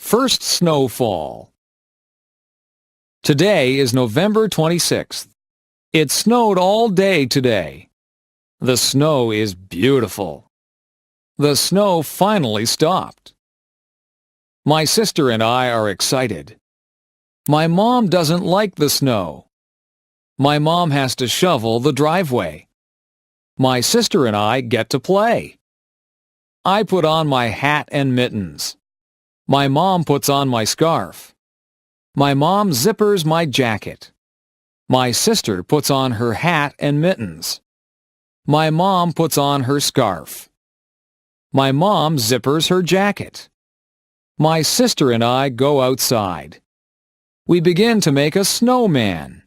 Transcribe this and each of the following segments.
First snowfall. Today is November 26th. It snowed all day today. The snow is beautiful. The snow finally stopped. My sister and I are excited. My mom doesn't like the snow. My mom has to shovel the driveway. My sister and I get to play. I put on my hat and mittens. My mom puts on my scarf. My mom zippers my jacket. My sister puts on her hat and mittens. My mom puts on her scarf. My mom zippers her jacket. My sister and I go outside. We begin to make a snowman.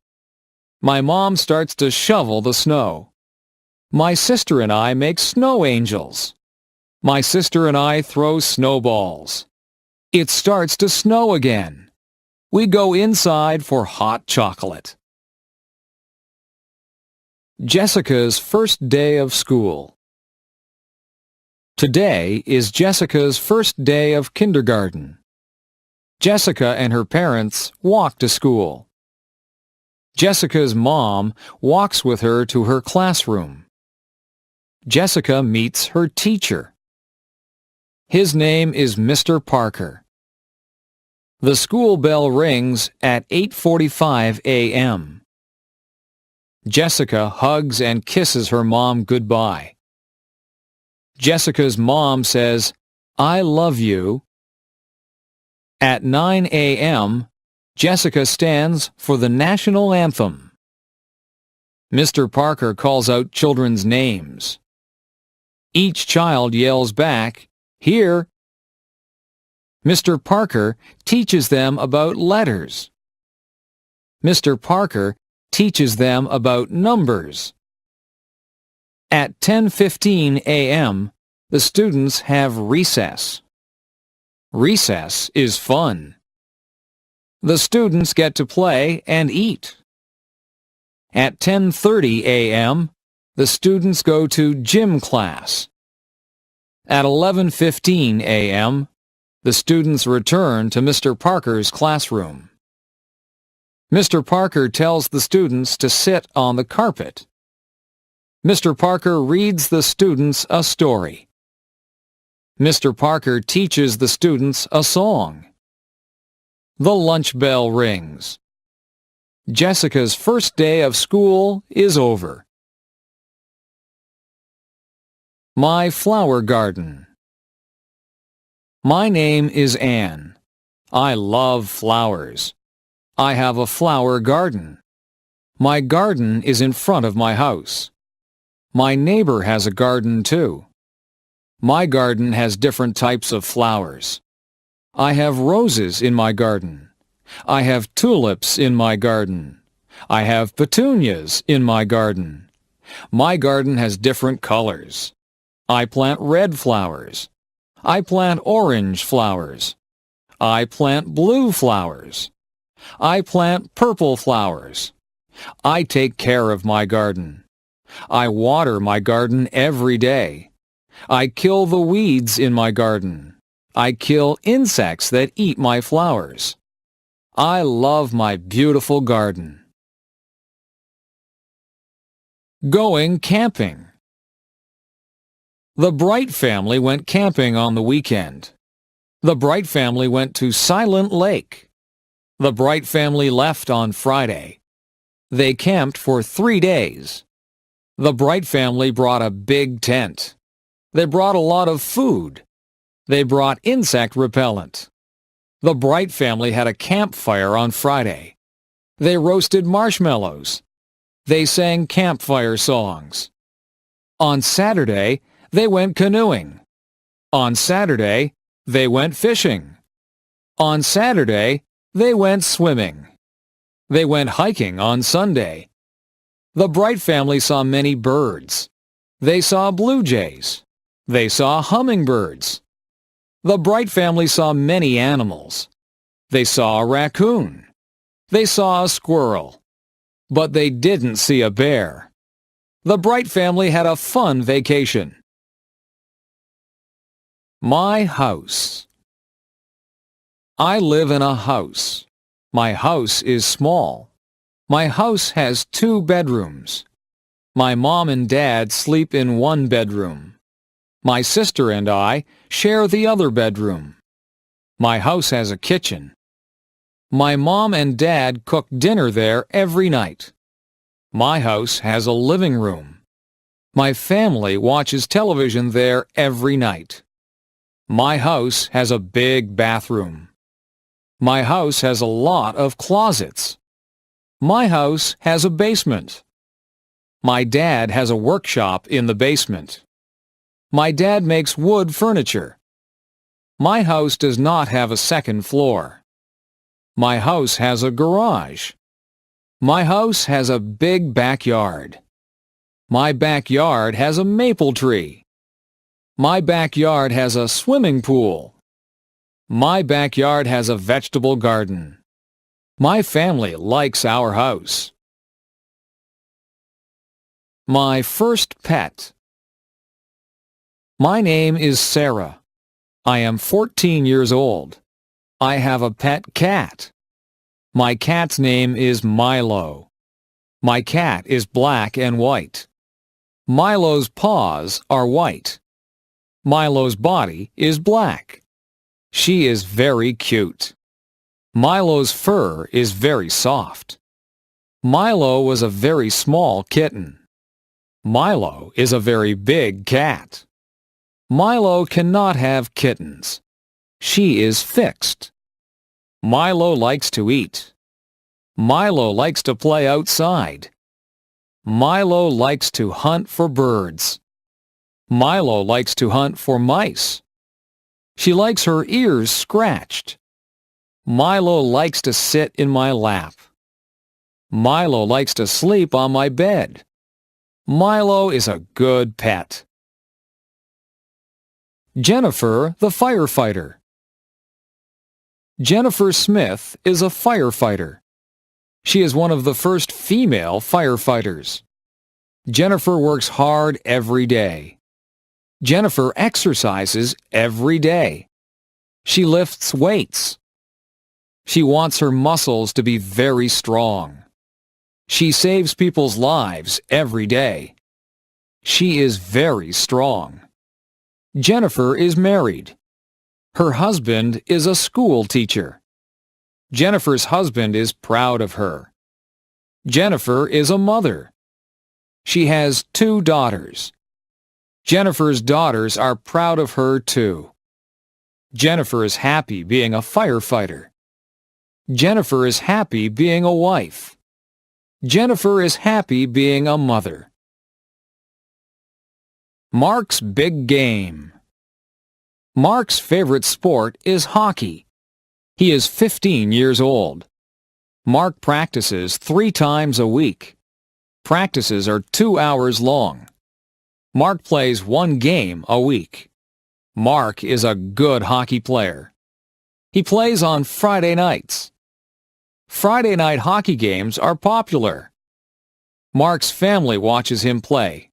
My mom starts to shovel the snow. My sister and I make snow angels. My sister and I throw snowballs. It starts to snow again. We go inside for hot chocolate. Jessica's first day of school. Today is Jessica's first day of kindergarten. Jessica and her parents walk to school. Jessica's mom walks with her to her classroom. Jessica meets her teacher. His name is Mr. Parker. The school bell rings at 8:45 a.m. Jessica hugs and kisses her mom goodbye. Jessica's mom says, "I love you." At 9 a.m., Jessica stands for the national anthem. Mr. Parker calls out children's names. Each child yells back, "Here." Mr. Parker teaches them about letters. Mr. Parker teaches them about numbers. At 10:15 a.m., the students have recess. Recess is fun. The students get to play and eat. At 10:30 a.m., the students go to gym class. At 11:15 a.m., the students return to Mr. Parker's classroom. Mr. Parker tells the students to sit on the carpet. Mr. Parker reads the students a story. Mr. Parker teaches the students a song. The lunch bell rings. Jessica's first day of school is over. My flower garden. My name is Anne. I love flowers. I have a flower garden. My garden is in front of my house. My neighbor has a garden too. My garden has different types of flowers. I have roses in my garden. I have tulips in my garden. I have petunias in my garden. My garden has different colors. I plant red flowers. I plant orange flowers. I plant blue flowers. I plant purple flowers. I take care of my garden. I water my garden every day. I kill the weeds in my garden. I kill insects that eat my flowers. I love my beautiful garden. Going camping. The Bright family went camping on the weekend. The Bright family went to Silent Lake. The Bright family left on Friday. They camped for 3 days. The Bright family brought a big tent. They brought a lot of food. They brought insect repellent. The Bright family had a campfire on Friday. They roasted marshmallows. They sang campfire songs. On Saturday, they went canoeing. On Saturday, they went fishing. On Saturday, they went swimming. They went hiking on Sunday. The Bright family saw many birds. They saw blue jays. They saw hummingbirds. The Bright family saw many animals. They saw a raccoon. They saw a squirrel. But they didn't see a bear. The Bright family had a fun vacation. My house. I live in a house. My house is small. My house has 2 bedrooms. My mom and dad sleep in 1 bedroom. My sister and I share the other bedroom. My house has a kitchen. My mom and dad cook dinner there every night. My house has a living room. My family watches television there every night. My house has a big bathroom. My house has a lot of closets. My house has a basement. My dad has a workshop in the basement. My dad makes wood furniture. My house does not have a second floor. My house has a garage. My house has a big backyard. My backyard has a maple tree. My backyard has a swimming pool. My backyard has a vegetable garden. My family likes our house. My first pet. My name is Sarah. I am 14 years old. I have a pet cat. My cat's name is Milo. My cat is black and white. Milo's paws are white. Milo's body is black. She is very cute. Milo's fur is very soft. Milo was a very small kitten. Milo is a very big cat. Milo cannot have kittens. She is fixed. Milo likes to eat. Milo likes to play outside. Milo likes to hunt for birds. Milo likes to hunt for mice. She likes her ears scratched. Milo likes to sit in my lap. Milo likes to sleep on my bed. Milo is a good pet. Jennifer the firefighter. Jennifer Smith is a firefighter. She is one of the first female firefighters. Jennifer works hard every day. Jennifer exercises every day. She lifts weights. She wants her muscles to be very strong. She saves people's lives every day. She is very strong. Jennifer is married. Her husband is a school teacher. Jennifer's husband is proud of her. Jennifer is a mother. She has 2 daughters. Jennifer's daughters are proud of her too. Jennifer is happy being a firefighter. Jennifer is happy being a wife. Jennifer is happy being a mother. Mark's big game. Mark's favorite sport is hockey. He is 15 years old. Mark practices 3 times a week. Practices are 2 hours long. Mark plays 1 game a week. Mark is a good hockey player. He plays on Friday nights. Friday night hockey games are popular. Mark's family watches him play.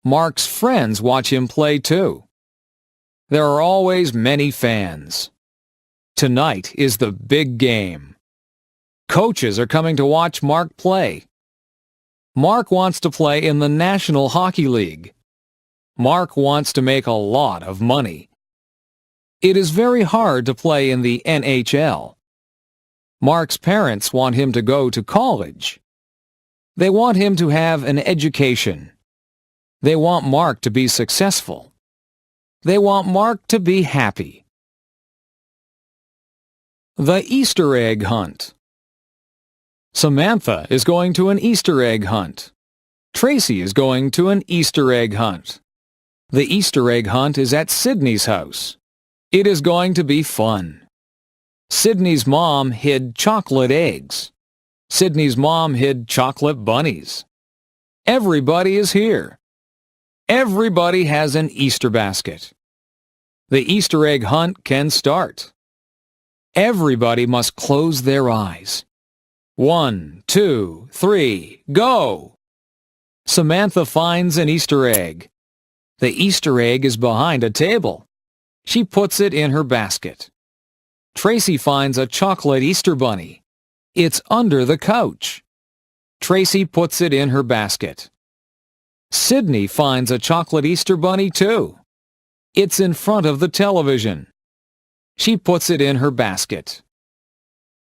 Mark's friends watch him play too. There are always many fans. Tonight is the big game. Coaches are coming to watch Mark play. Mark wants to play in the National Hockey League. Mark wants to make a lot of money. It is very hard to play in the NHL. Mark's parents want him to go to college. They want him to have an education. They want Mark to be successful. They want Mark to be happy. The Easter egg hunt. Samantha is going to an Easter egg hunt. Tracy is going to an Easter egg hunt. The Easter egg hunt is at Sydney's house. It is going to be fun. Sydney's mom hid chocolate eggs. Sydney's mom hid chocolate bunnies. Everybody is here. Everybody has an Easter basket. The Easter egg hunt can start. Everybody must close their eyes. 1, 2, 3, go! Samantha finds an Easter egg. The Easter egg is behind a table. She puts it in her basket. Tracy finds a chocolate Easter bunny. It's under the couch. Tracy puts it in her basket. Sydney finds a chocolate Easter bunny too. It's in front of the television. She puts it in her basket.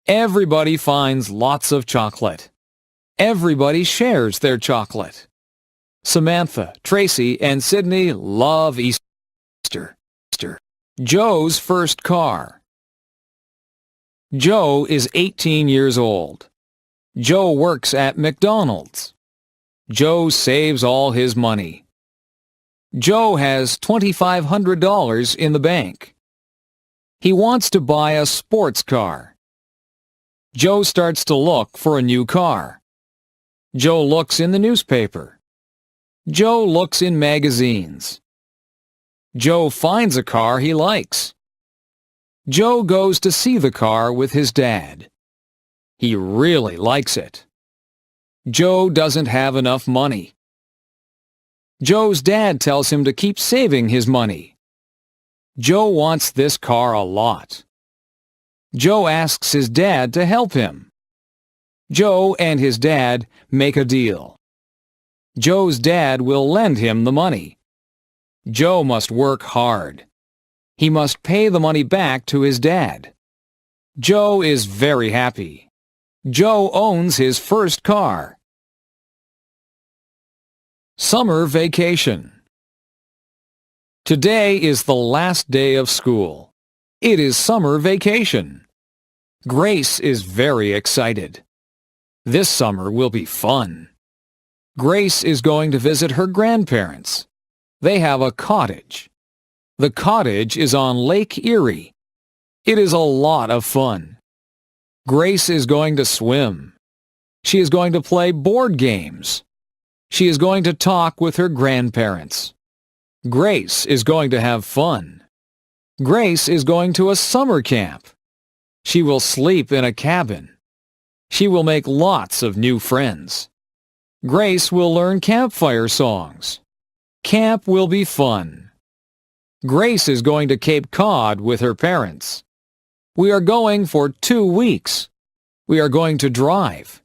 Everybody finds lots of chocolate. Everybody shares their chocolate. Samantha, Tracy, and Sydney love Easter. Joe's first car. Joe is 18 years old. Joe works at McDonald's. Joe saves all his money. Joe has $2,500 in the bank. He wants to buy a sports car. Joe starts to look for a new car. Joe looks in the newspaper. Joe looks in magazines. Joe finds a car he likes. Joe goes to see the car with his dad. He really likes it. Joe doesn't have enough money. Joe's dad tells him to keep saving his money. Joe wants this car a lot. Joe asks his dad to help him. Joe and his dad make a deal. Joe's dad will lend him the money. Joe must work hard. He must pay the money back to his dad. Joe is very happy. Joe owns his first car. Summer vacation. Today is the last day of school. It is summer vacation. Grace is very excited. This summer will be fun. Grace is going to visit her grandparents. They have a cottage. The cottage is on Lake Erie. It is a lot of fun. Grace is going to swim. She is going to play board games. She is going to talk with her grandparents. Grace is going to have fun. Grace is going to a summer camp. She will sleep in a cabin. She will make lots of new friends. Grace will learn campfire songs. Camp will be fun. Grace is going to Cape Cod with her parents. We are going for 2 weeks. We are going to drive.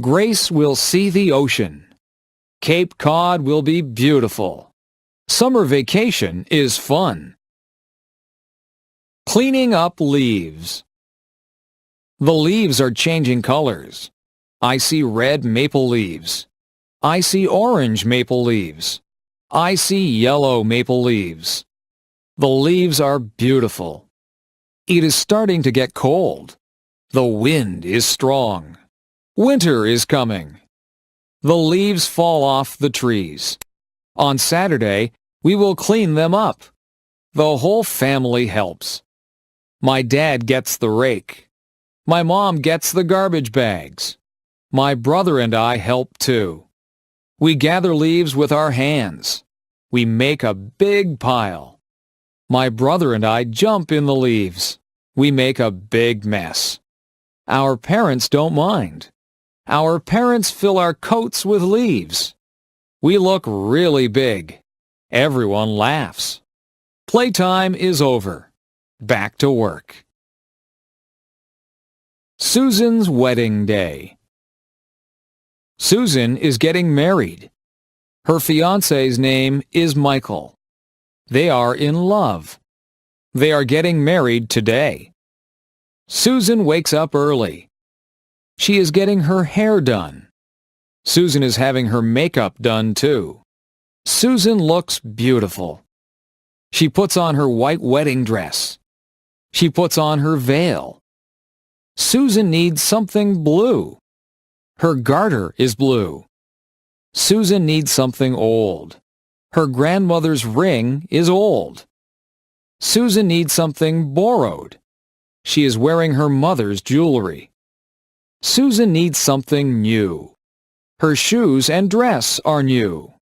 Grace will see the ocean. Cape Cod will be beautiful. Summer vacation is fun. Cleaning up leaves. The leaves are changing colors. I see red maple leaves. I see orange maple leaves. I see yellow maple leaves. The leaves are beautiful. It is starting to get cold. The wind is strong. Winter is coming. The leaves fall off the trees. On Saturday, we will clean them up. The whole family helps. My dad gets the rake. My mom gets the garbage bags. My brother and I help too. We gather leaves with our hands. We make a big pile. My brother and I jump in the leaves. We make a big mess. Our parents don't mind. Our parents fill our coats with leaves. We look really big. Everyone laughs. Playtime is over. Back to work. Susan's wedding day. Susan is getting married. Her fiancé's name is Michael. They are in love. They are getting married today. Susan wakes up early. She is getting her hair done. Susan is having her makeup done too. Susan looks beautiful. She puts on her white wedding dress. She puts on her veil. Susan needs something blue. Her garter is blue. Susan needs something old. Her grandmother's ring is old. Susan needs something borrowed. She is wearing her mother's jewelry. Susan needs something new. Her shoes and dress are new.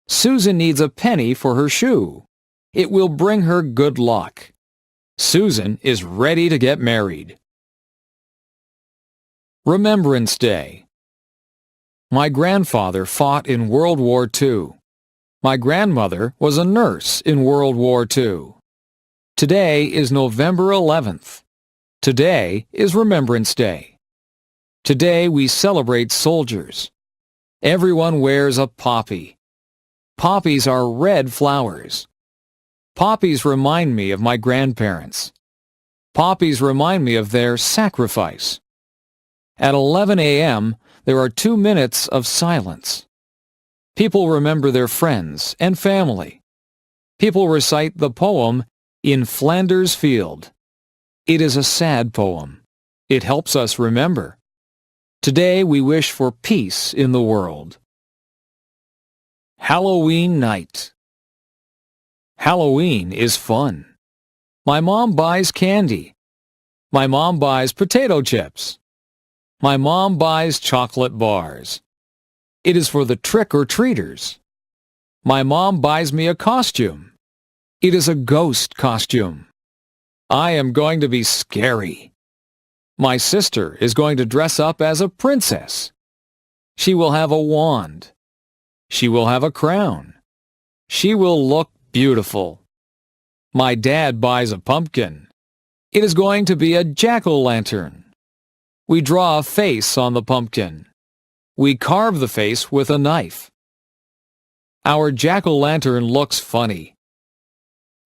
Susan needs a penny for her shoe. It will bring her good luck. Susan is ready to get married. Remembrance Day. My grandfather fought in World War II. My grandmother was a nurse in World War II. Today is November 11th. Today is Remembrance Day. Today we celebrate soldiers. Everyone wears a poppy. Poppies are red flowers. Poppies remind me of my grandparents. Poppies remind me of their sacrifice. At 11 a.m., there are 2 minutes of silence. People remember their friends and family. People recite the poem In Flanders Field. It is a sad poem. It helps us remember. Today we wish for peace in the world. Halloween night. Halloween is fun. My mom buys candy. My mom buys potato chips. My mom buys chocolate bars. It is for the trick-or-treaters. My mom buys me a costume. It is a ghost costume. I am going to be scary. My sister is going to dress up as a princess. She will have a wand. She will have a crown. She will look beautiful. My dad buys a pumpkin. It is going to be a jack-o'-lantern. We draw a face on the pumpkin. We carve the face with a knife. Our jack-o'-lantern looks funny.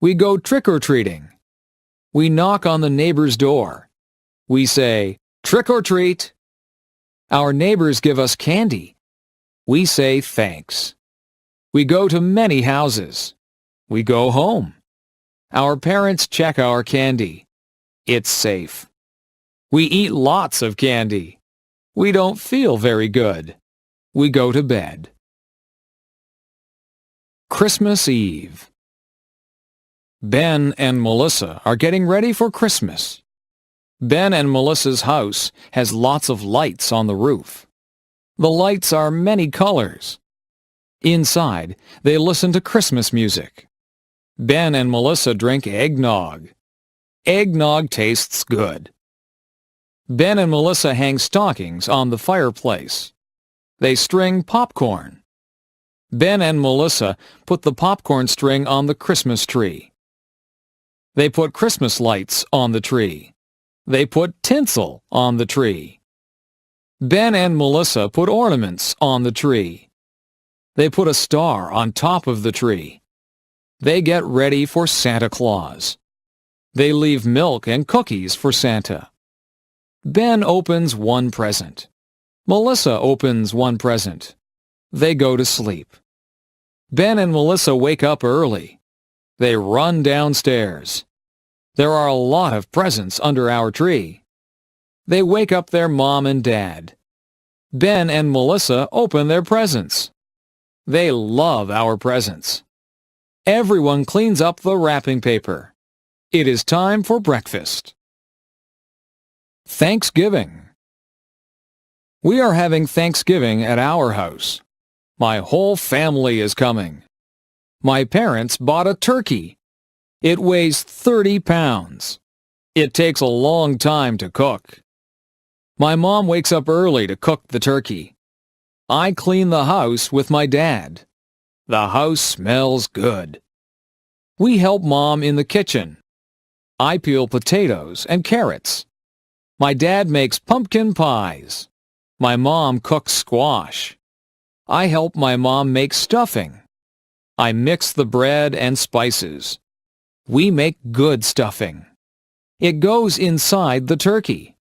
We go trick-or-treating. We knock on the neighbor's door. We say, "Trick or treat." Our neighbors give us candy. We say thanks. We go to many houses. We go home. Our parents check our candy. It's safe. We eat lots of candy. We don't feel very good. We go to bed. Christmas Eve. Ben and Melissa are getting ready for Christmas. Ben and Melissa's house has lots of lights on the roof. The lights are many colors. Inside, they listen to Christmas music. Ben and Melissa drink eggnog. Eggnog tastes good. Ben and Melissa hang stockings on the fireplace. They string popcorn. Ben and Melissa put the popcorn string on the Christmas tree. They put Christmas lights on the tree. They put tinsel on the tree. Ben and Melissa put ornaments on the tree. They put a star on top of the tree. They get ready for Santa Claus. They leave milk and cookies for Santa. Ben opens one present. Melissa opens one present. They go to sleep. Ben and Melissa wake up early. They run downstairs. There are a lot of presents under our tree. They wake up their mom and dad. Ben and Melissa open their presents. They love our presents. Everyone cleans up the wrapping paper. It is time for breakfast. Thanksgiving. We are having Thanksgiving at our house. My whole family is coming. My parents bought a turkey. It weighs 30 pounds. It takes a long time to cook. My mom wakes up early to cook the turkey. I clean the house with my dad. The house smells good. We help Mom in the kitchen. I peel potatoes and carrots. My dad makes pumpkin pies. My mom cooks squash. I help my mom make stuffing. I mix the bread and spices. We make good stuffing. It goes inside the turkey.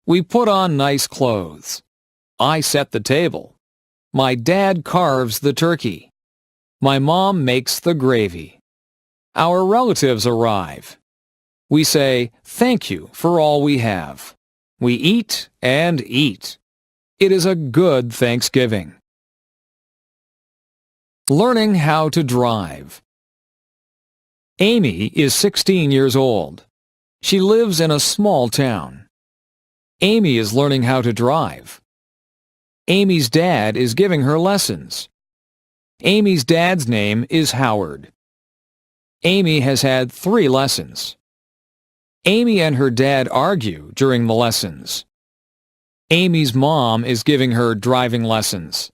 We put on nice clothes. I set the table. My dad carves the turkey. My mom makes the gravy. Our relatives arrive. We say, "Thank you for all we have." We eat and eat. It is a good Thanksgiving. Learning how to drive. Amy is 16 years old. She lives in a small town. Amy is learning how to drive. Amy's dad is giving her lessons. Amy's dad's name is Howard. Amy has had 3 lessons. Amy and her dad argue during the lessons. Amy's mom is giving her driving lessons.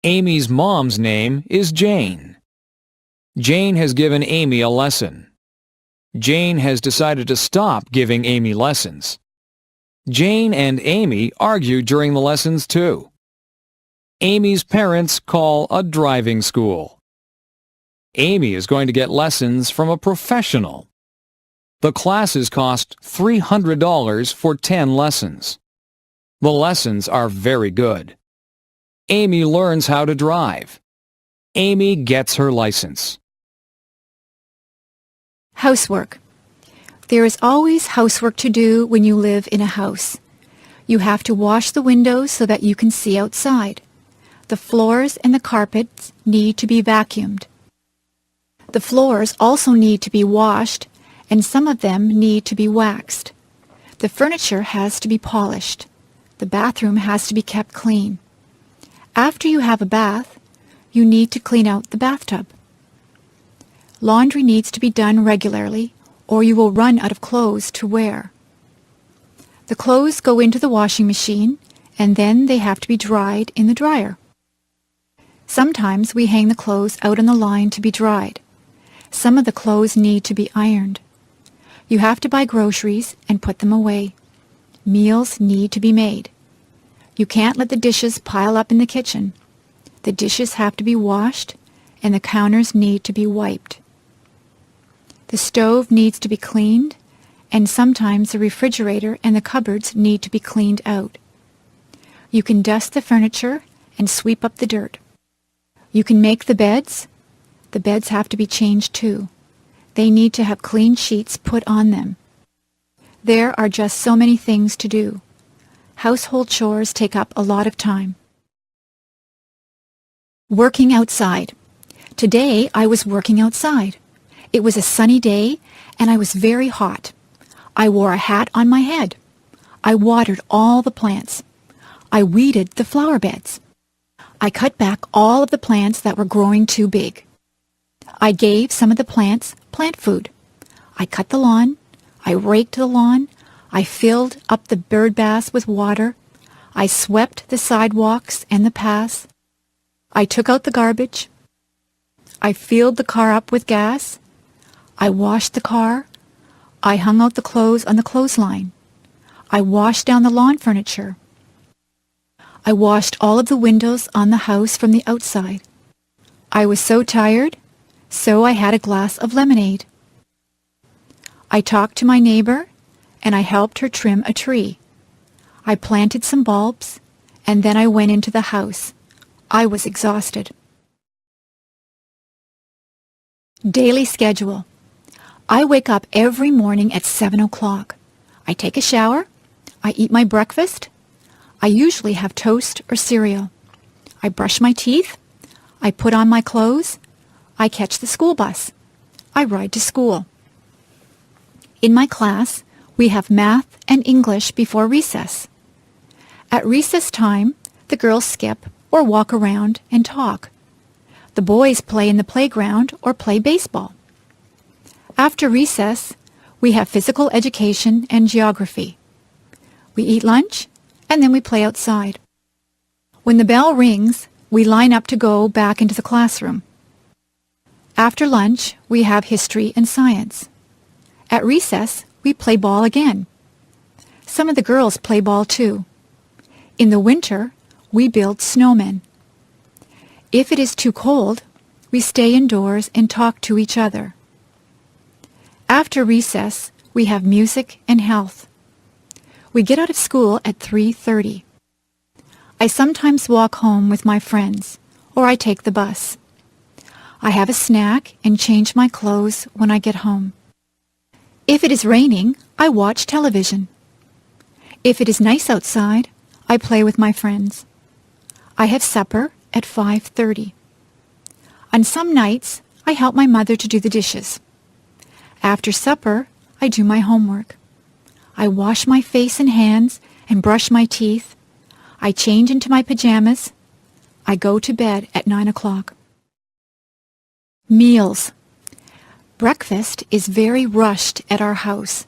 Amy's mom's name is Jane. Jane has given Amy a lesson. Jane has decided to stop giving Amy lessons. Jane and Amy argue during the lessons too. Amy's parents call a driving school. Amy is going to get lessons from a professional. The classes cost $300 for 10 lessons. The lessons are very good. Amy learns how to drive. Amy gets her license. Housework. There is always housework to do when you live in a house. You have to wash the windows so that you can see outside. The floors and the carpets need to be vacuumed. The floors also need to be washed, and some of them need to be waxed. The furniture has to be polished. The bathroom has to be kept clean. After you have a bath, you need to clean out the bathtub. Laundry needs to be done regularly, or you will run out of clothes to wear. The clothes go into the washing machine, and then they have to be dried in the dryer. Sometimes we hang the clothes out on the line to be dried. Some of the clothes need to be ironed. You have to buy groceries and put them away. Meals need to be made. You can't let the dishes pile up in the kitchen. The dishes have to be washed, and the counters need to be wiped. The stove needs to be cleaned, and sometimes the refrigerator and the cupboards need to be cleaned out. You can dust the furniture and sweep up the dirt. You can make the beds. The beds have to be changed too. They need to have clean sheets put on them. There are just so many things to do. Household chores take up a lot of time. Working outside. Today I was working outside. It was a sunny day and I was very hot. I wore a hat on my head. I watered all the plants. I weeded the flower beds. I cut back all of the plants that were growing too big. I gave some of the plants plant food. I cut the lawn. I raked the lawn. I filled up the bird baths with water. I swept the sidewalks and the paths. I took out the garbage. I filled the car up with gas. I washed the car. I hung out the clothes on the clothesline. I washed down the lawn furniture. I washed all of the windows on the house from the outside. I was so tired, so I had a glass of lemonade. I talked to my neighbor, and I helped her trim a tree. I planted some bulbs, and then I went into the house. I was exhausted. Daily schedule. I wake up every morning at 7 o'clock. I take a shower. I eat my breakfast. I usually have toast or cereal. I brush my teeth. I put on my clothes. I catch the school bus. I ride to school. In my class, we have math and English before recess. At recess time, the girls skip or walk around and talk. The boys play in the playground or play baseball. After recess, we have physical education and geography. We eat lunch, and then we play outside. When the bell rings, we line up to go back into the classroom. After lunch, we have history and science. At recess, we play ball again. Some of the girls play ball too. In the winter, we build snowmen. If it is too cold, we stay indoors and talk to each other. After recess, we have music and health. We get out of school at 3:30. I sometimes walk home with my friends, or I take the bus. I have a snack and change my clothes when I get home. If it is raining, I watch television. If it is nice outside, I play with my friends. I have supper at 5:30. On some nights, I help my mother to do the dishes. After supper, I do my homework. I wash my face and hands and brush my teeth. I change into my pajamas. I go to bed at 9 o'clock. Meals. Breakfast is very rushed at our house.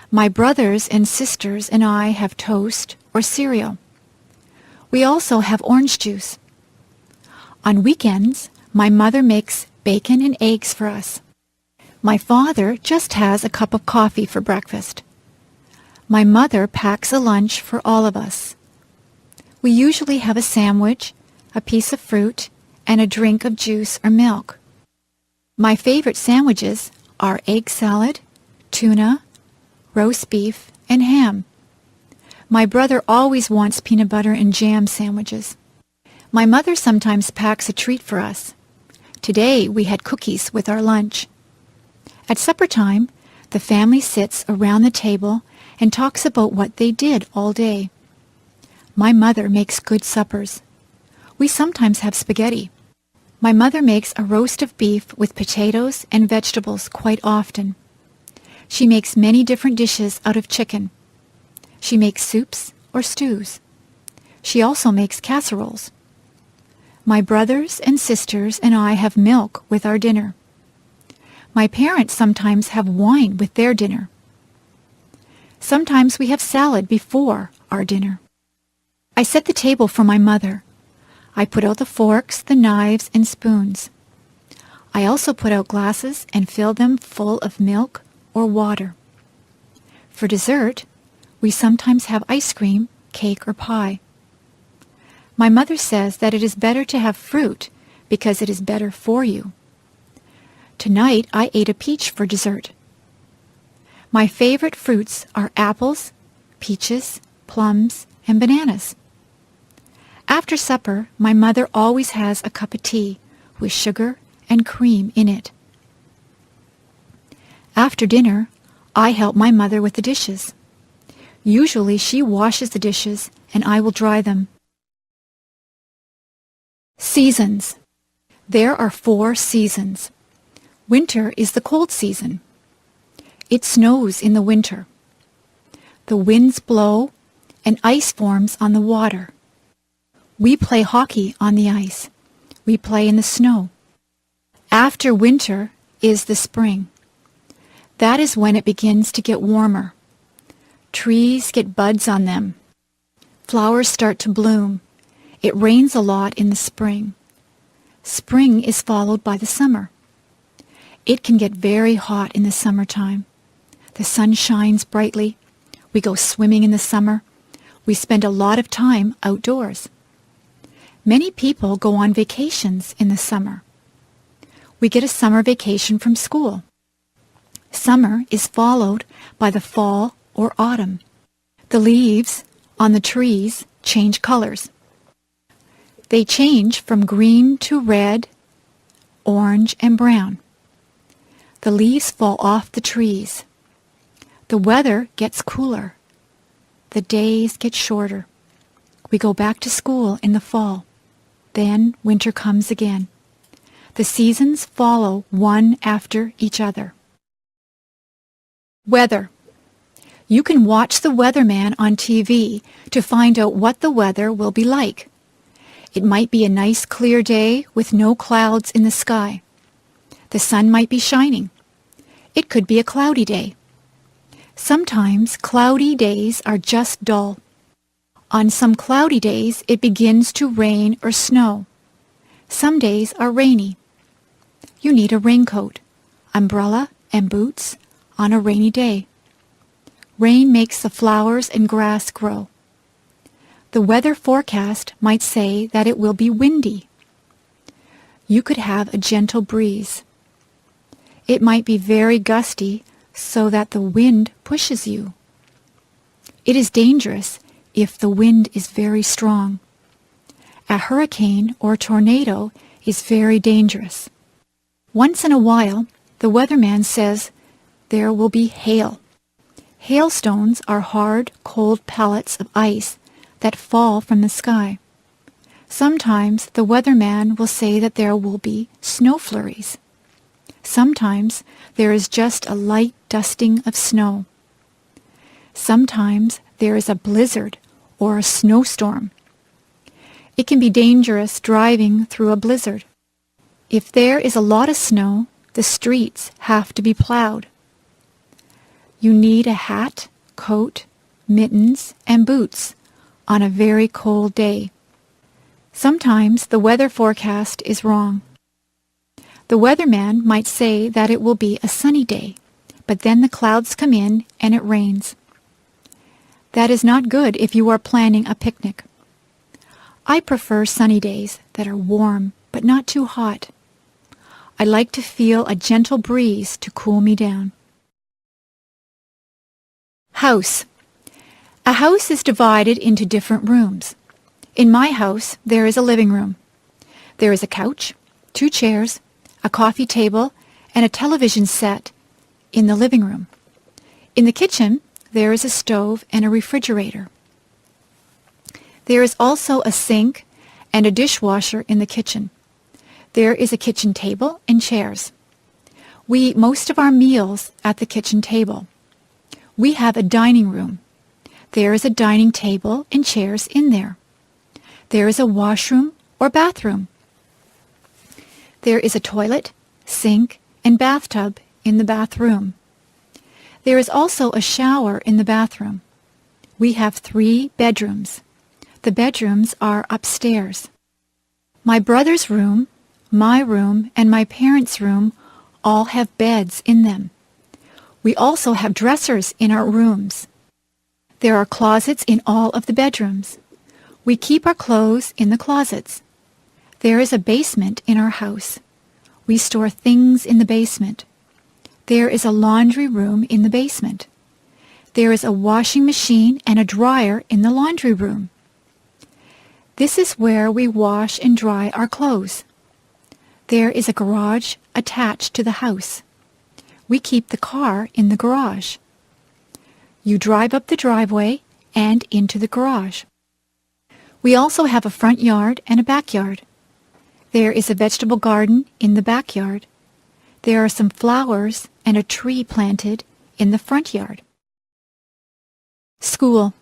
My brothers and sisters and I have toast or cereal. We also have orange juice. On weekends, my mother makes bacon and eggs for us. My father just has a cup of coffee for breakfast. My mother packs a lunch for all of us. We usually have a sandwich, a piece of fruit, and a drink of juice or milk. My favorite sandwiches are egg salad, tuna, roast beef, and ham. My brother always wants peanut butter and jam sandwiches. My mother sometimes packs a treat for us. Today we had cookies with our lunch. At supper time, the family sits around the table and talks about what they did all day. My mother makes good suppers. We sometimes have spaghetti. My mother makes a roast of beef with potatoes and vegetables quite often. She makes many different dishes out of chicken. She makes soups or stews. She also makes casseroles. My brothers and sisters and I have milk with our dinner. My parents sometimes have wine with their dinner. Sometimes we have salad before our dinner. I set the table for my mother. I put out the forks, the knives, and spoons. I also put out glasses and fill them full of milk or water. For dessert, we sometimes have ice cream, cake, or pie. My mother says that it is better to have fruit because it is better for you. Tonight I ate a peach for dessert. My favorite fruits are apples, peaches, plums, and bananas. After supper, my mother always has a cup of tea with sugar and cream in it. After dinner, I help my mother with the dishes. Usually she washes the dishes and I will dry them. Seasons. There are 4 seasons. Winter is the cold season. It snows in the winter. The winds blow and ice forms on the water. We play hockey on the ice. We play in the snow. After winter is the spring. That is when it begins to get warmer. Trees get buds on them. Flowers start to bloom. It rains a lot in the spring. Spring is followed by the summer. It can get very hot in the summertime. The sun shines brightly. We go swimming in the summer. We spend a lot of time outdoors. Many people go on vacations in the summer. We get a summer vacation from school. Summer is followed by the fall or autumn. The leaves on the trees change colors. They change from green to red, orange, and brown. The leaves fall off the trees. The weather gets cooler. The days get shorter. We go back to school in the fall. Then winter comes again. The seasons follow one after each other. Weather. You can watch the weatherman on TV to find out what the weather will be like. It might be a nice clear day with no clouds in the sky. The sun might be shining. It could be a cloudy day. Sometimes cloudy days are just dull. On some cloudy days, it begins to rain or snow. Some days are rainy. You need a raincoat, umbrella, and boots on a rainy day. Rain makes the flowers and grass grow. The weather forecast might say that it will be windy. You could have a gentle breeze. It might be very gusty so that the wind pushes you. It is dangerous if the wind is very strong. A hurricane or tornado is very dangerous. Once in a while, the weatherman says there will be hail. Hailstones are hard, cold pellets of ice that fall from the sky. Sometimes the weatherman will say that there will be snow flurries. Sometimes there is just a light dusting of snow. Sometimes there is a blizzard or a snowstorm. It can be dangerous driving through a blizzard. If there is a lot of snow, the streets have to be plowed. You need a hat, coat, mittens, and boots on a very cold day. Sometimes the weather forecast is wrong. The weatherman might say that it will be a sunny day, but then the clouds come in and it rains. That is not good if you are planning a picnic. I prefer sunny days that are warm but not too hot. I like to feel a gentle breeze to cool me down. House. A house is divided into different rooms. In my house, there is a living room. There is a couch, 2 chairs, a coffee table, and a television set in the living room. In the kitchen, there is a stove and a refrigerator. There is also a sink and a dishwasher in the kitchen. There is a kitchen table and chairs. We eat most of our meals at the kitchen table. We have a dining room. There is a dining table and chairs in there. There is a washroom or bathroom. There is a toilet, sink, and bathtub in the bathroom. There is also a shower in the bathroom. We have 3 bedrooms. The bedrooms are upstairs. My brother's room, my room, and my parents' room all have beds in them. We also have dressers in our rooms. There are closets in all of the bedrooms. We keep our clothes in the closets. There is a basement in our house. We store things in the basement. There is a laundry room in the basement. There is a washing machine and a dryer in the laundry room. This is where we wash and dry our clothes. There is a garage attached to the house. We keep the car in the garage. You drive up the driveway and into the garage. We also have a front yard and a backyard. There is a vegetable garden in the backyard. There are some flowers and a tree planted in the front yard. School.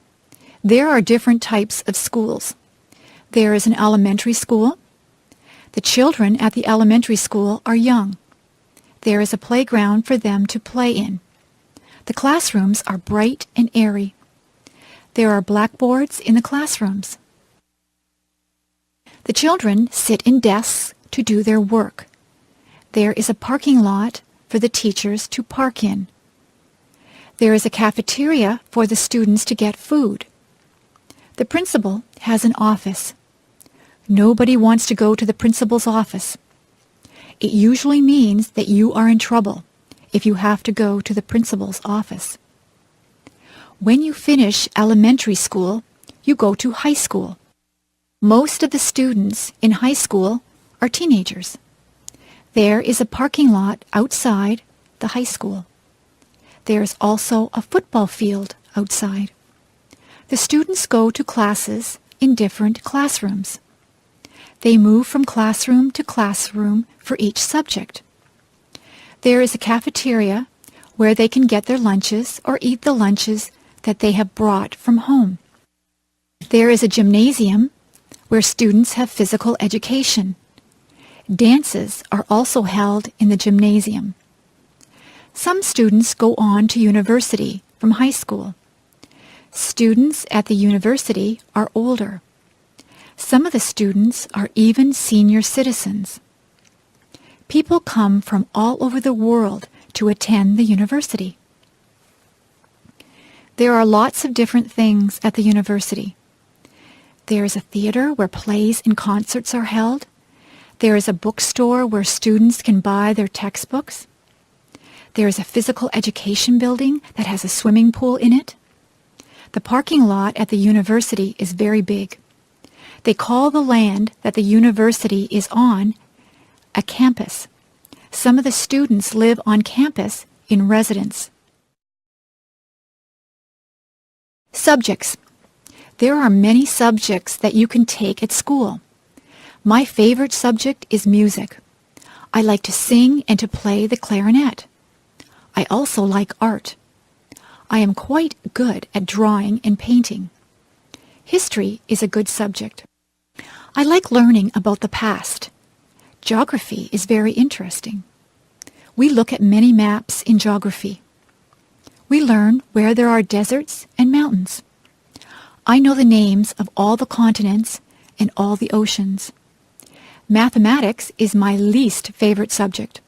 There are different types of schools. There is an elementary school. The children at the elementary school are young. There is a playground for them to play in. The classrooms are bright and airy. There are blackboards in the classrooms. The children sit in desks to do their work. There is a parking lot for the teachers to park in. There is a cafeteria for the students to get food. The principal has an office. Nobody wants to go to the principal's office. It usually means that you are in trouble if you have to go to the principal's office. When you finish elementary school, you go to high school. Most of the students in high school are teenagers. There is a parking lot outside the high school. There is also a football field outside. The students go to classes in different classrooms. They move from classroom to classroom for each subject. There is a cafeteria where they can get their lunches or eat the lunches that they have brought from home. There is a gymnasium where students have physical education. Dances are also held in the gymnasium. Some students go on to university from high school. Students at the university are older. Some of the students are even senior citizens. People come from all over the world to attend the university. There are lots of different things at the university. There is a theater where plays and concerts are held. There is a bookstore where students can buy their textbooks. There is a physical education building that has a swimming pool in it. The parking lot at the university is very big. They call the land that the university is on a campus. Some of the students live on campus in residence. Subjects. There are many subjects that you can take at school. My favorite subject is music. I like to sing and to play the clarinet. I also like art. I am quite good at drawing and painting. History is a good subject. I like learning about the past. Geography is very interesting. We look at many maps in geography. We learn where there are deserts and mountains. I know the names of all the continents and all the oceans. Mathematics is my least favorite subject.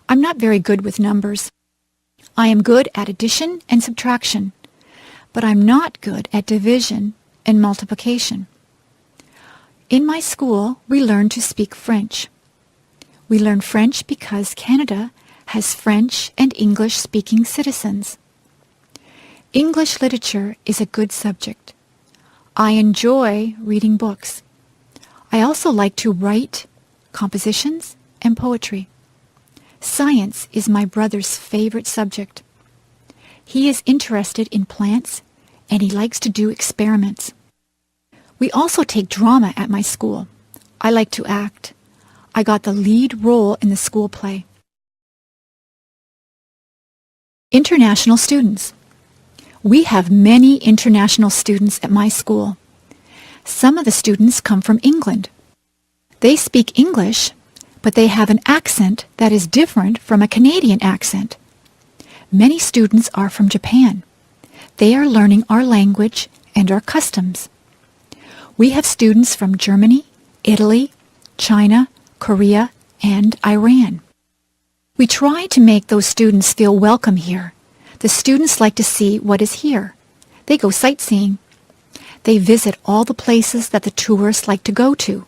I'm not very good with numbers. I am good at addition and subtraction, but I'm not good at division and multiplication. In my school, we learn to speak French. We learn French because Canada has French and English-speaking citizens. English literature is a good subject. I enjoy reading books. I also like to write compositions and poetry. Science is my brother's favorite subject. He is interested in plants and he likes to do experiments. We also take drama at my school. I like to act. I got the lead role in the school play. International students. We have many international students at my school. Some of the students come from England. They speak English, but they have an accent that is different from a Canadian accent. Many students are from Japan. They are learning our language and our customs. We have students from Germany, Italy, China, Korea, and Iran. We try to make those students feel welcome here. The students like to see what is here. They go sightseeing. They visit all the places that the tourists like to go to.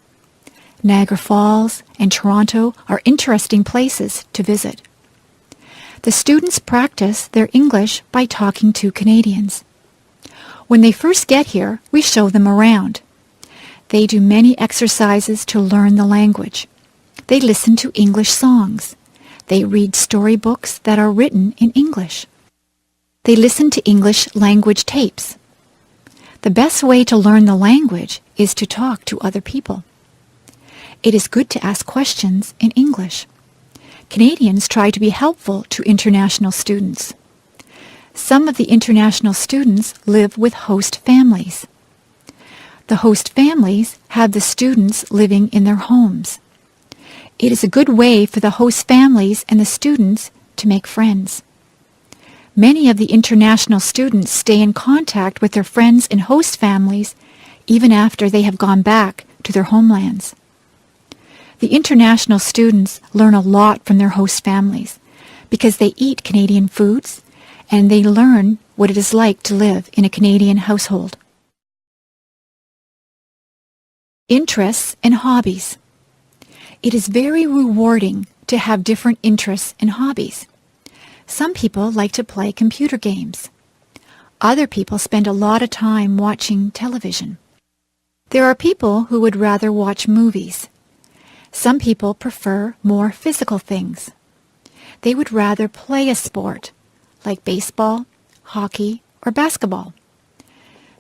Niagara Falls and Toronto are interesting places to visit. The students practice their English by talking to Canadians. When they first get here, we show them around. They do many exercises to learn the language. They listen to English songs. They read storybooks that are written in English. They listen to English language tapes. The best way to learn the language is to talk to other people. It is good to ask questions in English. Canadians try to be helpful to international students. Some of the international students live with host families. The host families have the students living in their homes. It is a good way for the host families and the students to make friends. Many of the international students stay in contact with their friends and host families even after they have gone back to their homelands. The international students learn a lot from their host families because they eat Canadian foods and they learn what it is like to live in a Canadian household. Interests and hobbies. It is very rewarding to have different interests and hobbies. Some people like to play computer games. Other people spend a lot of time watching television. There are people who would rather watch movies. Some people prefer more physical things. They would rather play a sport, like baseball, hockey, or basketball.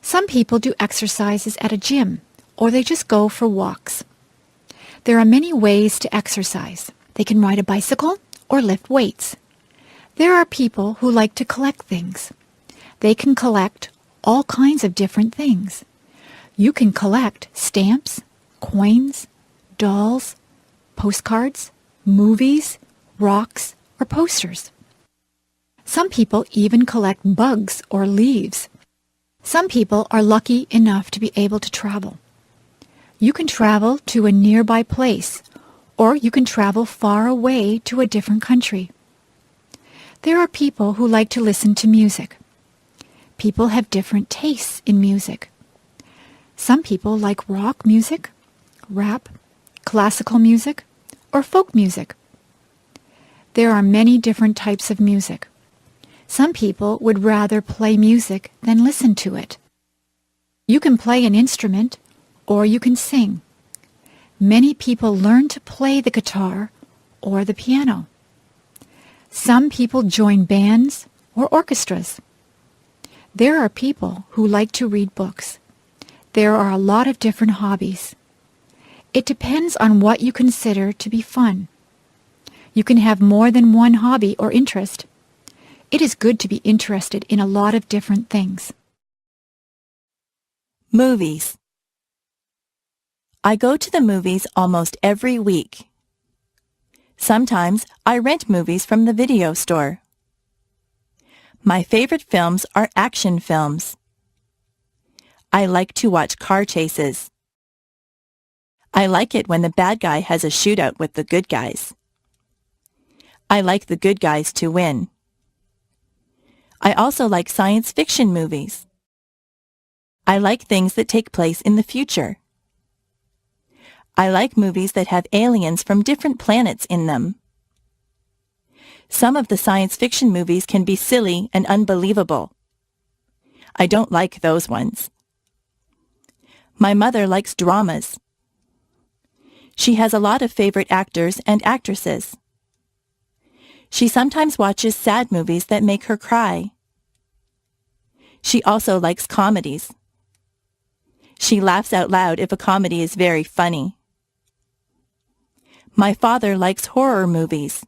Some people do exercises at a gym, or they just go for walks. There are many ways to exercise. They can ride a bicycle or lift weights. There are people who like to collect things. They can collect all kinds of different things. You can collect stamps, coins, dolls, postcards, movies, rocks, or posters. Some people even collect bugs or leaves. Some people are lucky enough to be able to travel. You can travel to a nearby place, or you can travel far away to a different country. There are people who like to listen to music. People have different tastes in music. Some people like rock music, rap, classical music, or folk music. There are many different types of music. Some people would rather play music than listen to it. You can play an instrument or you can sing. Many people learn to play the guitar or the piano. Some people join bands or orchestras. There are people who like to read books. There are a lot of different hobbies. It depends on what you consider to be fun. You can have more than one hobby or interest. It is good to be interested in a lot of different things. Movies. I go to the movies almost every week. Sometimes I rent movies from the video store. My favorite films are action films. I like to watch car chases. I like it when the bad guy has a shootout with the good guys. I like the good guys to win. I also like science fiction movies. I like things that take place in the future. I like movies that have aliens from different planets in them. Some of the science fiction movies can be silly and unbelievable. I don't like those ones. My mother likes dramas. She has a lot of favorite actors and actresses. She sometimes watches sad movies that make her cry. She also likes comedies. She laughs out loud if a comedy is very funny. My father likes horror movies.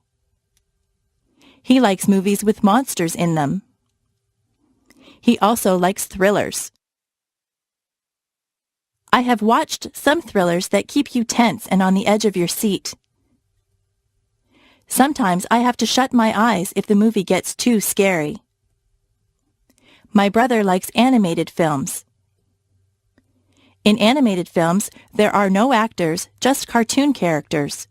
He likes movies with monsters in them. He also likes thrillers. I have watched some thrillers that keep you tense and on the edge of your seat. Sometimes I have to shut my eyes if the movie gets too scary. My brother likes animated films. In animated films, there are no actors, just cartoon characters.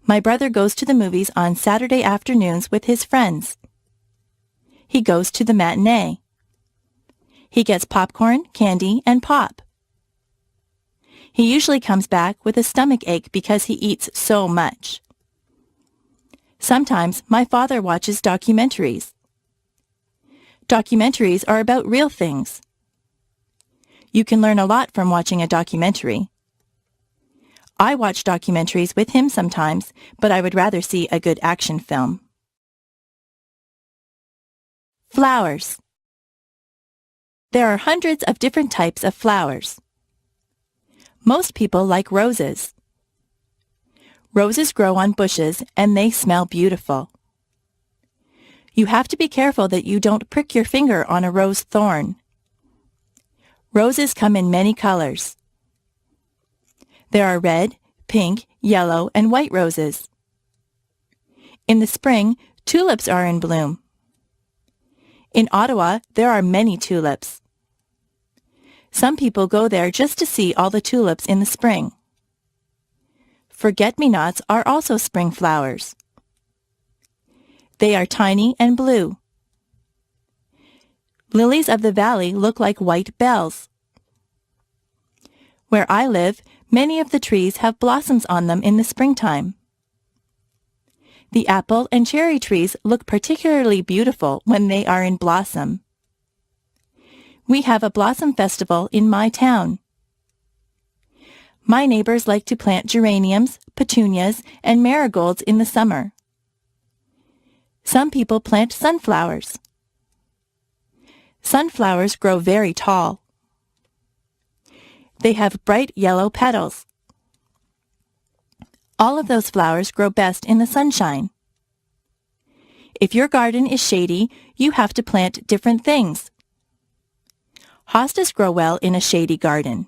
My brother goes to the movies on Saturday afternoons with his friends. He goes to the matinee. He gets popcorn, candy, and pop. He usually comes back with a stomach ache because he eats so much. Sometimes my father watches documentaries. Documentaries are about real things. You can learn a lot from watching a documentary. I watch documentaries with him sometimes, but I would rather see a good action film. Flowers. There are hundreds of different types of flowers. Most people like roses. Roses grow on bushes and they smell beautiful. You have to be careful that you don't prick your finger on a rose thorn. Roses come in many colors. There are red, pink, yellow, and white roses. In the spring, tulips are in bloom. In Ottawa, there are many tulips. Some people go there just to see all the tulips in the spring. Forget-me-nots are also spring flowers. They are tiny and blue. Lilies of the valley look like white bells. Where I live, many of the trees have blossoms on them in the springtime. The apple and cherry trees look particularly beautiful when they are in blossom. We have a blossom festival in my town. My neighbors like to plant geraniums, petunias, and marigolds in the summer. Some people plant sunflowers. Sunflowers grow very tall. They have bright yellow petals. All of those flowers grow best in the sunshine. If your garden is shady, you have to plant different things. Hostas grow well in a shady garden.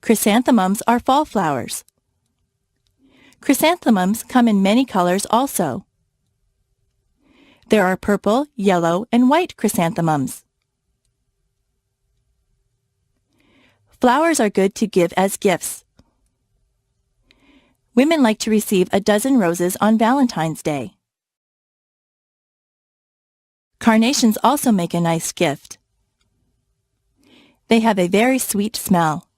Chrysanthemums are fall flowers. Chrysanthemums come in many colors also. There are purple, yellow, and white chrysanthemums. Flowers are good to give as gifts. Women like to receive a dozen roses on Valentine's Day. Carnations also make a nice gift. They have a very sweet smell.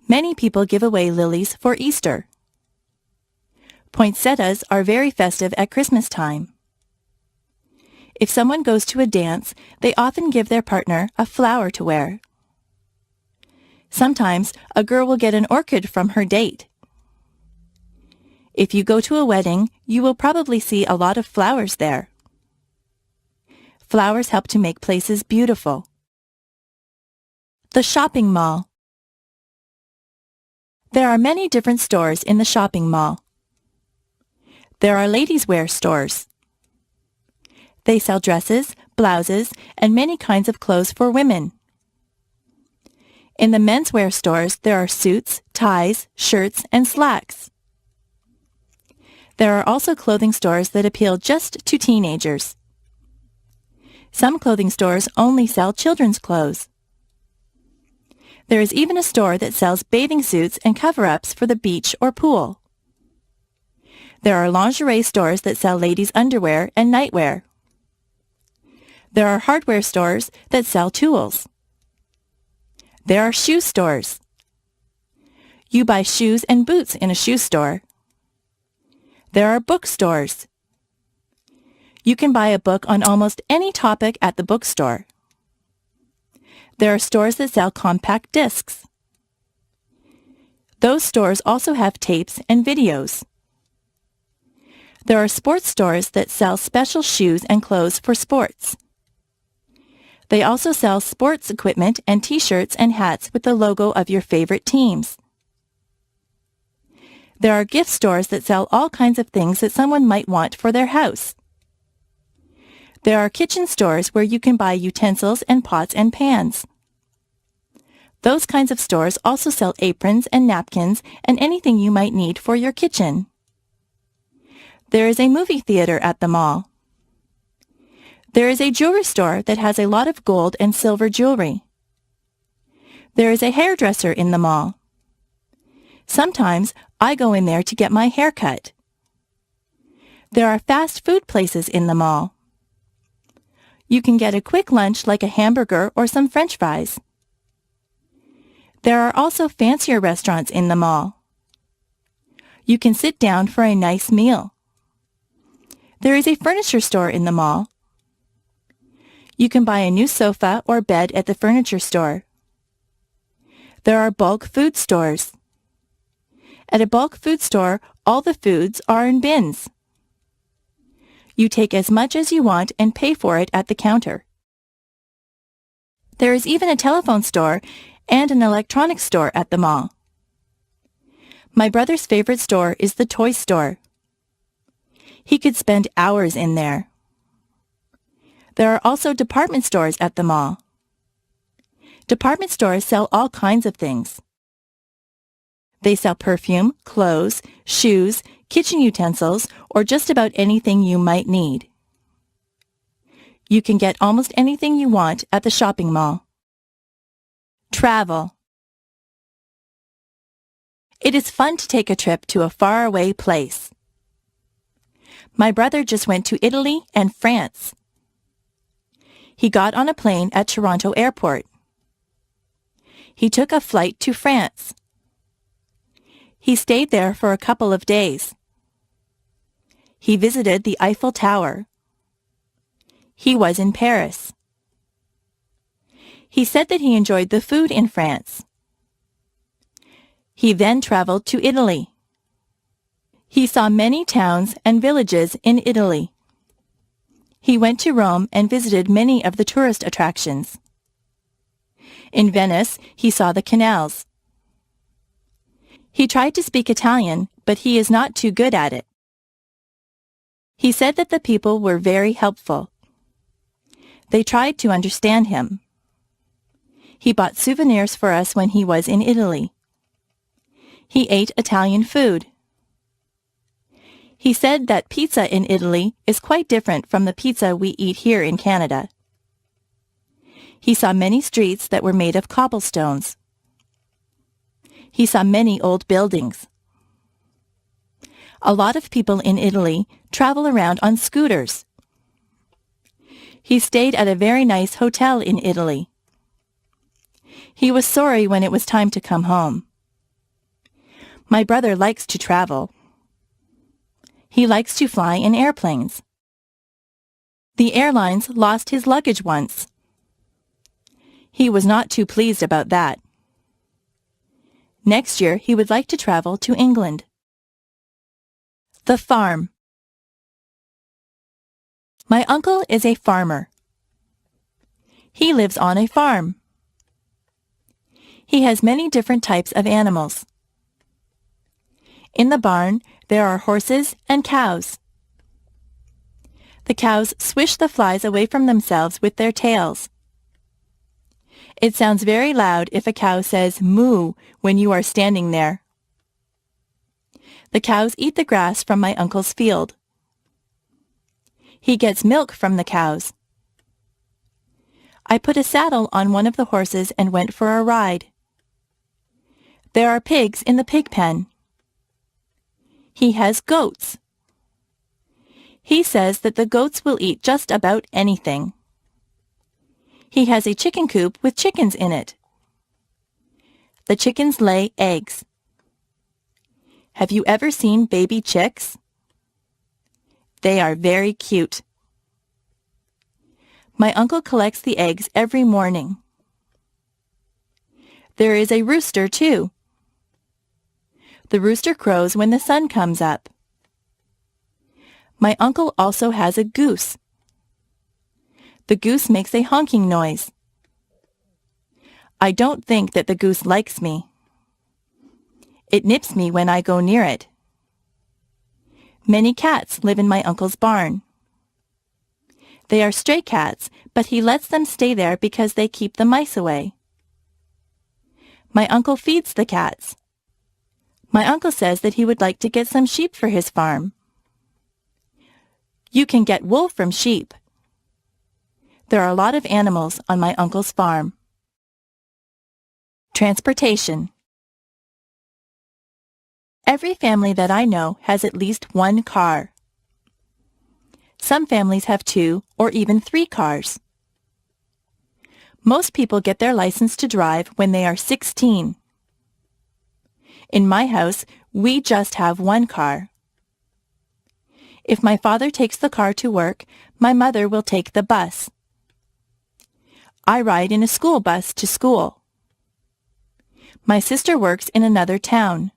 Many people give away lilies for Easter. Poinsettias are very festive at Christmas time. If someone goes to a dance, they often give their partner a flower to wear. Sometimes a girl will get an orchid from her date. If you go to a wedding, you will probably see a lot of flowers there. Flowers help to make places beautiful. The shopping mall. There are many different stores in the shopping mall. There are ladies' wear stores. They sell dresses, blouses, and many kinds of clothes for women. In the menswear stores, there are suits, ties, shirts, and slacks. There are also clothing stores that appeal just to teenagers. Some clothing stores only sell children's clothes. There is even a store that sells bathing suits and cover-ups for the beach or pool. There are lingerie stores that sell ladies' underwear and nightwear. There are hardware stores that sell tools. There are shoe stores. You buy shoes and boots in a shoe store. There are bookstores. You can buy a book on almost any topic at the bookstore. There are stores that sell compact discs. Those stores also have tapes and videos. There are sports stores that sell special shoes and clothes for sports. They also sell sports equipment and t-shirts and hats with the logo of your favorite teams. There are gift stores that sell all kinds of things that someone might want for their house. There are kitchen stores where you can buy utensils and pots and pans. Those kinds of stores also sell aprons and napkins and anything you might need for your kitchen. There is a movie theater at the mall. There is a jewelry store that has a lot of gold and silver jewelry. There is a hairdresser in the mall. Sometimes I go in there to get my hair cut. There are fast food places in the mall. You can get a quick lunch like a hamburger or some French fries. There are also fancier restaurants in the mall. You can sit down for a nice meal. There is a furniture store in the mall. You can buy a new sofa or bed at the furniture store. There are bulk food stores. At a bulk food store, all the foods are in bins. You take as much as you want and pay for it at the counter. There is even a telephone store and an electronics store at the mall. My brother's favorite store is the toy store. He could spend hours in there. There are also department stores at the mall. Department stores sell all kinds of things. They sell perfume, clothes, shoes, kitchen utensils, or just about anything you might need. You can get almost anything you want at the shopping mall. Travel. It is fun to take a trip to a faraway place. My brother just went to Italy and France. He got on a plane at Toronto Airport. He took a flight to France. He stayed there for a couple of days. He visited the Eiffel Tower. He was in Paris. He said that he enjoyed the food in France. He then traveled to Italy. He saw many towns and villages in Italy. He went to Rome and visited many of the tourist attractions. In Venice, he saw the canals. He tried to speak Italian, but he is not too good at it. He said that the people were very helpful. They tried to understand him. He bought souvenirs for us when he was in Italy. He ate Italian food. He said that pizza in Italy is quite different from the pizza we eat here in Canada. He saw many streets that were made of cobblestones. He saw many old buildings. A lot of people in Italy travel around on scooters. He stayed at a very nice hotel in Italy. He was sorry when it was time to come home. My brother likes to travel. He likes to fly in airplanes. The airlines lost his luggage once. He was not too pleased about that. Next year, he would like to travel to England. The farm. My uncle is a farmer. He lives on a farm. He has many different types of animals. In the barn, there are horses and cows. The cows swish the flies away from themselves with their tails. It sounds very loud if a cow says moo when you are standing there. The cows eat the grass from my uncle's field. He gets milk from the cows. I put a saddle on one of the horses and went for a ride. There are pigs in the pig pen. He has goats. He says that the goats will eat just about anything. He has a chicken coop with chickens in it. The chickens lay eggs. Have you ever seen baby chicks? They are very cute. My uncle collects the eggs every morning. There is a rooster, too. The rooster crows when the sun comes up. My uncle also has a goose. The goose makes a honking noise. I don't think that the goose likes me. It nips me when I go near it. Many cats live in my uncle's barn. They are stray cats, but he lets them stay there because they keep the mice away. My uncle feeds the cats. My uncle says that he would like to get some sheep for his farm. You can get wool from sheep. There are a lot of animals on my uncle's farm. Transportation. Every family that I know has at least one car. Some families have 2 or even 3 cars. Most people get their license to drive when they are 16. In my house, we just have one car. If my father takes the car to work, my mother will take the bus. I ride in a school bus to school. My sister works in another town.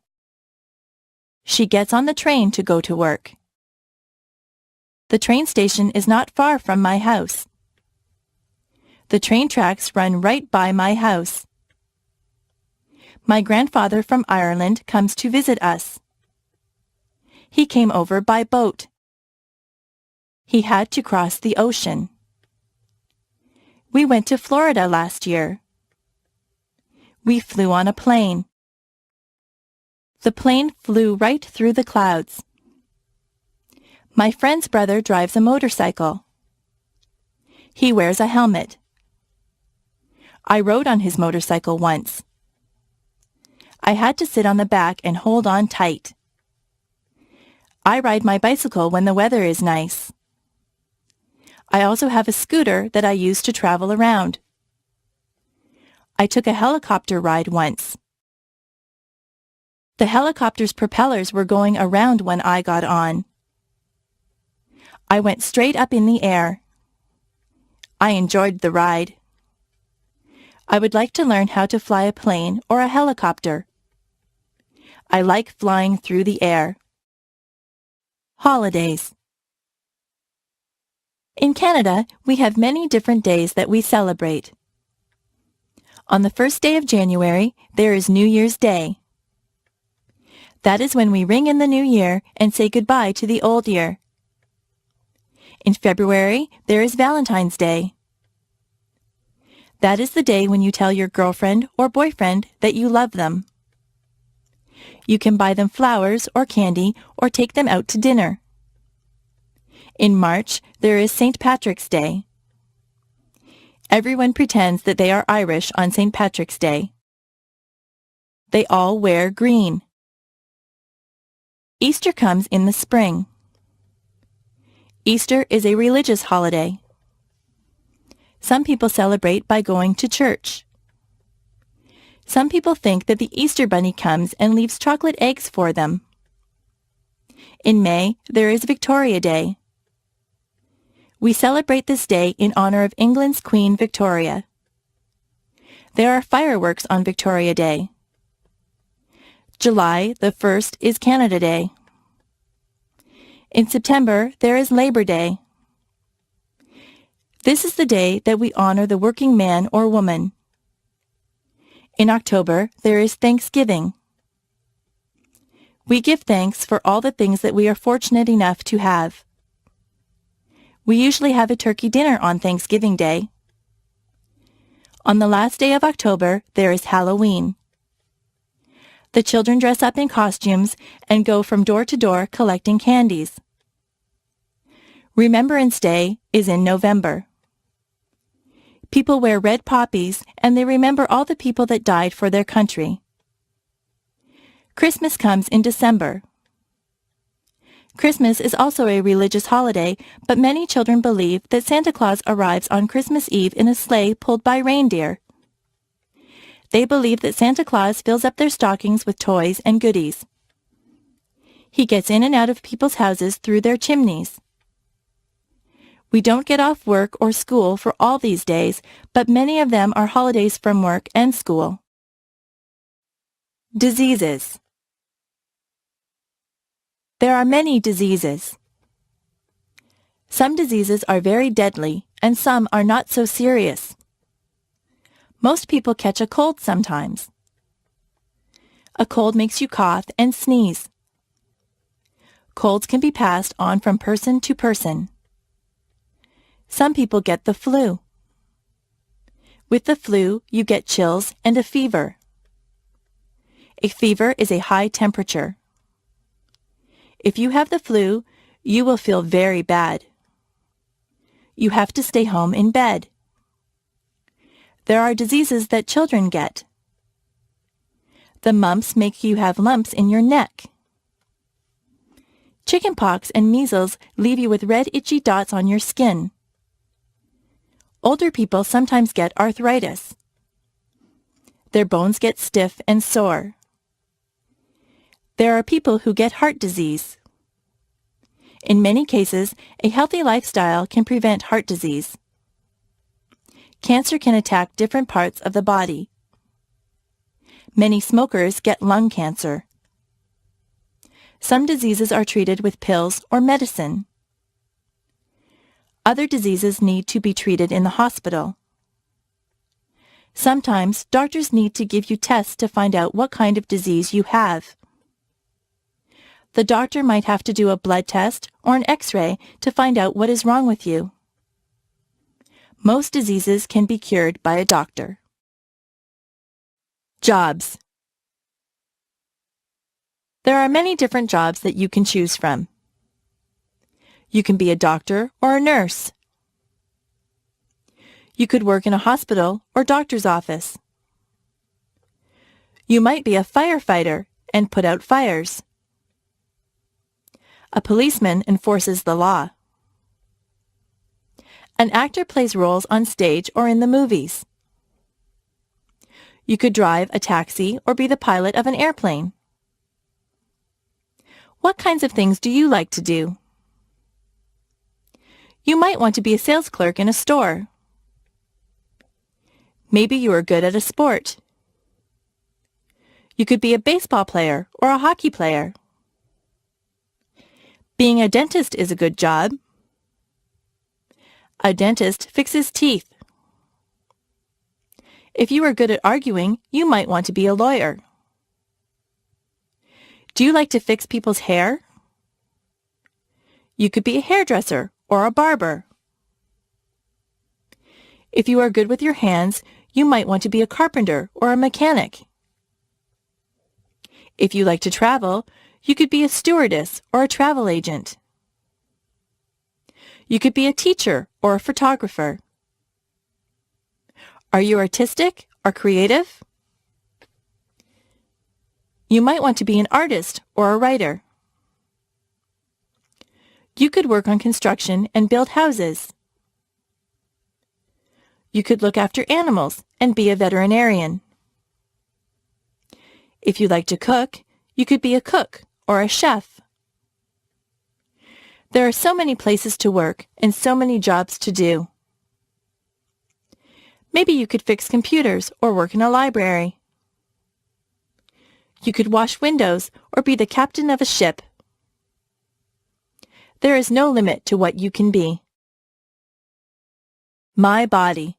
She gets on the train to go to work. The train station is not far from my house. The train tracks run right by my house. My grandfather from Ireland comes to visit us. He came over by boat. He had to cross the ocean. We went to Florida last year. We flew on a plane. The plane flew right through the clouds. My friend's brother drives a motorcycle. He wears a helmet. I rode on his motorcycle once. I had to sit on the back and hold on tight. I ride my bicycle when the weather is nice. I also have a scooter that I use to travel around. I took a helicopter ride once. The helicopter's propellers were going around when I got on. I went straight up in the air. I enjoyed the ride. I would like to learn how to fly a plane or a helicopter. I like flying through the air. Holidays. In Canada, we have many different days that we celebrate. On the first day of January, there is New Year's Day. That is when we ring in the new year and say goodbye to the old year. In February, there is Valentine's Day. That is the day when you tell your girlfriend or boyfriend that you love them. You can buy them flowers or candy or take them out to dinner. In March, there is St. Patrick's Day. Everyone pretends that they are Irish on St. Patrick's Day. They all wear green. Easter comes in the spring. Easter is a religious holiday. Some people celebrate by going to church. Some people think that the Easter Bunny comes and leaves chocolate eggs for them. In May, there is Victoria Day. We celebrate this day in honor of England's Queen Victoria. There are fireworks on Victoria Day. July the 1st is Canada Day. In September, there is Labor Day. This is the day that we honor the working man or woman. In October, there is Thanksgiving. We give thanks for all the things that we are fortunate enough to have. We usually have a turkey dinner on Thanksgiving Day. On the last day of October, there is Halloween. The children dress up in costumes and go from door to door collecting candies. Remembrance Day is in November. People wear red poppies and they remember all the people that died for their country. Christmas comes in December. Christmas is also a religious holiday, but many children believe that Santa Claus arrives on Christmas Eve in a sleigh pulled by reindeer. They believe that Santa Claus fills up their stockings with toys and goodies. He gets in and out of people's houses through their chimneys. We don't get off work or school for all these days, but many of them are holidays from work and school. Diseases. There are many diseases. Some diseases are very deadly, and some are not so serious. Most people catch a cold sometimes. A cold makes you cough and sneeze. Colds can be passed on from person to person. Some people get the flu. With the flu, you get chills and a fever. A fever is a high temperature. If you have the flu, you will feel very bad. You have to stay home in bed. There are diseases that children get. The mumps make you have lumps in your neck. Chickenpox and measles leave you with red itchy dots on your skin. Older people sometimes get arthritis. Their bones get stiff and sore. There are people who get heart disease. In many cases, a healthy lifestyle can prevent heart disease. Cancer can attack different parts of the body. Many smokers get lung cancer. Some diseases are treated with pills or medicine. Other diseases need to be treated in the hospital. Sometimes doctors need to give you tests to find out what kind of disease you have. The doctor might have to do a blood test or an X-ray to find out what is wrong with you. Most diseases can be cured by a doctor. Jobs. There are many different jobs that you can choose from. You can be a doctor or a nurse. You could work in a hospital or doctor's office. You might be a firefighter and put out fires. A policeman enforces the law. An actor plays roles on stage or in the movies. You could drive a taxi or be the pilot of an airplane. What kinds of things do you like to do? You might want to be a sales clerk in a store. Maybe you are good at a sport. You could be a baseball player or a hockey player. Being a dentist is a good job. A dentist fixes teeth. If you are good at arguing, you might want to be a lawyer. Do you like to fix people's hair? You could be a hairdresser or a barber. If you are good with your hands, you might want to be a carpenter or a mechanic. If you like to travel, you could be a stewardess or a travel agent. You could be a teacher or a photographer. Are you artistic or creative? You might want to be an artist or a writer. You could work on construction and build houses. You could look after animals and be a veterinarian. If you like to cook, you could be a cook or a chef. There are so many places to work and so many jobs to do. Maybe you could fix computers or work in a library. You could wash windows or be the captain of a ship. There is no limit to what you can be. My body.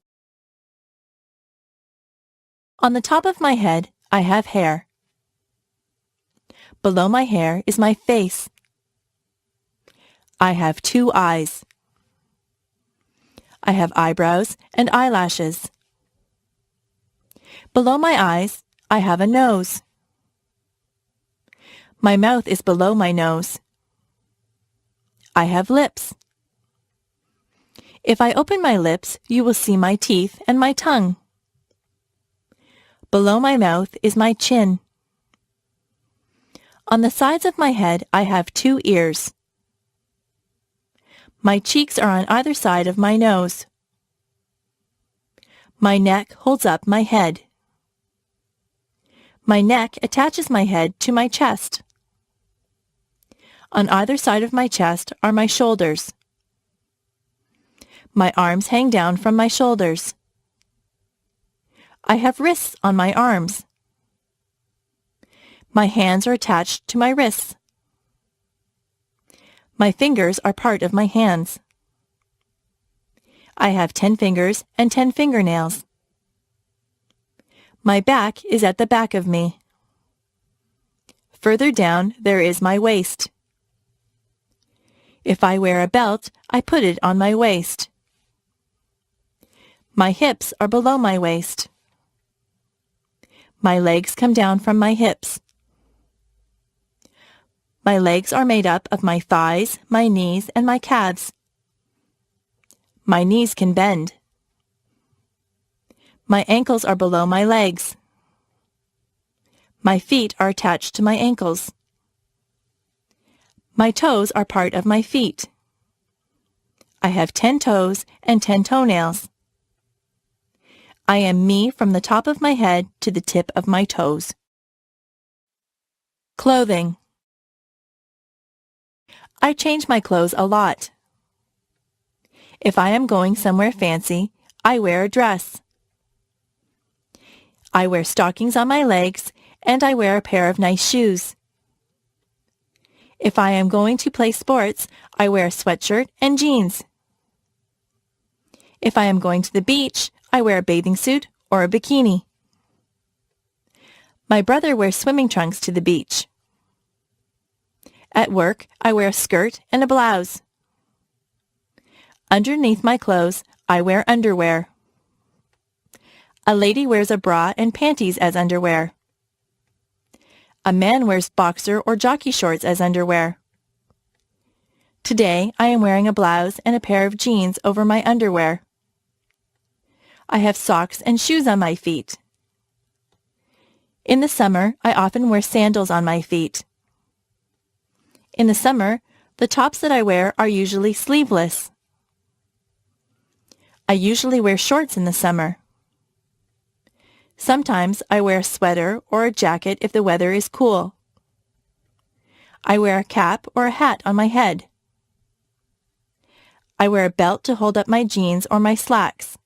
On the top of my head, I have hair. Below my hair is my face. I have 2 eyes. I have eyebrows and eyelashes. Below my eyes, I have a nose. My mouth is below my nose. I have lips. If I open my lips, you will see my teeth and my tongue. Below my mouth is my chin. On the sides of my head, I have 2 ears. My cheeks are on either side of my nose. My neck holds up my head. My neck attaches my head to my chest. On either side of my chest are my shoulders. My arms hang down from my shoulders. I have wrists on my arms. My hands are attached to my wrists. My fingers are part of my hands. I have 10 fingers and 10 fingernails. My back is at the back of me. Further down, there is my waist. If I wear a belt, I put it on my waist. My hips are below my waist. My legs come down from my hips. My legs are made up of my thighs, my knees, and my calves. My knees can bend. My ankles are below my legs. My feet are attached to my ankles. My toes are part of my feet. I have 10 toes and 10 toenails. I am me from the top of my head to the tip of my toes. Clothing. I change my clothes a lot. If I am going somewhere fancy, I wear a dress. I wear stockings on my legs, and I wear a pair of nice shoes. If I am going to play sports, I wear a sweatshirt and jeans. If I am going to the beach, I wear a bathing suit or a bikini. My brother wears swimming trunks to the beach. At work, I wear a skirt and a blouse. Underneath my clothes, I wear underwear. A lady wears a bra and panties as underwear. A man wears boxer or jockey shorts as underwear. Today, I am wearing a blouse and a pair of jeans over my underwear. I have socks and shoes on my feet. In the summer, I often wear sandals on my feet. In the summer, the tops that I wear are usually sleeveless. I usually wear shorts in the summer. Sometimes I wear a sweater or a jacket if the weather is cool. I wear a cap or a hat on my head. I wear a belt to hold up my jeans or my slacks.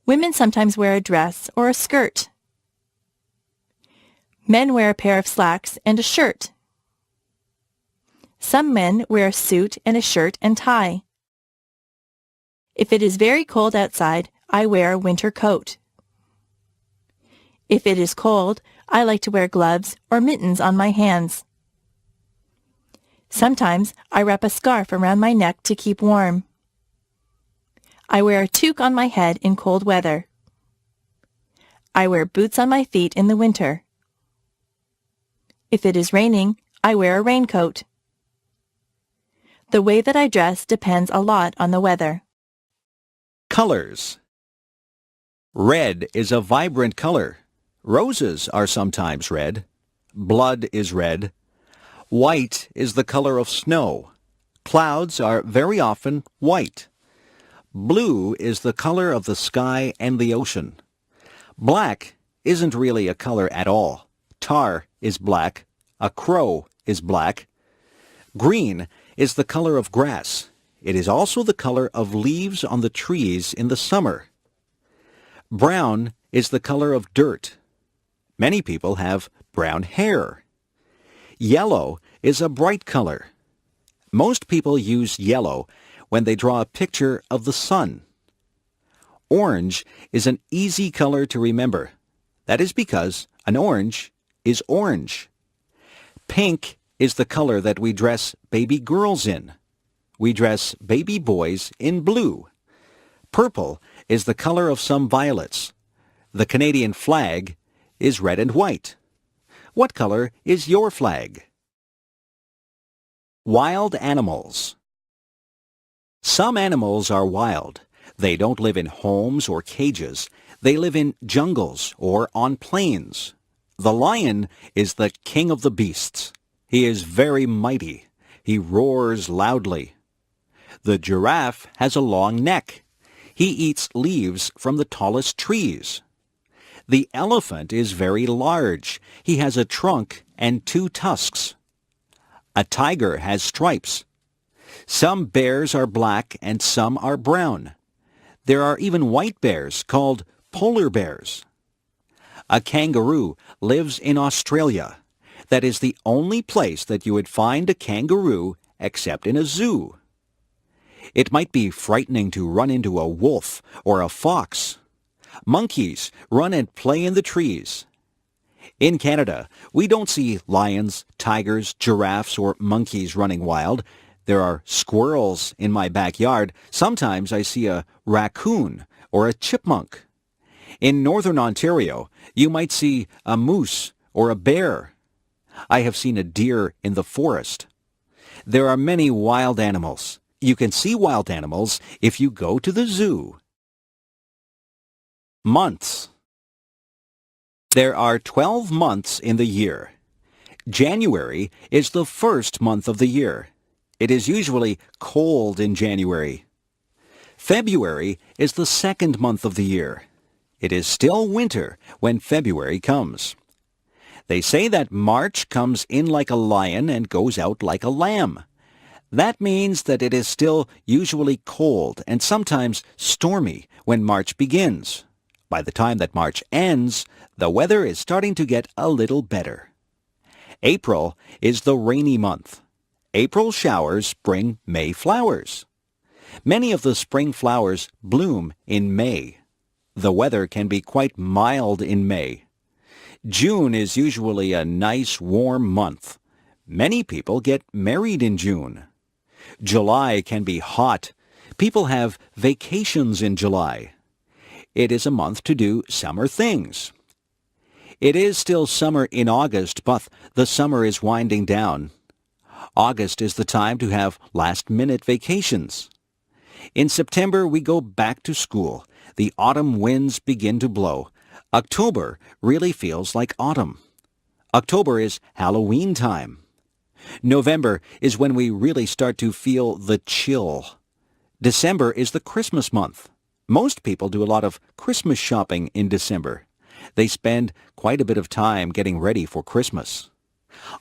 Women sometimes wear a dress or a skirt. Men wear a pair of slacks and a shirt. Some men wear a suit and a shirt and tie. If it is very cold outside, I wear a winter coat. If it is cold, I like to wear gloves or mittens on my hands. Sometimes I wrap a scarf around my neck to keep warm. I wear a toque on my head in cold weather. I wear boots on my feet in the winter. If it is raining, I wear a raincoat. The way that I dress depends a lot on the weather. Colors. Red is a vibrant color. Roses are sometimes red. Blood is red. White is the color of snow. Clouds are very often white. Blue is the color of the sky and the ocean. Black isn't really a color at all. Tar is black. A crow is black. Green is the color of grass. It is also the color of leaves on the trees in the summer. Brown is the color of dirt. Many people have brown hair. Yellow is a bright color. Most people use yellow when they draw a picture of the sun. Orange is an easy color to remember. That is because an orange is orange. Pink is the color that we dress baby girls in. We dress baby boys in blue. Purple is the color of some violets. The Canadian flag is red and white. What color is your flag? Wild animals. Some animals are wild. They don't live in homes or cages. They live in jungles or on plains. The lion is the king of the beasts. He is very mighty. He roars loudly. The giraffe has a long neck. He eats leaves from the tallest trees. The elephant is very large. He has a trunk and 2 tusks. A tiger has stripes. Some bears are black and some are brown. There are even white bears called polar bears. A kangaroo lives in Australia. That is the only place that you would find a kangaroo except in a zoo. It might be frightening to run into a wolf or a fox. Monkeys run and play in the trees. In Canada, we don't see lions, tigers, giraffes, or monkeys running wild. There are squirrels in my backyard. Sometimes I see a raccoon or a chipmunk. In northern Ontario, you might see a moose or a bear. I have seen a deer in the forest. There are many wild animals. You can see wild animals if you go to the zoo. Months. There are 12 months in the year. January is the first month of the year. It is usually cold in January. February is the second month of the year. It is still winter when February comes. They say that March comes in like a lion and goes out like a lamb. That means that it is still usually cold and sometimes stormy when March begins. By the time that March ends, the weather is starting to get a little better. April is the rainy month. April showers bring May flowers. Many of the spring flowers bloom in May. The weather can be quite mild in May. June is usually a nice warm month. Many people get married in June. July can be hot. People have vacations in July. It is a month to do summer things. It is still summer in August, but the summer is winding down. August is the time to have last-minute vacations. In September, we go back to school. The autumn winds begin to blow. October really feels like autumn. October is Halloween time. November is when we really start to feel the chill. December is the Christmas month. Most people do a lot of Christmas shopping in December. They spend quite a bit of time getting ready for Christmas.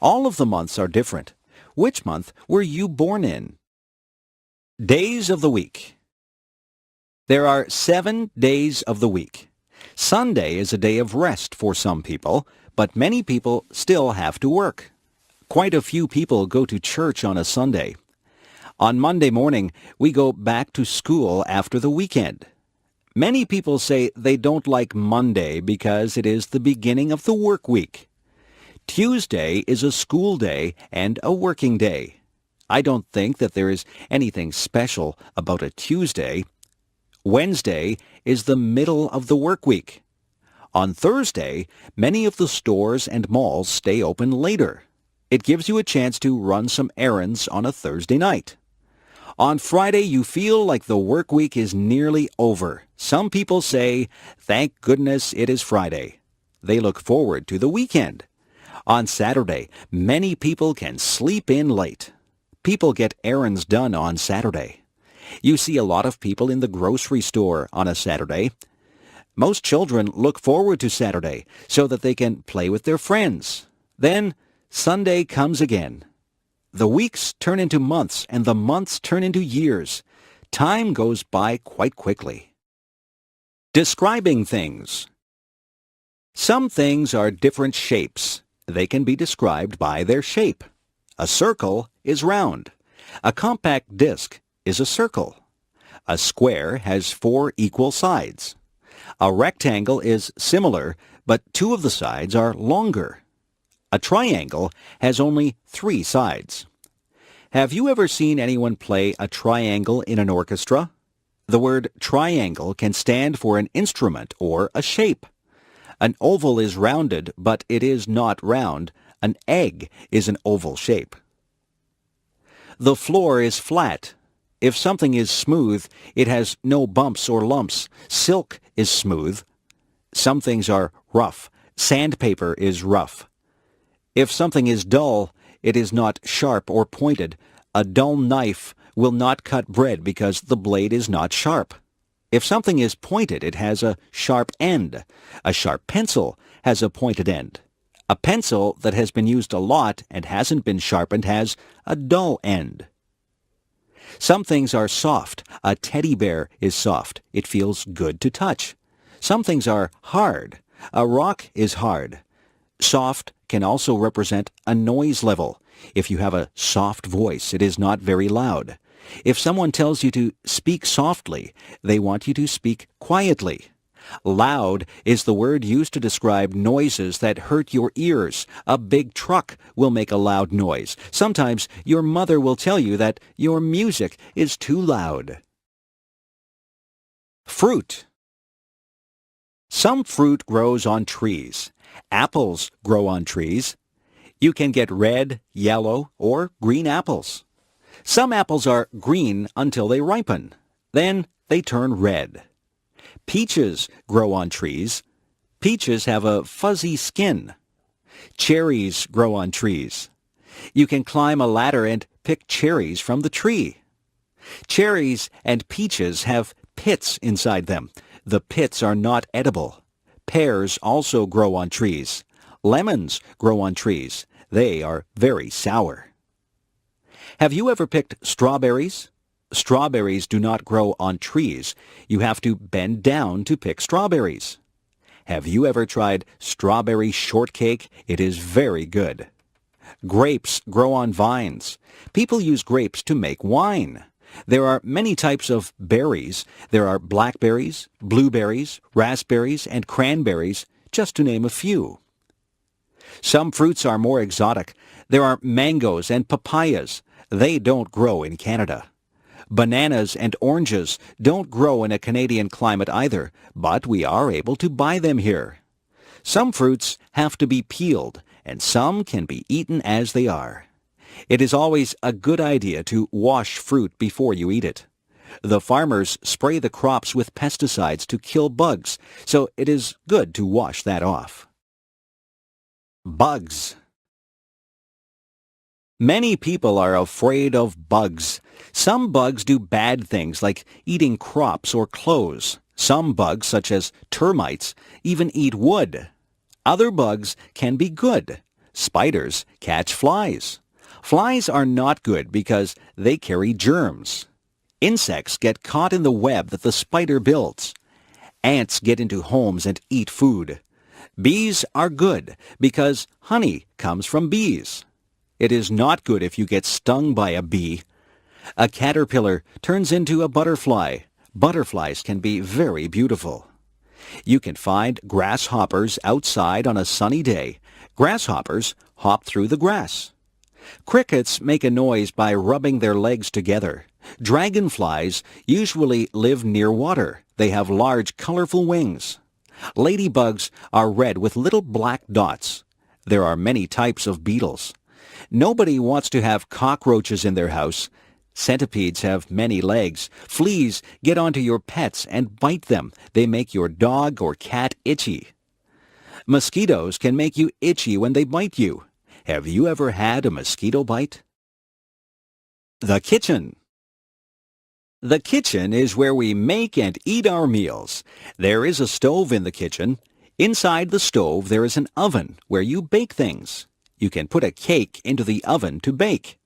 All of the months are different. Which month were you born in? Days of the week. There are 7 days of the week. Sunday is a day of rest for some people, but many people still have to work. Quite a few people go to church on a Sunday. On Monday morning, we go back to school after the weekend. Many people say they don't like Monday because it is the beginning of the work week. Tuesday is a school day and a working day. I don't think that there is anything special about a Tuesday. Wednesday is the middle of the work week. On Thursday, many of the stores and malls stay open later. It gives you a chance to run some errands on a Thursday night. On Friday, you feel like the work week is nearly over. Some people say, "Thank goodness it is Friday." They look forward to the weekend. On Saturday, many people can sleep in late. People get errands done on Saturday. You see a lot of people in the grocery store on a Saturday. Most children look forward to Saturday so that they can play with their friends. Then Sunday comes again. The weeks turn into months and the months turn into years. Time goes by quite quickly. Describing things. Some things are different shapes. They can be described by their shape. A circle is round. A compact disc is a circle. A square has 4 equal sides. A rectangle is similar, but 2 of the sides are longer. A triangle has only 3 sides. Have you ever seen anyone play a triangle in an orchestra? The word triangle can stand for an instrument or a shape. An oval is rounded, but it is not round. An egg is an oval shape. The floor is flat. If something is smooth, it has no bumps or lumps. Silk is smooth. Some things are rough. Sandpaper is rough. If something is dull, it is not sharp or pointed. A dull knife will not cut bread because the blade is not sharp. If something is pointed, it has a sharp end. A sharp pencil has a pointed end. A pencil that has been used a lot and hasn't been sharpened has a dull end. Some things are soft. A teddy bear is soft. It feels good to touch. Some things are hard. A rock is hard. Soft can also represent a noise level. If you have a soft voice, it is not very loud. If someone tells you to speak softly, they want you to speak quietly. Loud is the word used to describe noises that hurt your ears. A big truck will make a loud noise. Sometimes your mother will tell you that your music is too loud. Fruit. Some fruit grows on trees. Apples grow on trees. You can get red, yellow, or green apples. Some apples are green until they ripen. Then they turn red. Peaches grow on trees. Peaches have a fuzzy skin. Cherries grow on trees. You can climb a ladder and pick cherries from the tree. Cherries and peaches have pits inside them. The pits are not edible. Pears also grow on trees. Lemons grow on trees. They are very sour. Have you ever picked strawberries? Strawberries do not grow on trees. You have to bend down to pick strawberries. Have you ever tried strawberry shortcake? It is very good. Grapes grow on vines. People use grapes to make wine. There are many types of berries. There are blackberries, blueberries, raspberries, and cranberries, just to name a few. Some fruits are more exotic. There are mangoes and papayas. They don't grow in Canada. Bananas and oranges don't grow in a Canadian climate either, but we are able to buy them here. Some fruits have to be peeled, and some can be eaten as they are. It is always a good idea to wash fruit before you eat it. The farmers spray the crops with pesticides to kill bugs, so it is good to wash that off. Bugs. Many people are afraid of bugs. Some bugs do bad things like eating crops or clothes. Some bugs, such as termites, even eat wood. Other bugs can be good. Spiders catch flies. Flies are not good because they carry germs. Insects get caught in the web that the spider builds. Ants get into homes and eat food. Bees are good because honey comes from bees. It is not good if you get stung by a bee. A caterpillar turns into a butterfly. Butterflies can be very beautiful. You can find grasshoppers outside on a sunny day. Grasshoppers hop through the grass. Crickets make a noise by rubbing their legs together. Dragonflies usually live near water. They have large, colorful wings. Ladybugs are red with little black dots. There are many types of beetles. Nobody wants to have cockroaches in their house. Centipedes have many legs. Fleas get onto your pets and bite them. They make your dog or cat itchy. Mosquitoes can make you itchy when they bite you. Have you ever had a mosquito bite? The kitchen. The kitchen is where we make and eat our meals. There is a stove in the kitchen. Inside the stove there is an oven where you bake things. You can put a cake into the oven to bake.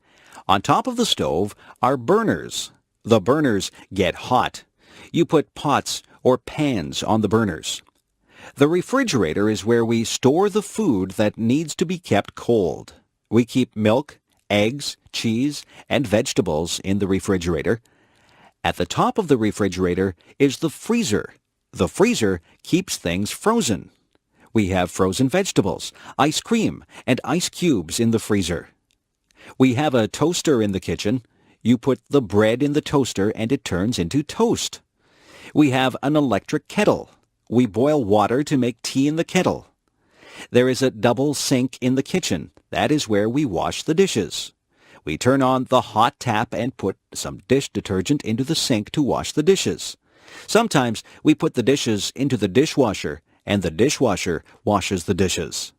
On top of the stove are burners. The burners get hot. You put pots or pans on the burners. The refrigerator is where we store the food that needs to be kept cold. We keep milk, eggs, cheese, and vegetables in the refrigerator. At the top of the refrigerator is the freezer. The freezer keeps things frozen. We have frozen vegetables, ice cream, and ice cubes in the freezer. We have a toaster in the kitchen. You put the bread in the toaster and it turns into toast. We have an electric kettle. We boil water to make tea in the kettle. There is a double sink in the kitchen. That is where we wash the dishes. We turn on the hot tap and put some dish detergent into the sink to wash the dishes. Sometimes we put the dishes into the dishwasher and the dishwasher washes the dishes.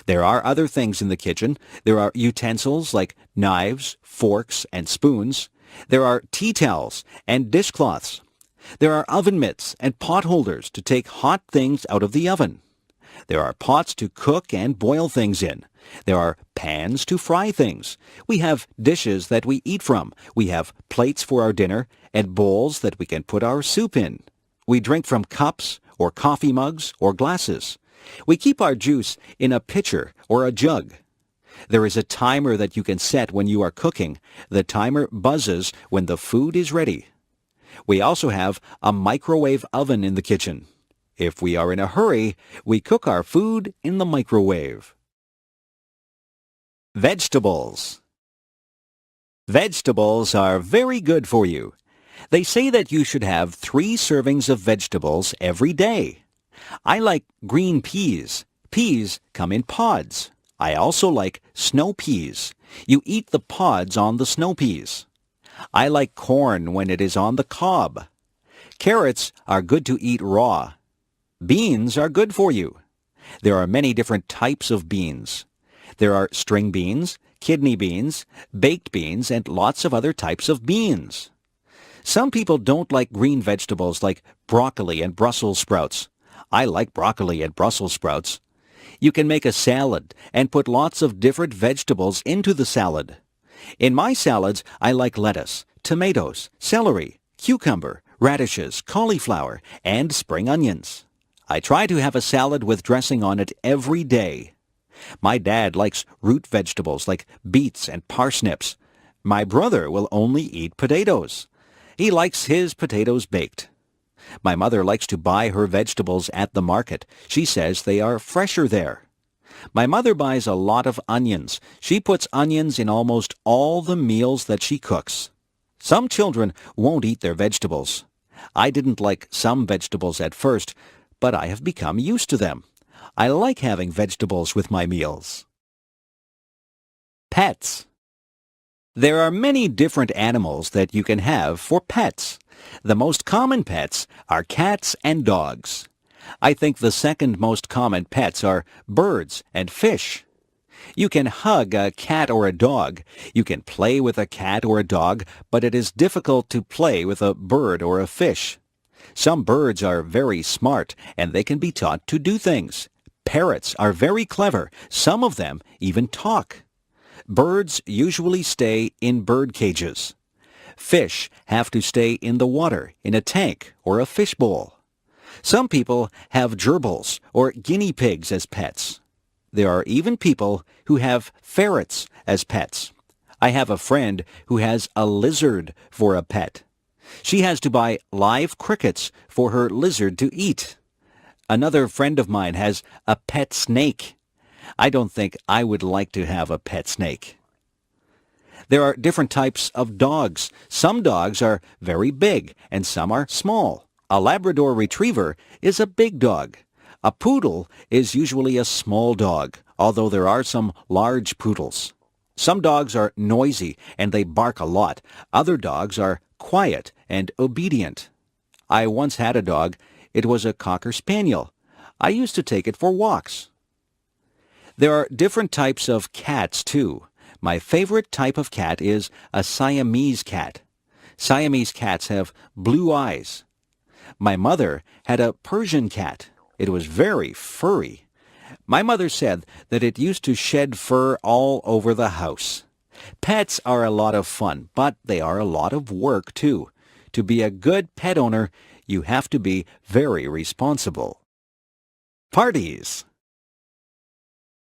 There are other things in the kitchen. There are utensils like knives, forks, and spoons. There are tea towels and dishcloths. There are oven mitts and pot holders to take hot things out of the oven. There are pots to cook and boil things in. There are pans to fry things. We have dishes that we eat from. We have plates for our dinner and bowls that we can put our soup in. We drink from cups or coffee mugs or glasses. We keep our juice in a pitcher or a jug. There is a timer that you can set when you are cooking. The timer buzzes when the food is ready. We also have a microwave oven in the kitchen. If we are in a hurry, we cook our food in the microwave. Vegetables. Vegetables are very good for you. They say that you should have 3 servings of vegetables every day. I like green peas. Peas come in pods. I also like snow peas. You eat the pods on the snow peas. I like corn when it is on the cob. Carrots are good to eat raw. Beans are good for you. There are many different types of beans. There are string beans, kidney beans, baked beans, and lots of other types of beans. Some people don't like green vegetables like broccoli and Brussels sprouts. I like broccoli and Brussels sprouts. You can make a salad and put lots of different vegetables into the salad. In my salads, I like lettuce, tomatoes, celery, cucumber, radishes, cauliflower, and spring onions. I try to have a salad with dressing on it every day. My dad likes root vegetables like beets and parsnips. My brother will only eat potatoes. He likes his potatoes baked. My mother likes to buy her vegetables at the market. She says they are fresher there. My mother buys a lot of onions. She puts onions in almost all the meals that she cooks. Some children won't eat their vegetables. I didn't like some vegetables at first, but I have become used to them. I like having vegetables with my meals. Pets. There are many different animals that you can have for pets. The most common pets are cats and dogs. I think the second most common pets are birds and fish. You can hug a cat or a dog. You can play with a cat or a dog, but it is difficult to play with a bird or a fish. Some birds are very smart, and they can be taught to do things. Parrots are very clever. Some of them even talk. Birds usually stay in bird cages. Fish have to stay in the water, in a tank or a fish bowl. Some people have gerbils or guinea pigs as pets. There are even people who have ferrets as pets. I have a friend who has a lizard for a pet. She has to buy live crickets for her lizard to eat. Another friend of mine has a pet snake. I don't think I would like to have a pet snake. There are different types of dogs. Some dogs are very big and some are small. A Labrador Retriever is a big dog. A poodle is usually a small dog, although there are some large poodles. Some dogs are noisy and they bark a lot. Other dogs are quiet and obedient. I once had a dog. It was a Cocker Spaniel. I used to take it for walks. There are different types of cats, too. My favorite type of cat is a Siamese cat. Siamese cats have blue eyes. My mother had a Persian cat. It was very furry. My mother said that it used to shed fur all over the house. Pets are a lot of fun, but they are a lot of work, too. To be a good pet owner, you have to be very responsible. Parties.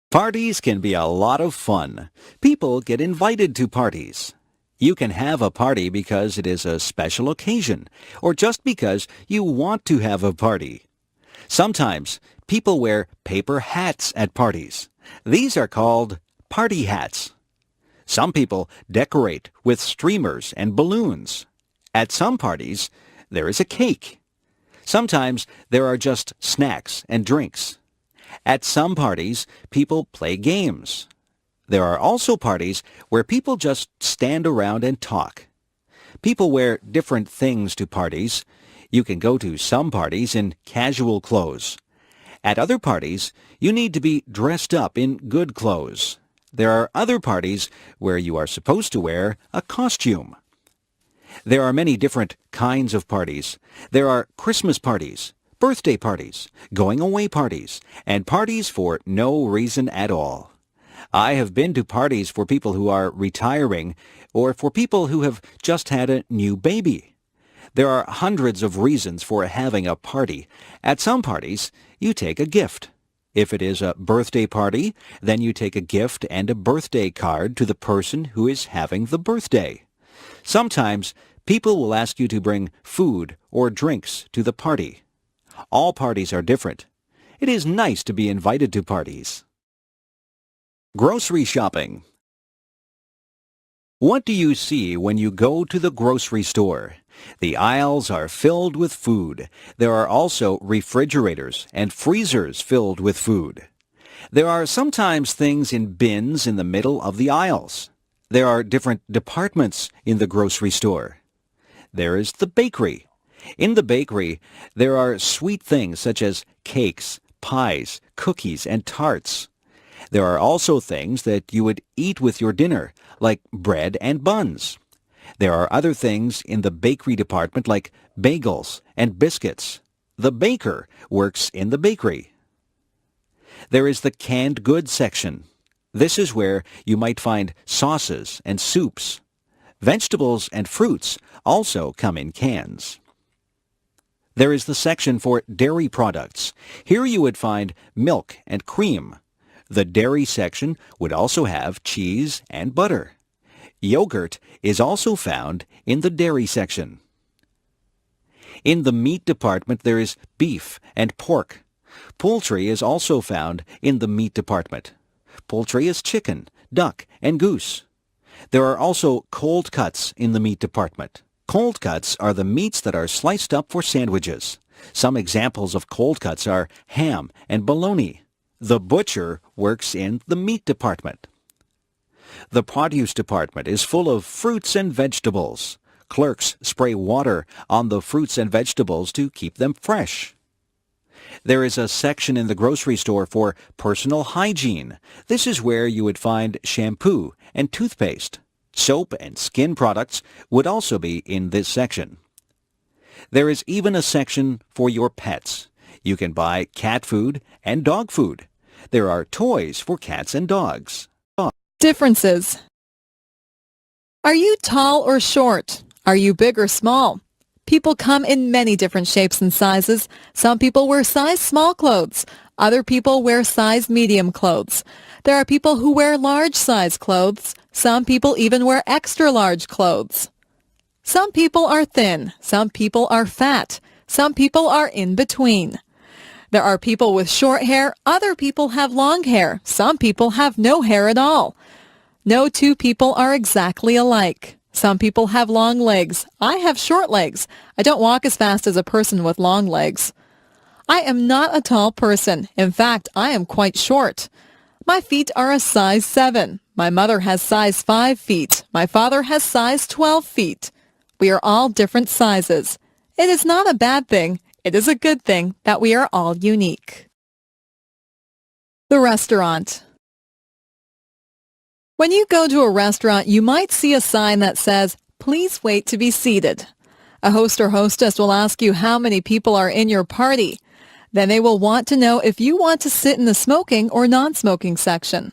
Parties can be a lot of fun. People get invited to parties. You can have a party because it is a special occasion, or just because you want to have a party. Sometimes people wear paper hats at parties. These are called party hats. Some people decorate with streamers and balloons. At some parties, there is a cake. Sometimes there are just snacks and drinks. At some parties, people play games. There are also parties where people just stand around and talk. People wear different things to parties. You can go to some parties in casual clothes. At other parties, you need to be dressed up in good clothes. There are other parties where you are supposed to wear a costume. There are many different kinds of parties. There are Christmas parties, birthday parties, going-away parties, and parties for no reason at all. I have been to parties for people who are retiring or for people who have just had a new baby. There are hundreds of reasons for having a party. At some parties, you take a gift. If it is a birthday party, then you take a gift and a birthday card to the person who is having the birthday. Sometimes, people will ask you to bring food or drinks to the party. All parties are different. It is nice to be invited to parties. Grocery shopping. What do you see when you go to the grocery store? The aisles are filled with food. There are also refrigerators and freezers filled with food. There are sometimes things in bins in the middle of the aisles. There are different departments in the grocery store. There is the bakery. In the bakery, there are sweet things such as cakes, pies, cookies, and tarts. There are also things that you would eat with your dinner, like bread and buns. There are other things in the bakery department like bagels and biscuits. The baker works in the bakery. There is the canned goods section. This is where you might find sauces and soups. Vegetables and fruits also come in cans. There is the section for dairy products. Here you would find milk and cream. The dairy section would also have cheese and butter. Yogurt is also found in the dairy section. In the meat department, there is beef and pork. Poultry is also found in the meat department. Poultry is chicken, duck, and goose. There are also cold cuts in the meat department. Cold cuts are the meats that are sliced up for sandwiches. Some examples of cold cuts are ham and bologna. The butcher works in the meat department. The produce department is full of fruits and vegetables. Clerks spray water on the fruits and vegetables to keep them fresh. There is a section in the grocery store for personal hygiene. This is where you would find shampoo and toothpaste. Soap and skin products would also be in this section. There is even a section for your pets. You can buy cat food and dog food. There are toys for cats and dogs. Differences. Are you tall or short? Are you big or small? People come in many different shapes and sizes. Some people wear size small clothes. Other people wear size medium clothes. There are people who wear large size clothes. Some people even wear extra large clothes. Some people are thin. Some people are fat. Some people are in between. There are people with short hair. Other people have long hair. Some people have no hair at all. No two people are exactly alike. Some people have long legs. I have short legs. I don't walk as fast as a person with long legs. I am not a tall person. In fact, I am quite short. My feet are a size 7. My mother has size 5 feet. My father has size 12 feet. We are all different sizes. It is not a bad thing. It is a good thing that we are all unique. The restaurant. When you go to a restaurant, you might see a sign that says, "Please wait to be seated." A host or hostess will ask you how many people are in your party. Then they will want to know if you want to sit in the smoking or non-smoking section.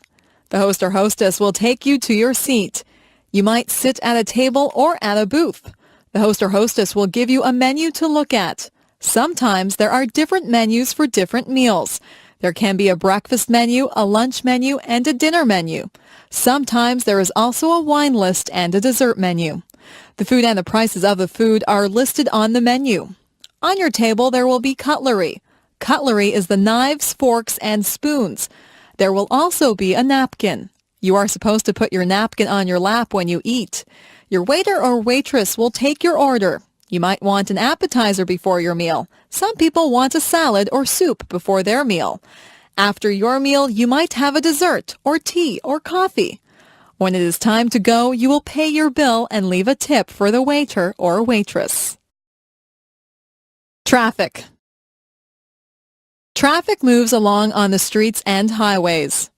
The host or hostess will take you to your seat. You might sit at a table or at a booth. The host or hostess will give you a menu to look at. Sometimes there are different menus for different meals. There can be a breakfast menu, a lunch menu, and a dinner menu. Sometimes there is also a wine list and a dessert menu. The food and the prices of the food are listed on the menu. On your table there will be cutlery. Cutlery is the knives, forks, and spoons. There will also be a napkin. You are supposed to put your napkin on your lap when you eat. Your waiter or waitress will take your order. You might want an appetizer before your meal. Some people want a salad or soup before their meal. After your meal, you might have a dessert or tea or coffee. When it is time to go, you will pay your bill and leave a tip for the waiter or waitress. Traffic. Traffic moves along on the streets and highways.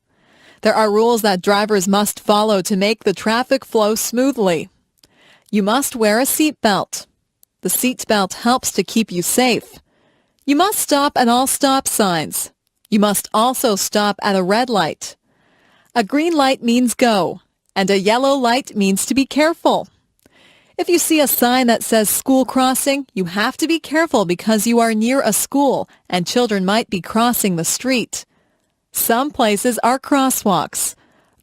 There are rules that drivers must follow to make the traffic flow smoothly. You must wear a seatbelt. The seatbelt helps to keep you safe. You must stop at all stop signs. You must also stop at a red light. A green light means go, and a yellow light means to be careful. If you see a sign that says school crossing, you have to be careful because you are near a school and children might be crossing the street. Some places are crosswalks.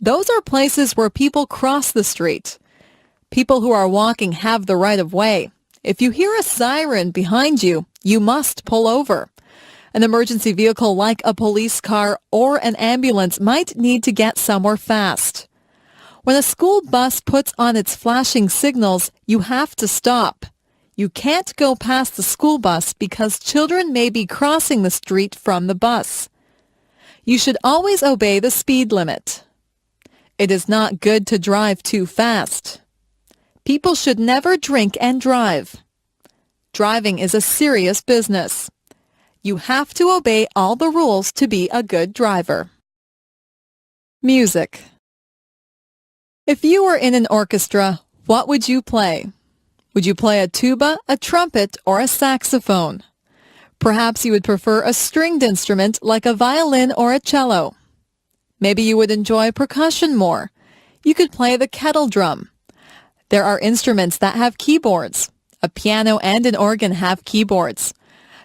Those are places where people cross the street. People who are walking have the right of way. If you hear a siren behind you, you must pull over. An emergency vehicle like a police car or an ambulance might need to get somewhere fast. When a school bus puts on its flashing signals, you have to stop. You can't go past the school bus because children may be crossing the street from the bus. You should always obey the speed limit. It is not good to drive too fast. People should never drink and drive. Driving is a serious business. You have to obey all the rules to be a good driver. Music. If you were in an orchestra, what would you play? Would you play a tuba, a trumpet, or a saxophone? Perhaps you would prefer a stringed instrument like a violin or a cello. Maybe you would enjoy percussion more. You could play the kettle drum. There are instruments that have keyboards. A piano and an organ have keyboards.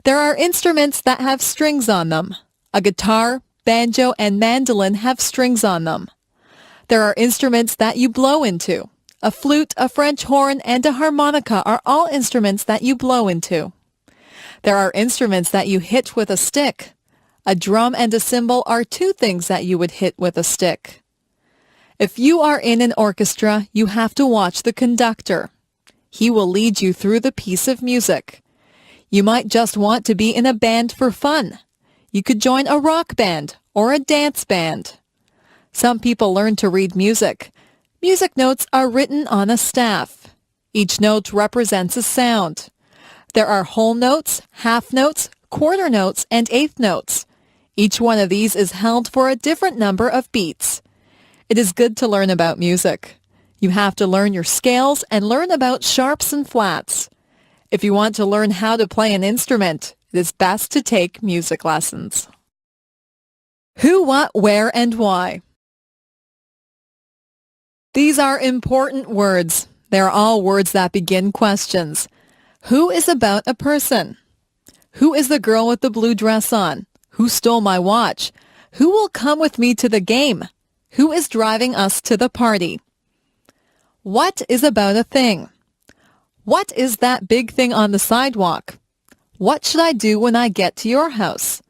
There are instruments that have strings on them. A guitar, banjo, and mandolin have strings on them. There are instruments that you blow into. A flute, a French horn, and a harmonica are all instruments that you blow into. There are instruments that you hit with a stick. A drum and a cymbal are two things that you would hit with a stick. If you are in an orchestra, you have to watch the conductor. He will lead you through the piece of music. You might just want to be in a band for fun. You could join a rock band or a dance band. Some people learn to read music. Music notes are written on a staff. Each note represents a sound. There are whole notes, half notes, quarter notes, and eighth notes. Each one of these is held for a different number of beats. It is good to learn about music. You have to learn your scales and learn about sharps and flats. If you want to learn how to play an instrument, it is best to take music lessons. Who, what, where, and why. These are important words. They are all words that begin questions. Who is about a person? Who is the girl with the blue dress on? Who stole my watch? Who will come with me to the game? Who is driving us to the party? What is about a thing? What is that big thing on the sidewalk? What should I do when I get to your house?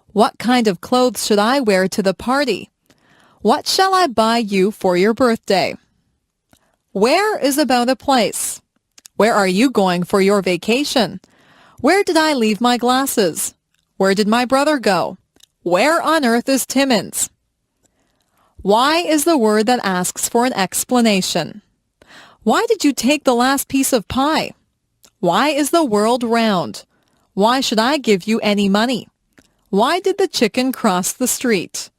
What kind of clothes should I wear to the party? What shall I buy you for your birthday? Where is about a place? Where are you going for your vacation? Where did I leave my glasses? Where did my brother go? Where on earth is Timmins? Why is the word that asks for an explanation. Why did you take the last piece of pie? Why is the world round? Why should I give you any money? Why did the chicken cross the street?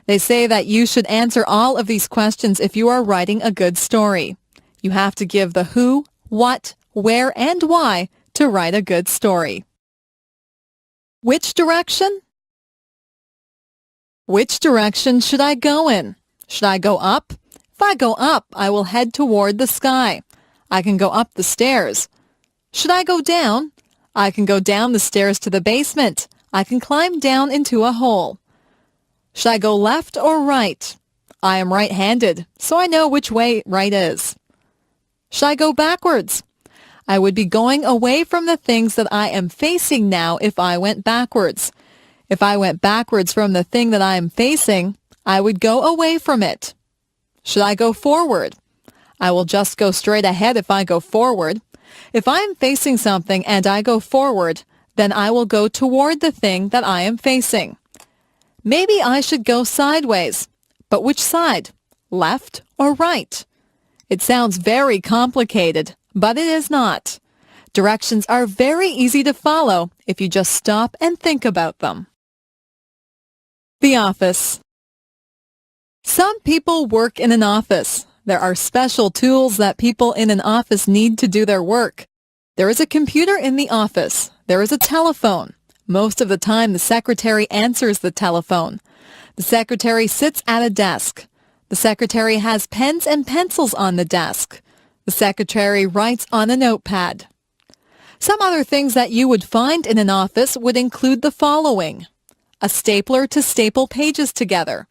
They say that you should answer all of these questions if you are writing a good story. You have to give the who, what, where, and why to write a good story. Which direction? Which direction should I go in? Should I go up? If I go up, I will head toward the sky. I can go up the stairs. Should I go down? I can go down the stairs to the basement. I can climb down into a hole. Should I go left or right? I am right-handed, so I know which way right is. Should I go backwards? I would be going away from the things that I am facing now if I went backwards. If I went backwards from the thing that I am facing, I would go away from it. Should I go forward? I will just go straight ahead if I go forward. If I am facing something and I go forward, then I will go toward the thing that I am facing. Maybe I should go sideways. But which side? Left or right? It sounds very complicated, but it is not. Directions are very easy to follow if you just stop and think about them. The office. Some people work in an office. There are special tools that people in an office need to do their work. There is a computer in the office. There is a telephone. Most of the time, the secretary answers the telephone. The secretary sits at a desk. The secretary has pens and pencils on the desk. The secretary writes on a notepad. Some other things that you would find in an office would include the following: a stapler to staple pages together,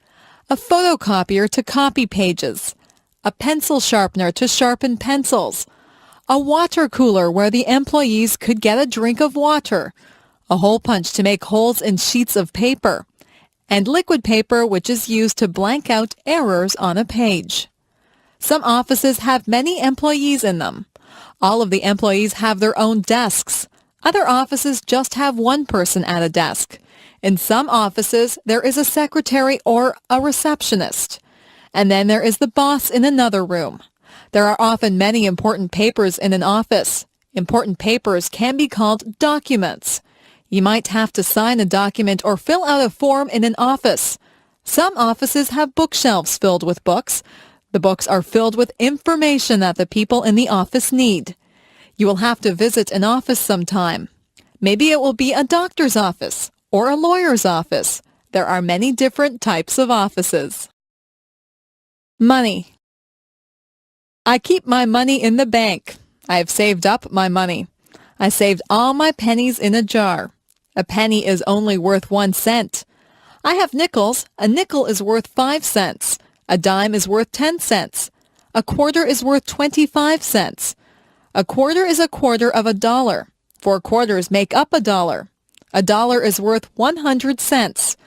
a photocopier to copy pages, a pencil sharpener to sharpen pencils, a water cooler where the employees could get a drink of water, a hole punch to make holes in sheets of paper, and liquid paper which is used to blank out errors on a page. Some offices have many employees in them. All of the employees have their own desks. Other offices just have one person at a desk. In some offices, there is a secretary or a receptionist. And then there is the boss in another room. There are often many important papers in an office. Important papers can be called documents. You might have to sign a document or fill out a form in an office. Some offices have bookshelves filled with books. The books are filled with information that the people in the office need. You will have to visit an office sometime. Maybe it will be a doctor's office or a lawyer's office. There are many different types of offices. Money. I keep my money in the bank. I have saved up my money. I saved all my pennies in a jar. A penny is only worth 1 cent. I have nickels. A nickel is worth 5 cents. A dime is worth 10 cents. A quarter is worth 25 cents. A quarter is a quarter of a dollar. 4 quarters make up a dollar. A dollar is worth 100 cents.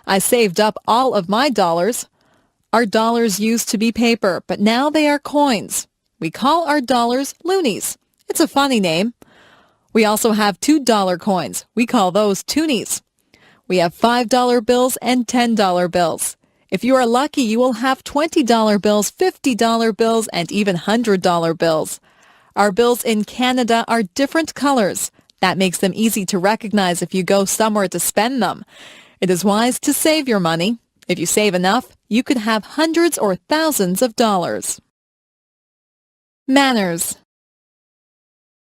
I saved up all of my dollars. Our dollars used to be paper, but now they are coins. We call our dollars loonies. It's a funny name. We also have $2 coins. We call those toonies. We have $5 bills and $10 bills. If you are lucky, you will have $20 bills, $50 bills, and even $100 bills. Our bills in Canada are different colors. That makes them easy to recognize if you go somewhere to spend them. It is wise to save your money. If you save enough, you could have hundreds or thousands of dollars. Manners.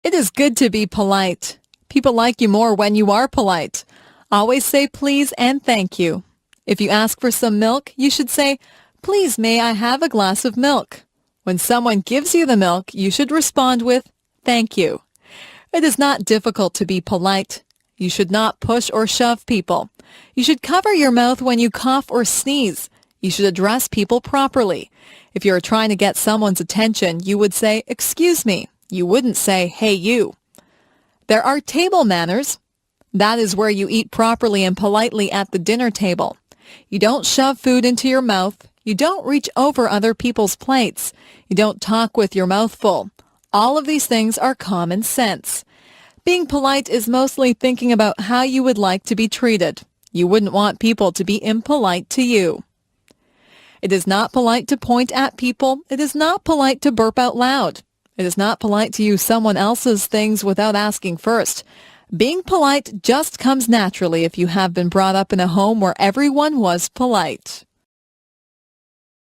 It is good to be polite. People like you more when you are polite. Always say please and thank you. If you ask for some milk, you should say, "Please, may I have a glass of milk?" When someone gives you the milk, you should respond with, "Thank you." It is not difficult to be polite. You should not push or shove people. You should cover your mouth when you cough or sneeze. You should address people properly. If you are trying to get someone's attention, you would say, "Excuse me." You wouldn't say, "Hey, you." There are table manners. That is where you eat properly and politely at the dinner table. You don't shove food into your mouth. You don't reach over other people's plates. You don't talk with your mouth full. All of these things are common sense. Being polite is mostly thinking about how you would like to be treated. You wouldn't want people to be impolite to you. It is not polite to point at people. It is not polite to burp out loud. It is not polite to use someone else's things without asking first. Being polite just comes naturally if you have been brought up in a home where everyone was polite.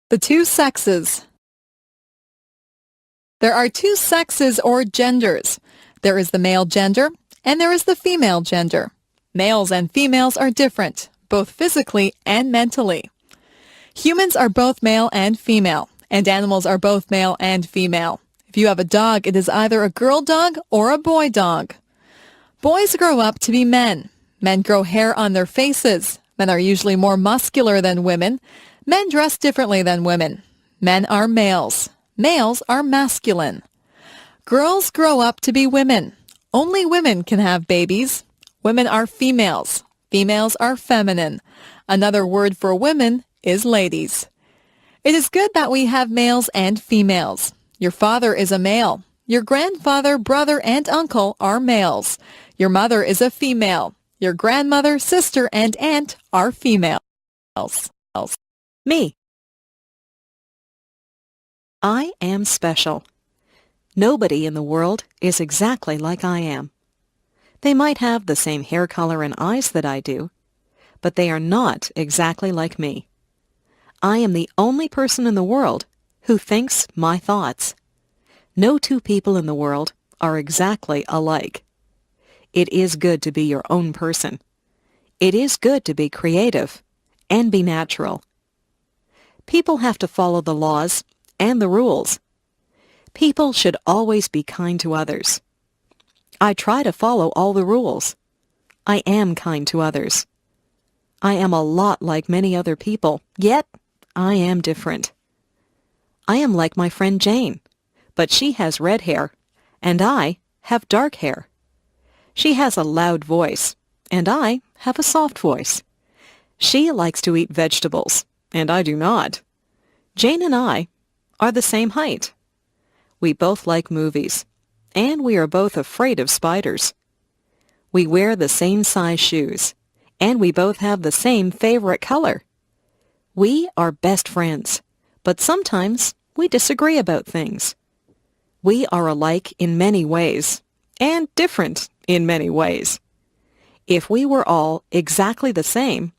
The two sexes. There are two sexes or genders. There is the male gender and there is the female gender. Males and females are different, both physically and mentally. Humans are both male and female, and animals are both male and female. If you have a dog, it is either a girl dog or a boy dog. Boys grow up to be men. Men grow hair on their faces. Men are usually more muscular than women. Men dress differently than women. Men are males. Males are masculine. Girls grow up to be women. Only women can have babies. Women are females. Females are feminine. Another word for women is ladies. It is good that we have males and females. Your father is a male. Your grandfather, brother, and uncle are males. Your mother is a female. Your grandmother, sister, and aunt are females. Me. I am special. Nobody in the world is exactly like I am. They might have the same hair color and eyes that I do, but they are not exactly like me. I am the only person in the world who thinks my thoughts. No two people in the world are exactly alike. It is good to be your own person. It is good to be creative and be natural. People have to follow the laws and the rules. People should always be kind to others. I try to follow all the rules. I am kind to others. I am a lot like many other people, yet I am different. I am like my friend Jane, but she has red hair, and I have dark hair. She has a loud voice, and I have a soft voice. She likes to eat vegetables, and I do not. Jane and I are the same height. We both like movies, and we are both afraid of spiders. We wear the same size shoes, and we both have the same favorite color. We are best friends, but sometimes we disagree about things. We are alike in many ways, and different in many ways. If we were all exactly the same,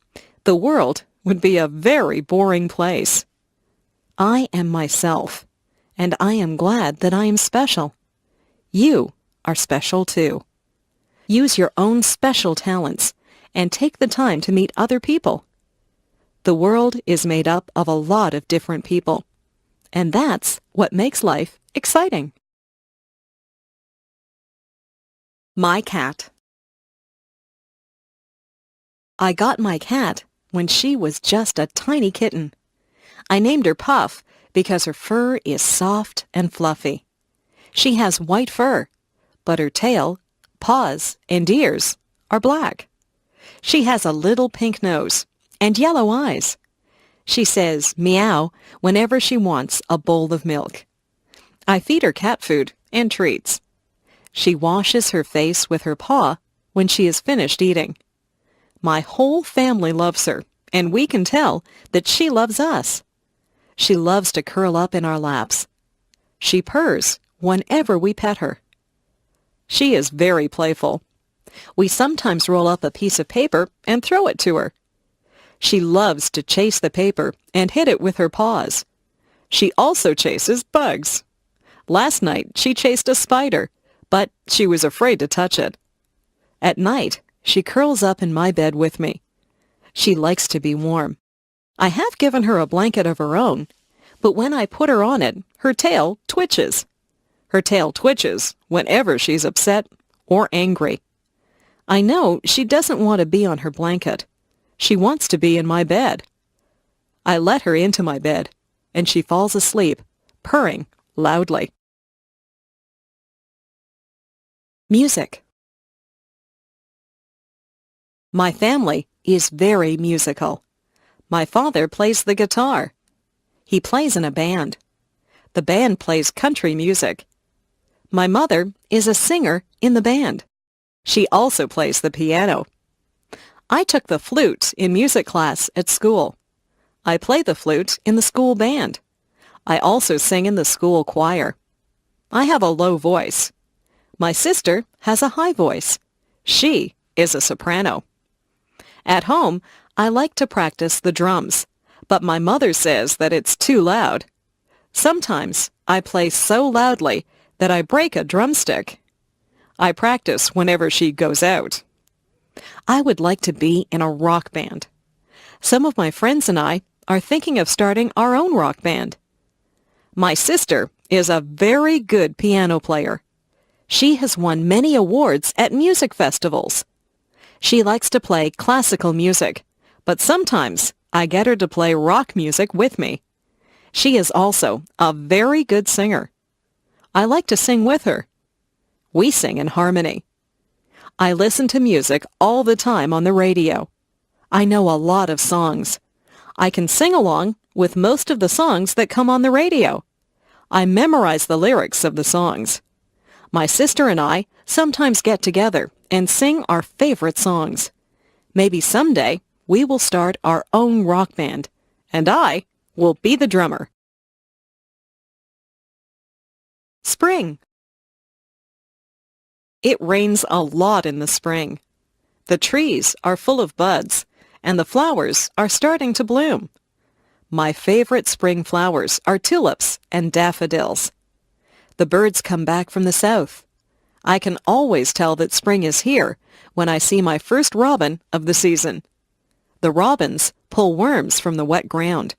the world would be a very boring place. I am myself, and I am glad that I am special. You are special too. Use your own special talents and take the time to meet other people. The world is made up of a lot of different people, and that's what makes life exciting. My cat. I got my cat when she was just a tiny kitten. I named her Puff because her fur is soft and fluffy. She has white fur, but her tail, paws, and ears are black. She has a little pink nose and yellow eyes. She says meow whenever she wants a bowl of milk. I feed her cat food and treats. She washes her face with her paw when she is finished eating. My whole family loves her, and we can tell that she loves us. She loves to curl up in our laps. She purrs whenever we pet her. She is very playful. We sometimes roll up a piece of paper and throw it to her. She loves to chase the paper and hit it with her paws. She also chases bugs. Last night she chased a spider, but she was afraid to touch it. At night, she curls up in my bed with me. She likes to be warm. I have given her a blanket of her own, but when I put her on it, her tail twitches. Her tail twitches whenever she's upset or angry. I know she doesn't want to be on her blanket. She wants to be in my bed. I let her into my bed, and she falls asleep, purring loudly. Music. My family is very musical. My father plays the guitar. He plays in a band. The band plays country music. My mother is a singer in the band. She also plays the piano. I took the flute in music class at school. I play the flute in the school band. I also sing in the school choir. I have a low voice. My sister has a high voice. She is a soprano. At home, I like to practice the drums, but my mother says that it's too loud. Sometimes I play so loudly that I break a drumstick. I practice whenever she goes out. I would like to be in a rock band. Some of my friends and I are thinking of starting our own rock band. My sister is a very good piano player. She has won many awards at music festivals. She likes to play classical music, but sometimes I get her to play rock music with me. She is also a very good singer. I like to sing with her. We sing in harmony. I listen to music all the time on the radio. I know a lot of songs. I can sing along with most of the songs that come on the radio. I memorize the lyrics of the songs. My sister and I sometimes get together and sing our favorite songs. Maybe someday we will start our own rock band, and I will be the drummer. Spring. It rains a lot in the spring. The trees are full of buds, and the flowers are starting to bloom. My favorite spring flowers are tulips and daffodils. The birds come back from the south. I can always tell that spring is here when I see my first robin of the season. The robins pull worms from the wet ground.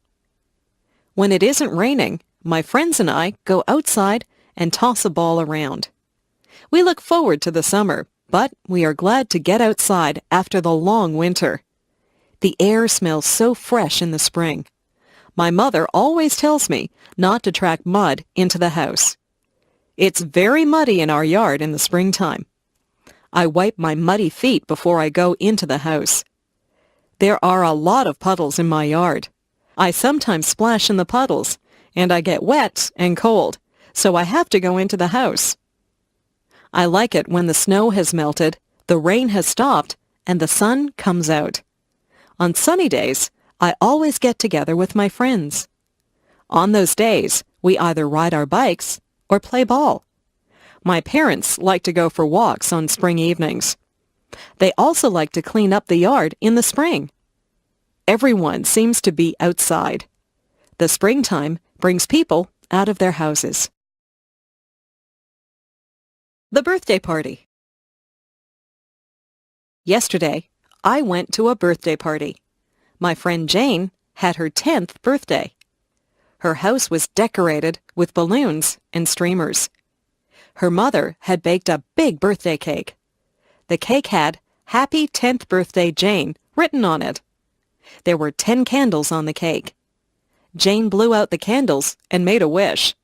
When it isn't raining, my friends and I go outside and toss a ball around. We look forward to the summer, but we are glad to get outside after the long winter. The air smells so fresh in the spring. My mother always tells me not to track mud into the house. It's very muddy in our yard in the springtime. I wipe my muddy feet before I go into the house. There are a lot of puddles in my yard. I sometimes splash in the puddles, and I get wet and cold, so I have to go into the house. I like it when the snow has melted, the rain has stopped, and the sun comes out. On sunny days, I always get together with my friends. On those days, we either ride our bikes or play ball. My parents like to go for walks on spring evenings. They also like to clean up the yard in the spring. Everyone seems to be outside. The springtime brings people out of their houses. The birthday party. Yesterday, I went to a birthday party. My friend Jane had her 10th birthday. Her house was decorated with balloons and streamers. Her mother had baked a big birthday cake. The cake had "Happy 10th Birthday, Jane" written on it. There were 10 candles on the cake. Jane blew out the candles and made a wish.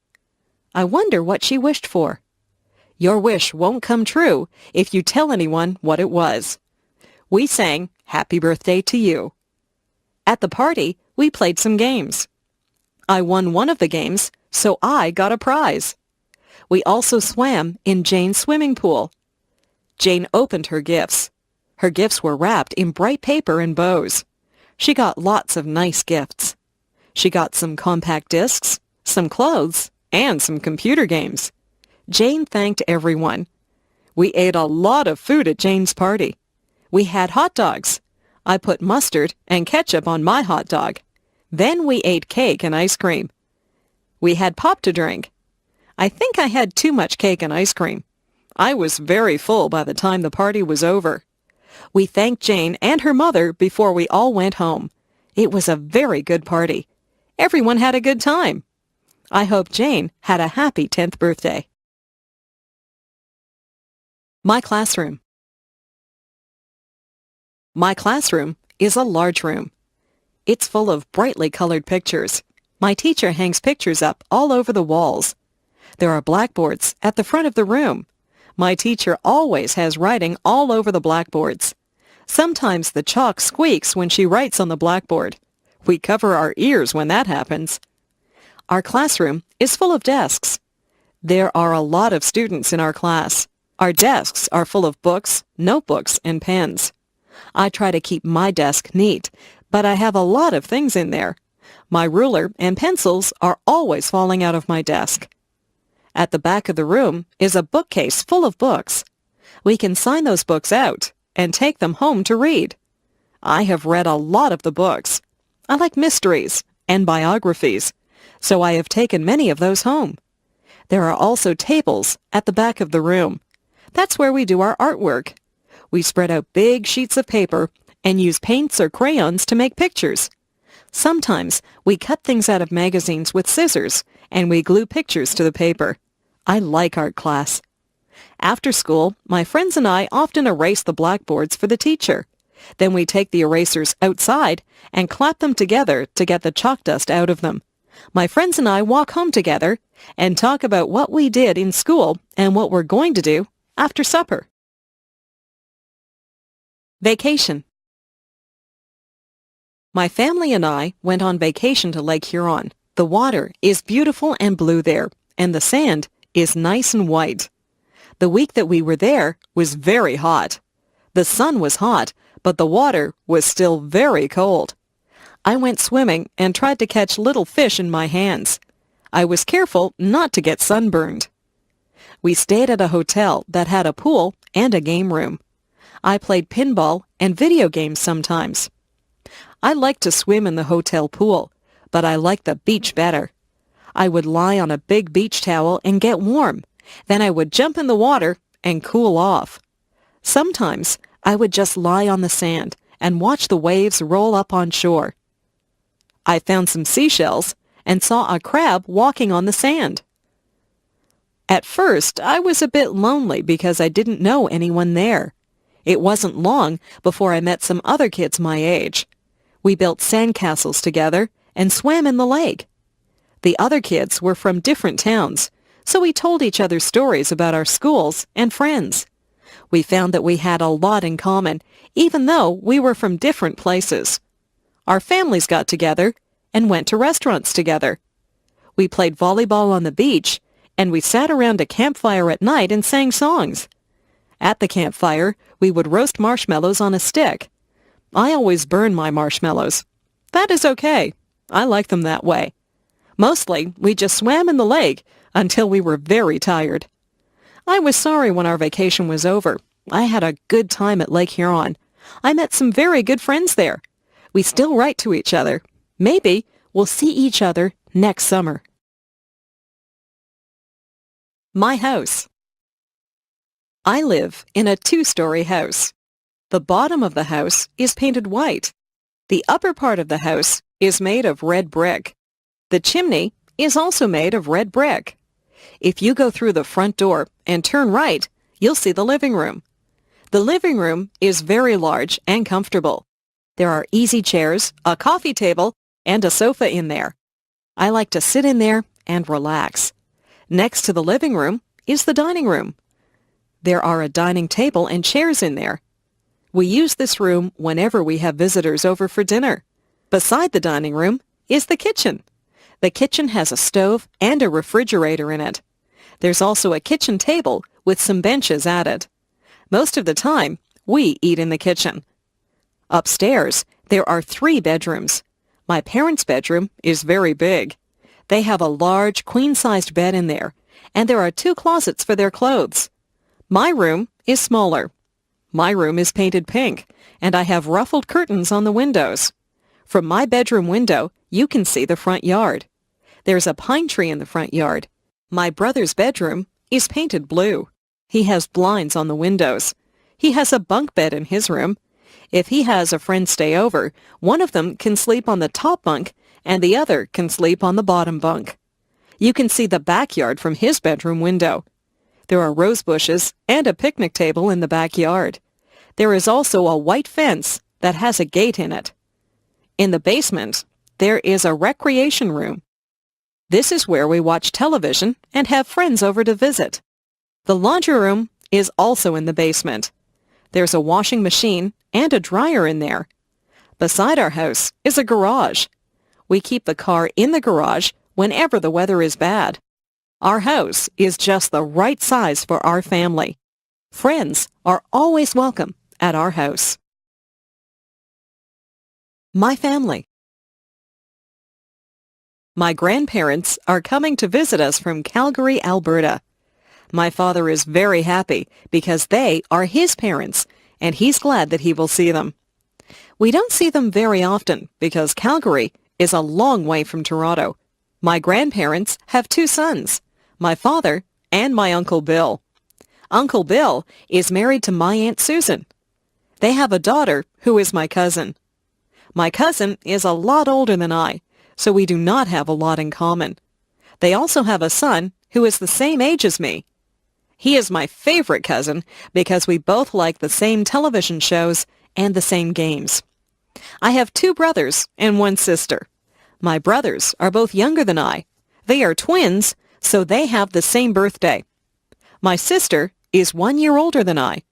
I wonder what she wished for. Your wish won't come true if you tell anyone what it was. We sang "Happy Birthday to You." At the party, we played some games. I won one of the games, so I got a prize. We also swam in Jane's swimming pool. Jane opened her gifts. Her gifts were wrapped in bright paper and bows. She got lots of nice gifts. She got some compact discs, some clothes, and some computer games. Jane thanked everyone. We ate a lot of food at Jane's party. We had hot dogs. I put mustard and ketchup on my hot dog. Then we ate cake and ice cream. We had pop to drink. I think I had too much cake and ice cream. I was very full by the time the party was over. We thanked Jane and her mother before we all went home. It was a very good party. Everyone had a good time. I hope Jane had a happy 10th birthday. My classroom. My classroom is a large room. It's full of brightly colored pictures. My teacher hangs pictures up all over the walls. There are blackboards at the front of the room. My teacher always has writing all over the blackboards. Sometimes the chalk squeaks when she writes on the blackboard. We cover our ears when that happens. Our classroom is full of desks. There are a lot of students in our class. Our desks are full of books, notebooks, and pens. I try to keep my desk neat, but I have a lot of things in there. My ruler and pencils are always falling out of my desk. At the back of the room is a bookcase full of books. We can sign those books out and take them home to read. I have read a lot of the books. I like mysteries and biographies, so I have taken many of those home. There are also tables at the back of the room. That's where we do our artwork. We spread out big sheets of paper and use paints or crayons to make pictures. Sometimes we cut things out of magazines with scissors and we glue pictures to the paper. I like art class. After school, my friends and I often erase the blackboards for the teacher. Then we take the erasers outside and clap them together to get the chalk dust out of them. My friends and I walk home together and talk about what we did in school and what we're going to do after supper. Vacation. My family and I went on vacation to Lake Huron. The water is beautiful and blue there, and the sand is nice and white. The week that we were there was very hot. The sun was hot, but the water was still very cold. I went swimming and tried to catch little fish in my hands. I was careful not to get sunburned. We stayed at a hotel that had a pool and a game room. I played pinball and video games sometimes. I liked to swim in the hotel pool, but I liked the beach better. I would lie on a big beach towel and get warm. Then I would jump in the water and cool off. Sometimes I would just lie on the sand and watch the waves roll up on shore. I found some seashells and saw a crab walking on the sand. At first, I was a bit lonely because I didn't know anyone there. It wasn't long before I met some other kids my age. We built sandcastles together and swam in the lake. The other kids were from different towns, so we told each other stories about our schools and friends. We found that we had a lot in common, even though we were from different places. Our families got together and went to restaurants together. We played volleyball on the beach, and we sat around a campfire at night and sang songs. At the campfire, we would roast marshmallows on a stick. I always burn my marshmallows. That is okay. I like them that way. Mostly, we just swam in the lake until we were very tired. I was sorry when our vacation was over. I had a good time at Lake Huron. I met some very good friends there. We still write to each other. Maybe we'll see each other next summer. My house. I live in a 2-story house. The bottom of the house is painted white. The upper part of the house is made of red brick. The chimney is also made of red brick. If you go through the front door and turn right, you'll see the living room. The living room is very large and comfortable. There are easy chairs, a coffee table, and a sofa in there. I like to sit in there and relax. Next to the living room is the dining room. There are a dining table and chairs in there. We use this room whenever we have visitors over for dinner. Beside the dining room is the kitchen. The kitchen has a stove and a refrigerator in it. There's also a kitchen table with some benches at it. Most of the time, we eat in the kitchen. Upstairs, there are 3 bedrooms. My parents' bedroom is very big. They have a large, queen-sized bed in there, and there are 2 closets for their clothes. My room is smaller. My room is painted pink, and I have ruffled curtains on the windows. From my bedroom window, you can see the front yard. There's a pine tree in the front yard. My brother's bedroom is painted blue. He has blinds on the windows. He has a bunk bed in his room. If he has a friend stay over, one of them can sleep on the top bunk and the other can sleep on the bottom bunk. You can see the backyard from his bedroom window. There are rose bushes and a picnic table in the backyard. There is also a white fence that has a gate in it. In the basement, there is a recreation room. This is where we watch television and have friends over to visit. The laundry room is also in the basement. There's a washing machine and a dryer in there. Beside our house is a garage. We keep the car in the garage whenever the weather is bad. Our house is just the right size for our family. Friends are always welcome at our house. My family. My grandparents are coming to visit us from Calgary, Alberta. My father is very happy because they are his parents, and he's glad that he will see them. We don't see them very often because Calgary is a long way from Toronto. My grandparents have 2 sons, my father and my Uncle Bill. Uncle Bill is married to my Aunt Susan. They have a daughter who is my cousin. My cousin is a lot older than I, so we do not have a lot in common. They also have a son who is the same age as me. He is my favorite cousin because we both like the same television shows and the same games. I have 2 brothers and 1 sister. My brothers are both younger than I. They are twins, so they have the same birthday. My sister is 1 year older than I.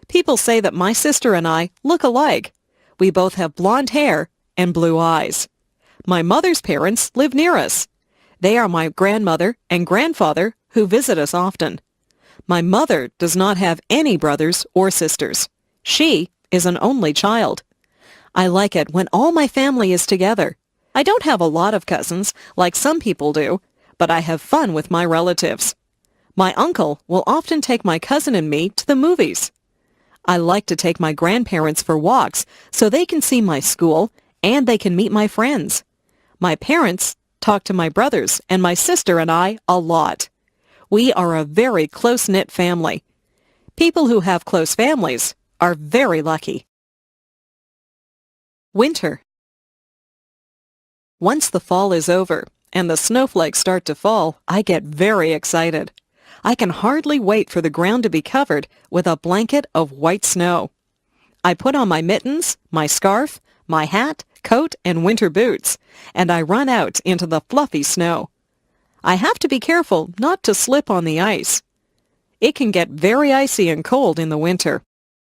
People say that my sister and I look alike. We both have blonde hair and blue eyes. My mother's parents live near us. They are my grandmother and grandfather who visit us often. My mother does not have any brothers or sisters. She is an only child. I like it when all my family is together. I don't have a lot of cousins like some people do, but I have fun with my relatives. My uncle will often take my cousin and me to the movies. I like to take my grandparents for walks so they can see my school and they can meet my friends. My parents talk to my brothers and my sister and I a lot. We are a very close-knit family. People who have close families are very lucky. Winter. Once the fall is over and the snowflakes start to fall, I get very excited. I can hardly wait for the ground to be covered with a blanket of white snow. I put on my mittens, my scarf, my hat, coat, and winter boots, and I run out into the fluffy snow. I have to be careful not to slip on the ice. It can get very icy and cold in the winter.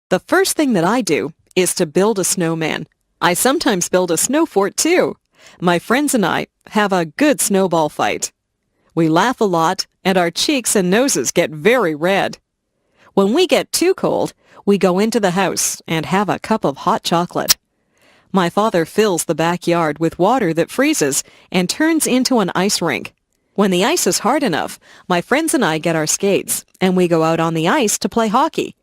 The first thing that I do is to build a snowman. I sometimes build a snow fort too. My friends and I have a good snowball fight. We laugh a lot, and our cheeks and noses get very red. When we get too cold, we go into the house and have a cup of hot chocolate. My father fills the backyard with water that freezes and turns into an ice rink. When the ice is hard enough, my friends and I get our skates, and we go out on the ice to play hockey.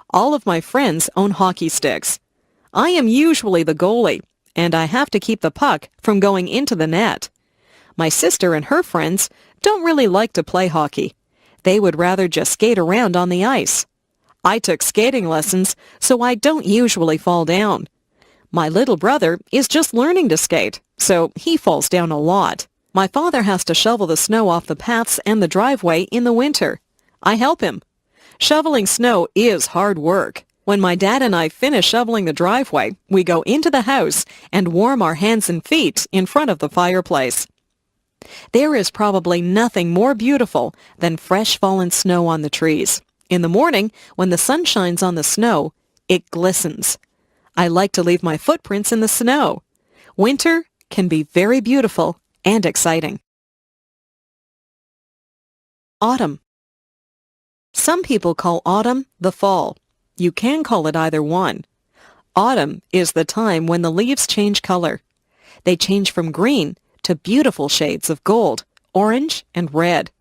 All of my friends own hockey sticks. I am usually the goalie, and I have to keep the puck from going into the net. My sister and her friends don't really like to play hockey. They would rather just skate around on the ice. I took skating lessons, so I don't usually fall down. My little brother is just learning to skate, so he falls down a lot. My father has to shovel the snow off the paths and the driveway in the winter. I help him. Shoveling snow is hard work. When my dad and I finish shoveling the driveway, we go into the house and warm our hands and feet in front of the fireplace. There is probably nothing more beautiful than fresh fallen snow on the trees. In the morning, when the sun shines on the snow, it glistens. I like to leave my footprints in the snow. Winter can be very beautiful and exciting. Autumn. Some people call autumn the fall. You can call it either one. Autumn is the time when the leaves change color. They change from green to beautiful shades of gold, orange, and red.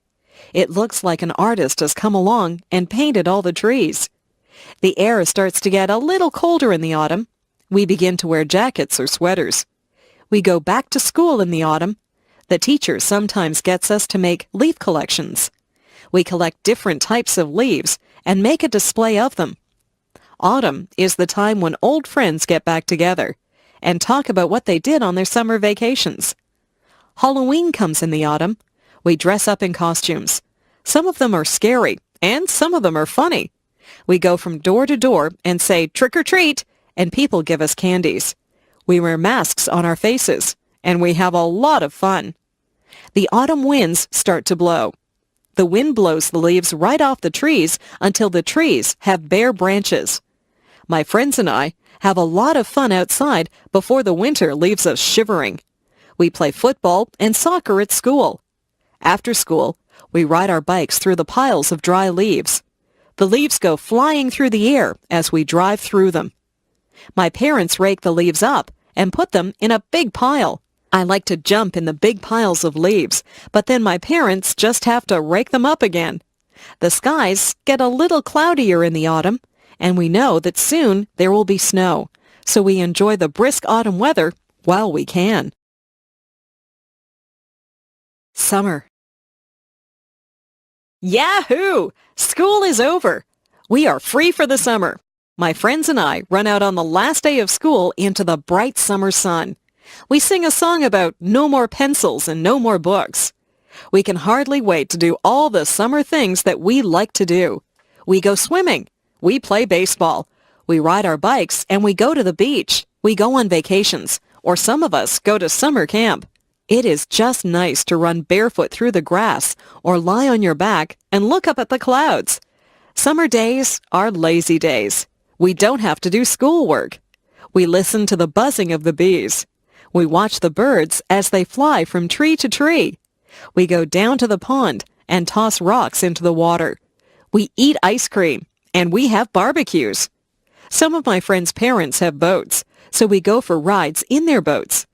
It looks like an artist has come along and painted all the trees. The air starts to get a little colder in the autumn. We begin to wear jackets or sweaters. We go back to school in the autumn. The teacher sometimes gets us to make leaf collections. We collect different types of leaves and make a display of them. Autumn is the time when old friends get back together and talk about what they did on their summer vacations. Halloween comes in the autumn. We dress up in costumes. Some of them are scary, and some of them are funny. We go from door to door and say, "Trick or treat," and people give us candies. We wear masks on our faces, and we have a lot of fun. The autumn winds start to blow. The wind blows the leaves right off the trees until the trees have bare branches. My friends and I have a lot of fun outside before the winter leaves us shivering. We play football and soccer at school. After school, we ride our bikes through the piles of dry leaves. The leaves go flying through the air as we drive through them. My parents rake the leaves up and put them in a big pile. I like to jump in the big piles of leaves, but then my parents just have to rake them up again. The skies get a little cloudier in the autumn, and we know that soon there will be snow, so we enjoy the brisk autumn weather while we can. Summer. Yahoo! School is over. We are free for the summer. My friends and I run out on the last day of school into the bright summer sun. We sing a song about no more pencils and no more books. We can hardly wait to do all the summer things that we like to do. We go swimming. We play baseball. We ride our bikes and we go to the beach. We go on vacations, or some of us go to summer camp. It is just nice to run barefoot through the grass or lie on your back and look up at the clouds. Summer days are lazy days. We don't have to do schoolwork. We listen to the buzzing of the bees. We watch the birds as they fly from tree to tree. We go down to the pond and toss rocks into the water. We eat ice cream, and we have barbecues. Some of my friends' parents have boats, so we go for rides in their boats.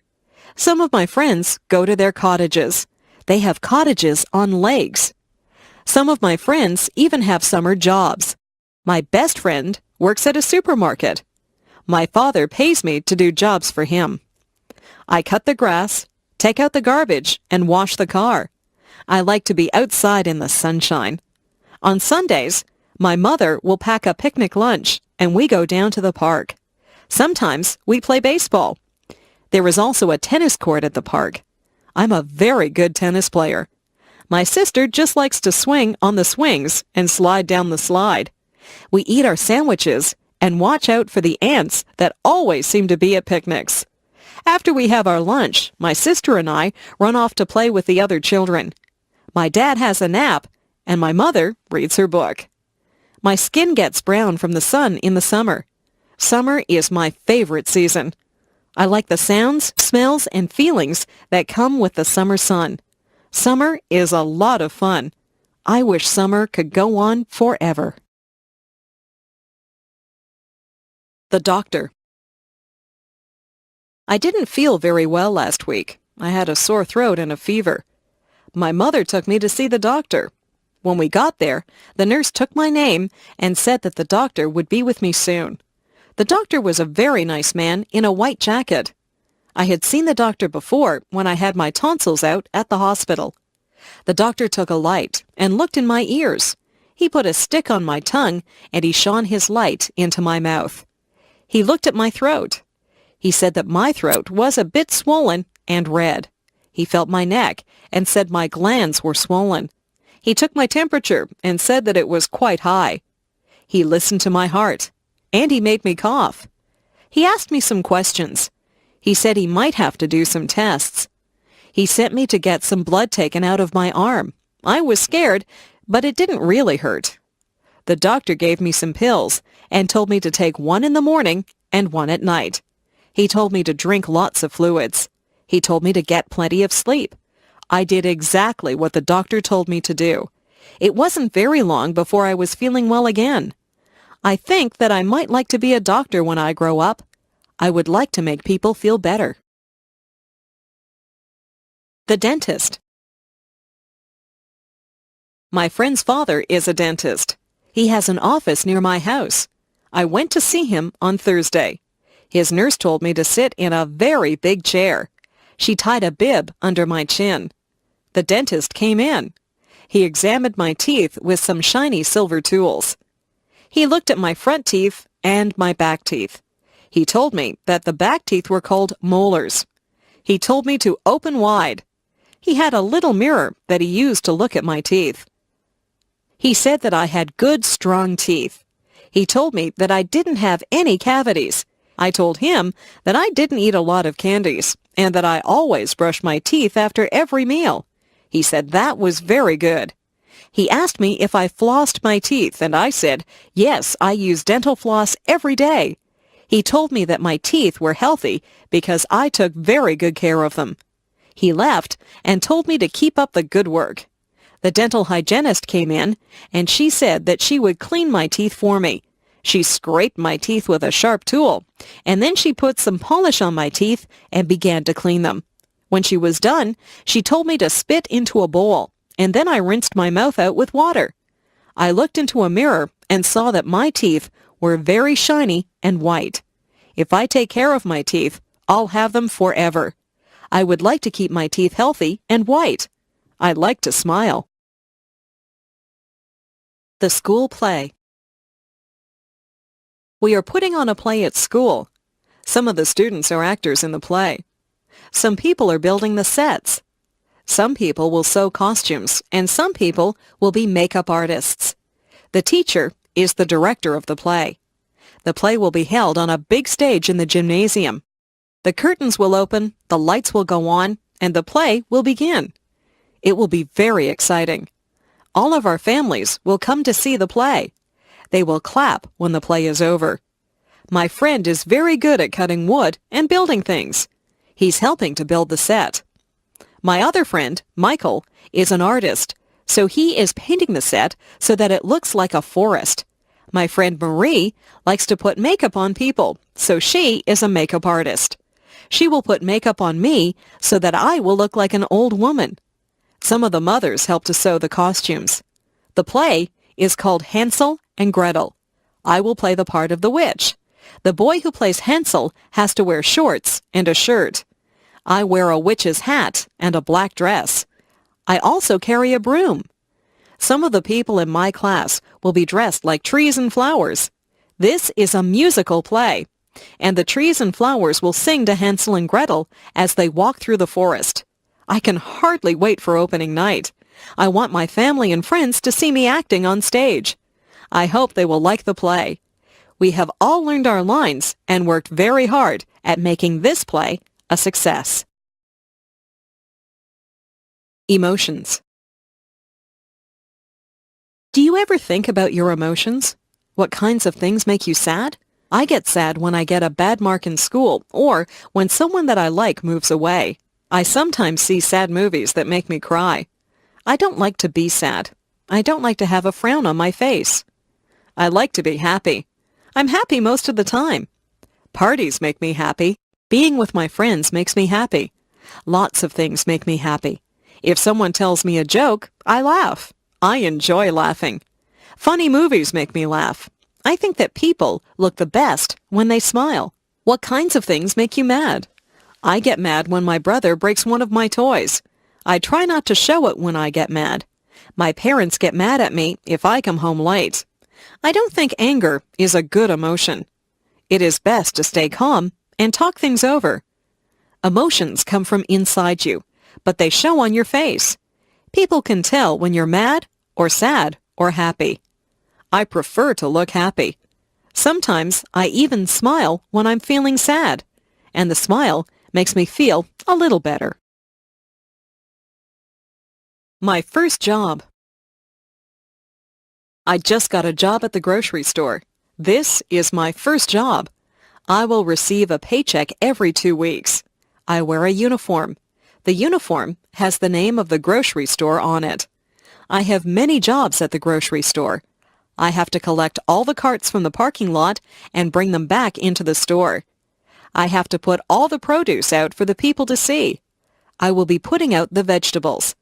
Some of my friends go to their cottages. They have cottages on lakes. Some of my friends even have summer jobs. My best friend works at a supermarket. My father pays me to do jobs for him. I cut the grass, take out the garbage, and wash the car. I like to be outside in the sunshine. On Sundays, my mother will pack a picnic lunch, and we go down to the park. Sometimes we play baseball. There is also a tennis court at the park. I'm a very good tennis player. My sister just likes to swing on the swings and slide down the slide. We eat our sandwiches and watch out for the ants that always seem to be at picnics. After we have our lunch, my sister and I run off to play with the other children. My dad has a nap, and my mother reads her book. My skin gets brown from the sun in the summer. Summer is my favorite season. I like the sounds, smells, and feelings that come with the summer sun. Summer is a lot of fun. I wish summer could go on forever. The doctor. I didn't feel very well last week. I had a sore throat and a fever. My mother took me to see the doctor. When we got there, the nurse took my name and said that the doctor would be with me soon. The doctor was a very nice man in a white jacket. I had seen the doctor before when I had my tonsils out at the hospital. The doctor took a light and looked in my ears. He put a stick on my tongue and he shone his light into my mouth. He looked at my throat. He said that my throat was a bit swollen and red. He felt my neck and said my glands were swollen. He took my temperature and said that it was quite high. He listened to my heart, and he made me cough. He asked me some questions. He said he might have to do some tests. He sent me to get some blood taken out of my arm. I was scared, but it didn't really hurt. The doctor gave me some pills and told me to take one in the morning and one at night. He told me to drink lots of fluids. He told me to get plenty of sleep. I did exactly what the doctor told me to do. It wasn't very long before I was feeling well again. I think that I might like to be a doctor when I grow up. I would like to make people feel better. The dentist. My friend's father is a dentist. He has an office near my house. I went to see him on Thursday. His nurse told me to sit in a very big chair. She tied a bib under my chin. The dentist came in. He examined my teeth with some shiny silver tools. He looked at my front teeth and my back teeth. He told me that the back teeth were called molars. He told me to open wide. He had a little mirror that he used to look at my teeth. He said that I had good, strong teeth. He told me that I didn't have any cavities. I told him that I didn't eat a lot of candies and that I always brushed my teeth after every meal. He said that was very good. He asked me if I flossed my teeth, and I said, yes, I use dental floss every day. He told me that my teeth were healthy because I took very good care of them. He left and told me to keep up the good work. The dental hygienist came in, and she said that she would clean my teeth for me. She scraped my teeth with a sharp tool, and then she put some polish on my teeth and began to clean them. When she was done, she told me to spit into a bowl, and then I rinsed my mouth out with water. I looked into a mirror and saw that my teeth were very shiny and white. If I take care of my teeth, I'll have them forever. I would like to keep my teeth healthy and white. I'd like to smile. The school play. We are putting on a play at school. Some of the students are actors in the play. Some people are building the sets. Some people will sew costumes, and some people will be makeup artists. The teacher is the director of the play. The play will be held on a big stage in the gymnasium. The curtains will open, the lights will go on, and the play will begin. It will be very exciting. All of our families will come to see the play. They will clap when the play is over. My friend is very good at cutting wood and building things. He's helping to build the set. My other friend, Michael, is an artist, so he is painting the set so that it looks like a forest. My friend Marie likes to put makeup on people, so she is a makeup artist. She will put makeup on me so that I will look like an old woman. Some of the mothers help to sew the costumes. The play is called Hansel and Gretel. I will play the part of the witch. The boy who plays Hansel has to wear shorts and a shirt. I wear a witch's hat and a black dress. I also carry a broom. Some of the people in my class will be dressed like trees and flowers. This is a musical play, and the trees and flowers will sing to Hansel and Gretel as they walk through the forest. I can hardly wait for opening night. I want my family and friends to see me acting on stage. I hope they will like the play. We have all learned our lines and worked very hard at making this play a success. Emotions. Do you ever think about your emotions? What kinds of things make you sad? I get sad when I get a bad mark in school or when someone that I like moves away. I sometimes see sad movies that make me cry. I don't like to be sad. I don't like to have a frown on my face. I like to be happy. I'm happy most of the time. Parties make me happy. Being with my friends makes me happy. Lots of things make me happy. If someone tells me a joke, I laugh. I enjoy laughing. Funny movies make me laugh. I think that people look the best when they smile. What kinds of things make you mad? I get mad when my brother breaks one of my toys. I try not to show it when I get mad. My parents get mad at me if I come home late. I don't think anger is a good emotion. It is best to stay calm and talk things over. Emotions come from inside you, but they show on your face. People can tell when you're mad or sad or happy. I prefer to look happy. Sometimes I even smile when I'm feeling sad, and the smile makes me feel a little better. My first job. I just got a job at the grocery store. This is my first job. I will receive a paycheck every 2 weeks. I wear a uniform. The uniform has the name of the grocery store on it. I have many jobs at the grocery store. I have to collect all the carts from the parking lot and bring them back into the store. I have to put all the produce out for the people to see. I will be putting out the vegetables.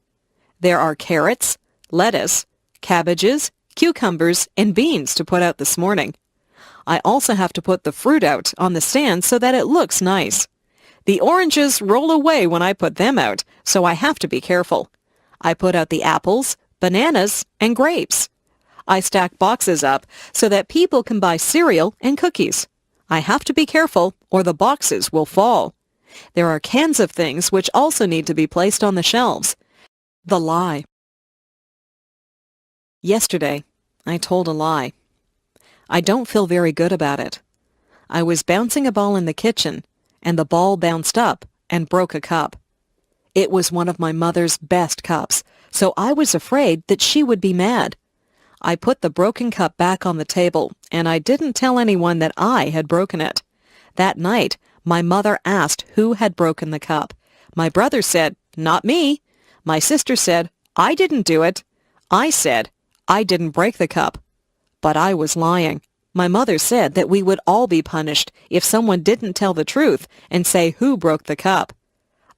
There are carrots, lettuce, cabbages, cucumbers, and beans to put out this morning. I also have to put the fruit out on the stand so that it looks nice. The oranges roll away when I put them out, so I have to be careful. I put out the apples, bananas, and grapes. I stack boxes up so that people can buy cereal and cookies. I have to be careful or the boxes will fall. There are cans of things which also need to be placed on the shelves. The lie. Yesterday, I told a lie. I don't feel very good about it. I was bouncing a ball in the kitchen, and the ball bounced up and broke a cup. It was one of my mother's best cups, so I was afraid that she would be mad. I put the broken cup back on the table, and I didn't tell anyone that I had broken it. That night, my mother asked who had broken the cup. My brother said, "Not me." My sister said, "I didn't do it." I said, "I didn't break the cup." But I was lying. My mother said that we would all be punished if someone didn't tell the truth and say who broke the cup.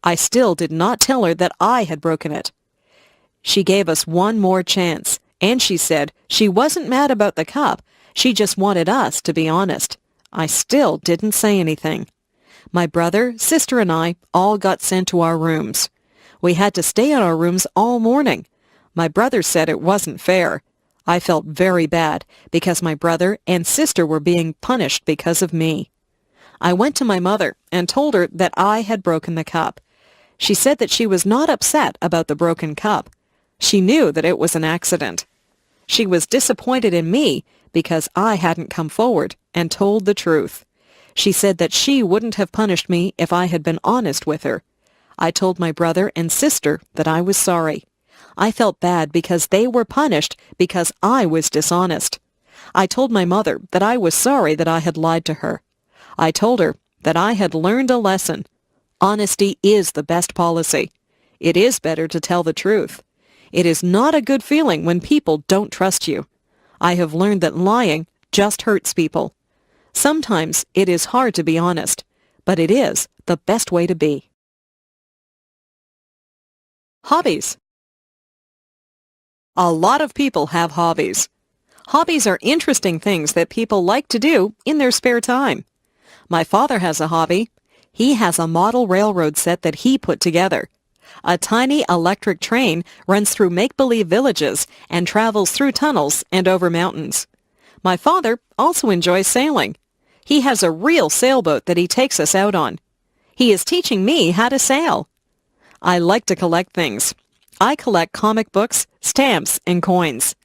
I still did not tell her that I had broken it. She gave us one more chance, and she said she wasn't mad about the cup. She just wanted us to be honest. I still didn't say anything. My brother, sister, and I all got sent to our rooms. We had to stay in our rooms all morning. My brother said it wasn't fair. I felt very bad because my brother and sister were being punished because of me. I went to my mother and told her that I had broken the cup. She said that she was not upset about the broken cup. She knew that it was an accident. She was disappointed in me because I hadn't come forward and told the truth. She said that she wouldn't have punished me if I had been honest with her. I told my brother and sister that I was sorry. I felt bad because they were punished because I was dishonest. I told my mother that I was sorry that I had lied to her. I told her that I had learned a lesson. Honesty is the best policy. It is better to tell the truth. It is not a good feeling when people don't trust you. I have learned that lying just hurts people. Sometimes it is hard to be honest, but it is the best way to be. Hobbies. A lot of people have hobbies. Hobbies are interesting things that people like to do in their spare time. My father has a hobby. He has a model railroad set that he put together. A tiny electric train runs through make-believe villages and travels through tunnels and over mountains. My father also enjoys sailing. He has a real sailboat that he takes us out on. He is teaching me how to sail. I like to collect things. I collect comic books, stamps, and coins.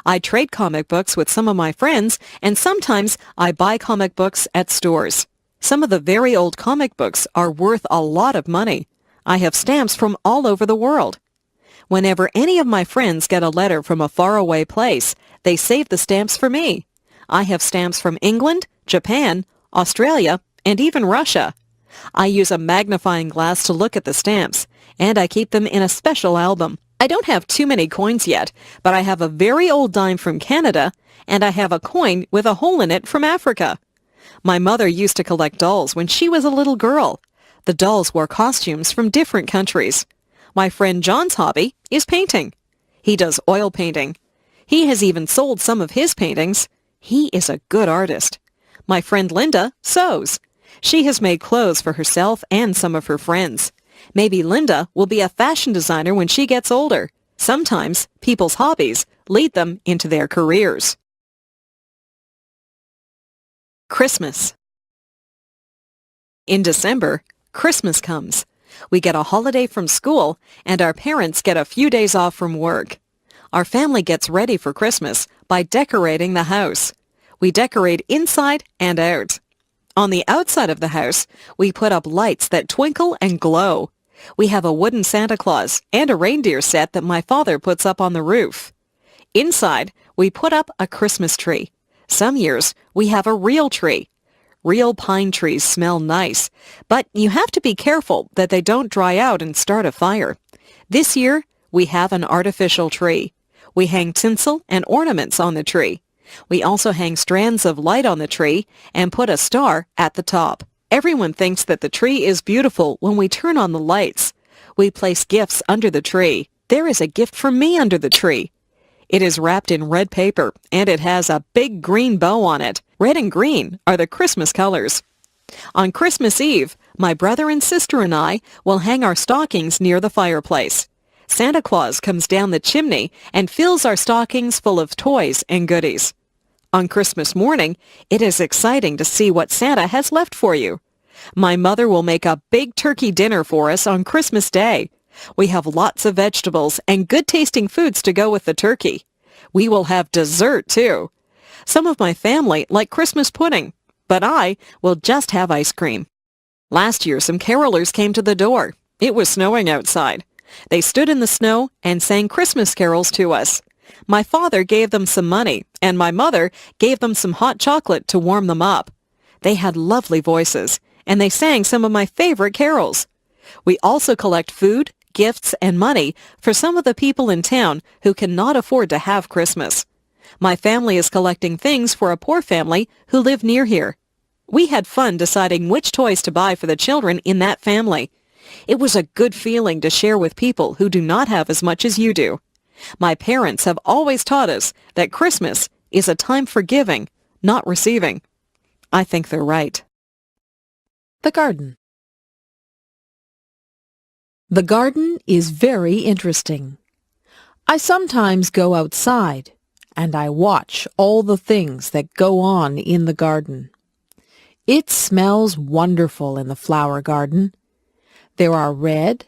I trade comic books with some of my friends, and sometimes I buy comic books at stores. Some of the very old comic books are worth a lot of money. I have stamps from all over the world. Whenever any of my friends get a letter from a faraway place, they save the stamps for me. I have stamps from England, Japan, Australia, and even Russia. I use a magnifying glass to look at the stamps, and I keep them in a special album. I don't have too many coins yet, but I have a very old dime from Canada, and I have a coin with a hole in it from Africa. My mother used to collect dolls when she was a little girl. The dolls wore costumes from different countries. My friend John's hobby is painting. He does oil painting. He has even sold some of his paintings. He is a good artist. My friend Linda sews. She has made clothes for herself and some of her friends. Maybe Linda will be a fashion designer when she gets older. Sometimes people's hobbies lead them into their careers. Christmas. In December, Christmas comes. We get a holiday from school, and our parents get a few days off from work. Our family gets ready for Christmas by decorating the house. We decorate inside and out. On the outside of the house, we put up lights that twinkle and glow. We have a wooden Santa Claus and a reindeer set that my father puts up on the roof. Inside, we put up a Christmas tree. Some years, we have a real tree. Real pine trees smell nice, but you have to be careful that they don't dry out and start a fire. This year, we have an artificial tree. We hang tinsel and ornaments on the tree. We also hang strands of light on the tree and put a star at the top. Everyone thinks that the tree is beautiful when we turn on the lights. We place gifts under the tree. There is a gift for me under the tree. It is wrapped in red paper, and it has a big green bow on it. Red and green are the Christmas colors. On Christmas Eve, my brother and sister and I will hang our stockings near the fireplace. Santa Claus comes down the chimney and fills our stockings full of toys and goodies. On Christmas morning, it is exciting to see what Santa has left for you. My mother will make a big turkey dinner for us on Christmas Day. We have lots of vegetables and good-tasting foods to go with the turkey. We will have dessert, too. Some of my family like Christmas pudding, but I will just have ice cream. Last year, some carolers came to the door. It was snowing outside. They stood in the snow and sang Christmas carols to us. My father gave them some money, and my mother gave them some hot chocolate to warm them up. They had lovely voices, and they sang some of my favorite carols. We also collect food, gifts, and money for some of the people in town who cannot afford to have Christmas. My family is collecting things for a poor family who live near here. We had fun deciding which toys to buy for the children in that family. It was a good feeling to share with people who do not have as much as you do. My parents have always taught us that Christmas is a time for giving, not receiving. I think they're right. The garden. The garden is very interesting. I sometimes go outside and I watch all the things that go on in the garden. It smells wonderful in the flower garden. There are red,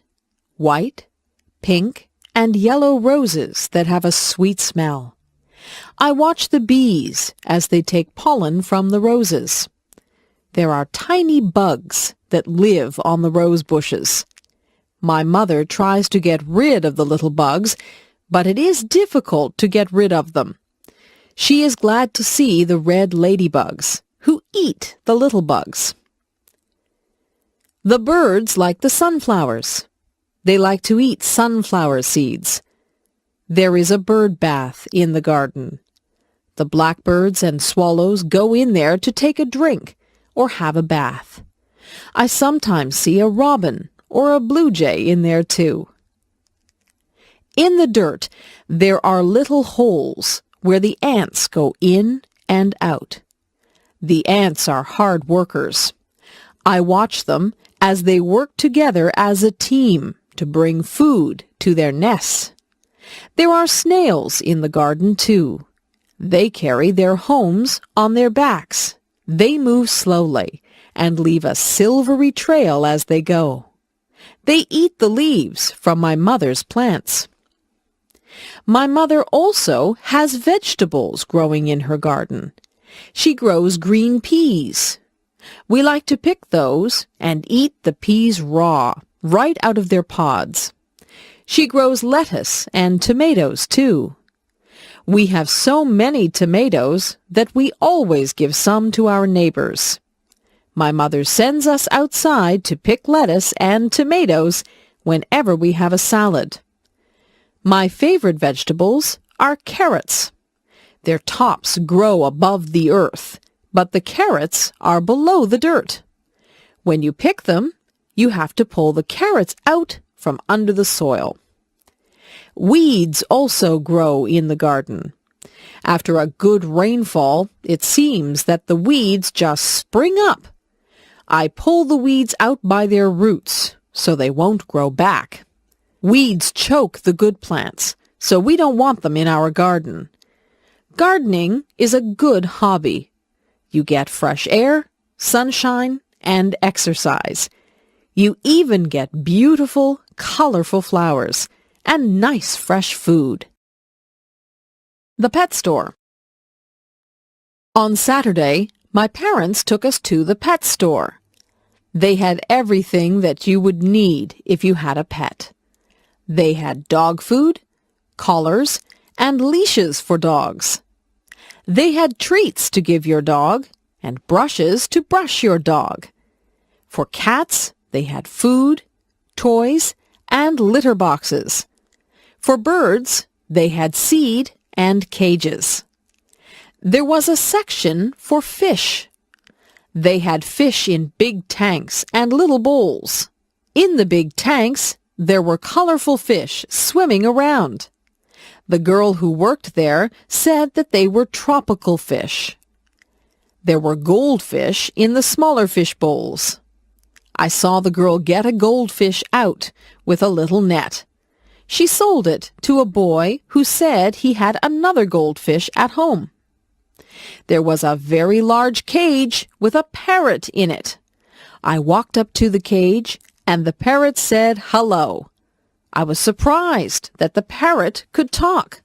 white, pink, and yellow roses that have a sweet smell. I watch the bees as they take pollen from the roses. There are tiny bugs that live on the rose bushes. My mother tries to get rid of the little bugs, but it is difficult to get rid of them. She is glad to see the red ladybugs, who eat the little bugs. The birds like the sunflowers. They like to eat sunflower seeds. There is a bird bath in the garden. The blackbirds and swallows go in there to take a drink or have a bath. I sometimes see a robin or a blue jay in there too. In the dirt, there are little holes where the ants go in and out. The ants are hard workers. I watch them as they work together as a team to bring food to their nests. There are snails in the garden too. They carry their homes on their backs. They move slowly and leave a silvery trail as they go. They eat the leaves from my mother's plants. My mother also has vegetables growing in her garden. She grows green peas. We like to pick those and eat the peas raw, right out of their pods. She grows lettuce and tomatoes too. We have so many tomatoes that we always give some to our neighbors. My mother sends us outside to pick lettuce and tomatoes whenever we have a salad. My favorite vegetables are carrots. Their tops grow above the earth, but the carrots are below the dirt. When you pick them, you have to pull the carrots out from under the soil. Weeds also grow in the garden. After a good rainfall, it seems that the weeds just spring up. I pull the weeds out by their roots so they won't grow back. Weeds choke the good plants, so we don't want them in our garden. Gardening is a good hobby. You get fresh air, sunshine, and exercise. You even get beautiful, colorful flowers and nice fresh food. The pet store. On Saturday, my parents took us to the pet store. They had everything that you would need if you had a pet. They had dog food, collars, and leashes for dogs. They had treats to give your dog and brushes to brush your dog. For cats, they had food, toys, and litter boxes. For birds, they had seed and cages. There was a section for fish. They had fish in big tanks and little bowls. In the big tanks, there were colorful fish swimming around. The girl who worked there said that they were tropical fish. There were goldfish in the smaller fish bowls. I saw the girl get a goldfish out with a little net. She sold it to a boy who said he had another goldfish at home. There was a very large cage with a parrot in it. I walked up to the cage, and the parrot said hello. I was surprised that the parrot could talk.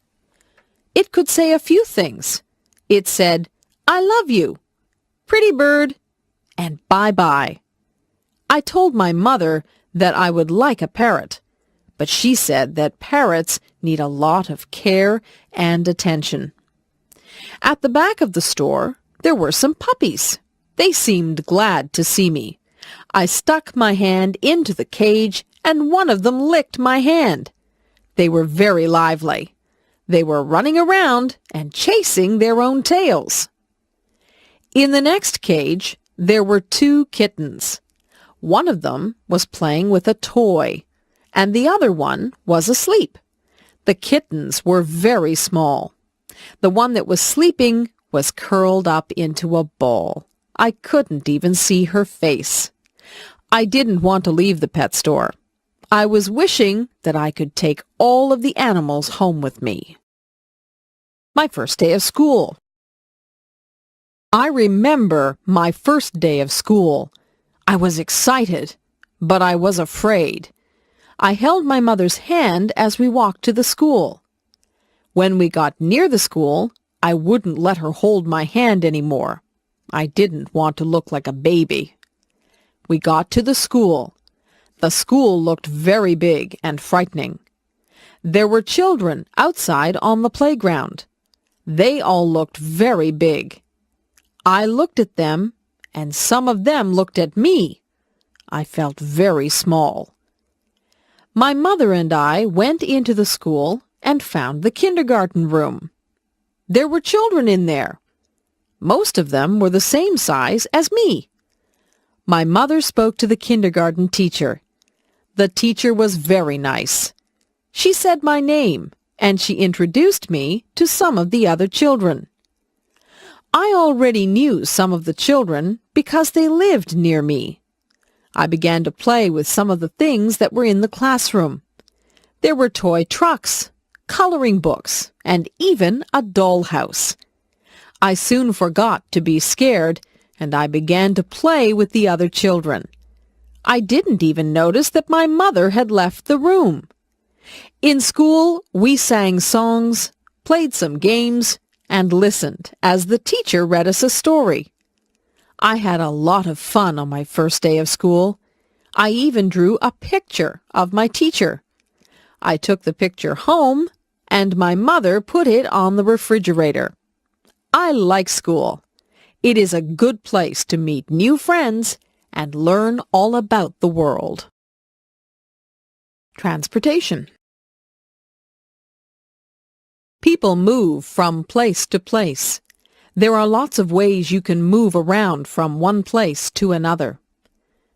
It could say a few things. It said, "I love you," "Pretty bird," and "Bye-bye." I told my mother that I would like a parrot, but she said that parrots need a lot of care and attention. At the back of the store, there were some puppies. They seemed glad to see me. I stuck my hand into the cage, and one of them licked my hand. They were very lively. They were running around and chasing their own tails. In the next cage, there were 2 kittens. One of them was playing with a toy, and the other one was asleep. The kittens were very small. The one that was sleeping was curled up into a ball. I couldn't even see her face. I didn't want to leave the pet store. I was wishing that I could take all of the animals home with me. My first day of school. I remember my first day of school. I was excited, but I was afraid. I held my mother's hand as we walked to the school. When we got near the school, I wouldn't let her hold my hand anymore. I didn't want to look like a baby. We got to the school. The school looked very big and frightening. There were children outside on the playground. They all looked very big. I looked at them, and some of them looked at me. I felt very small. My mother and I went into the school and found the kindergarten room. There were children in there. Most of them were the same size as me. My mother spoke to the kindergarten teacher. The teacher was very nice. She said my name, and she introduced me to some of the other children. I already knew some of the children because they lived near me. I began to play with some of the things that were in the classroom. There were toy trucks, coloring books, and even a dollhouse. I soon forgot to be scared, and I began to play with the other children. I didn't even notice that my mother had left the room. In school, we sang songs, played some games, and listened as the teacher read us a story. I had a lot of fun on my first day of school. I even drew a picture of my teacher. I took the picture home, and my mother put it on the refrigerator. I like school. It is a good place to meet new friends and learn all about the world. Transportation. People move from place to place. There are lots of ways you can move around from one place to another.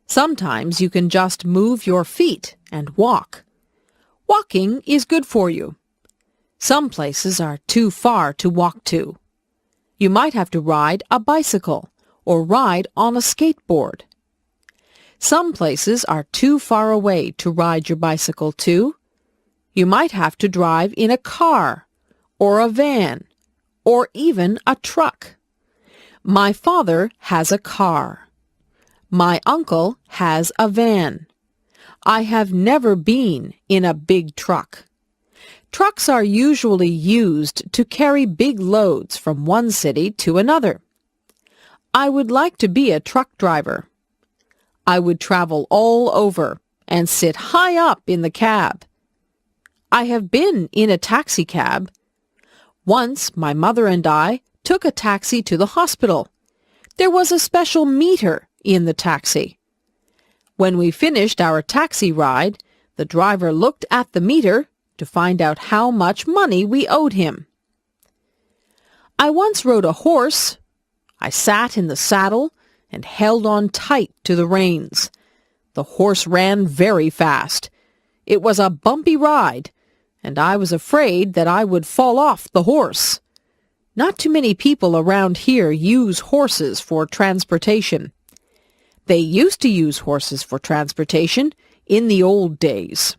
Sometimes you can just move your feet and walk. Walking is good for you. Some places are too far to walk to. You might have to ride a bicycle or ride on a skateboard. Some places are too far away to ride your bicycle to. You might have to drive in a car or a van or even a truck. My father has a car. My uncle has a van. I have never been in a big truck. Trucks are usually used to carry big loads from one city to another. I would like to be a truck driver. I would travel all over and sit high up in the cab. I have been in a taxi cab. Once my mother and I took a taxi to the hospital. There was a special meter in the taxi. When we finished our taxi ride, the driver looked at the meter to find out how much money we owed him. I once rode a horse. I sat in the saddle and held on tight to the reins. The horse ran very fast. It was a bumpy ride, and I was afraid that I would fall off the horse. Not too many people around here use horses for transportation. They used to use horses for transportation in the old days.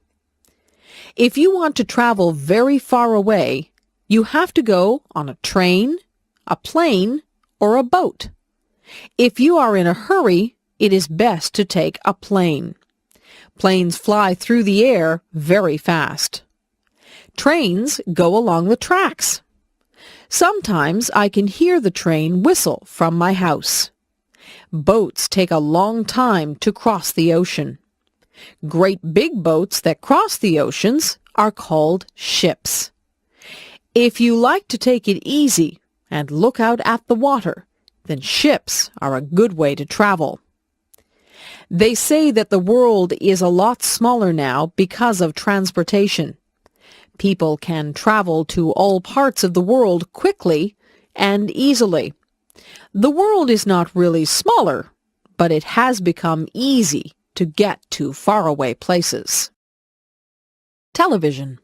If you want to travel very far away, you have to go on a train, a plane, or a boat. If you are in a hurry, it is best to take a plane. Planes fly through the air very fast. Trains go along the tracks. Sometimes I can hear the train whistle from my house. Boats take a long time to cross the ocean. Great big boats that cross the oceans are called ships. If you like to take it easy and look out at the water, then ships are a good way to travel. They say that the world is a lot smaller now because of transportation. People can travel to all parts of the world quickly and easily. The world is not really smaller, but it has become easy to get to faraway places. Television.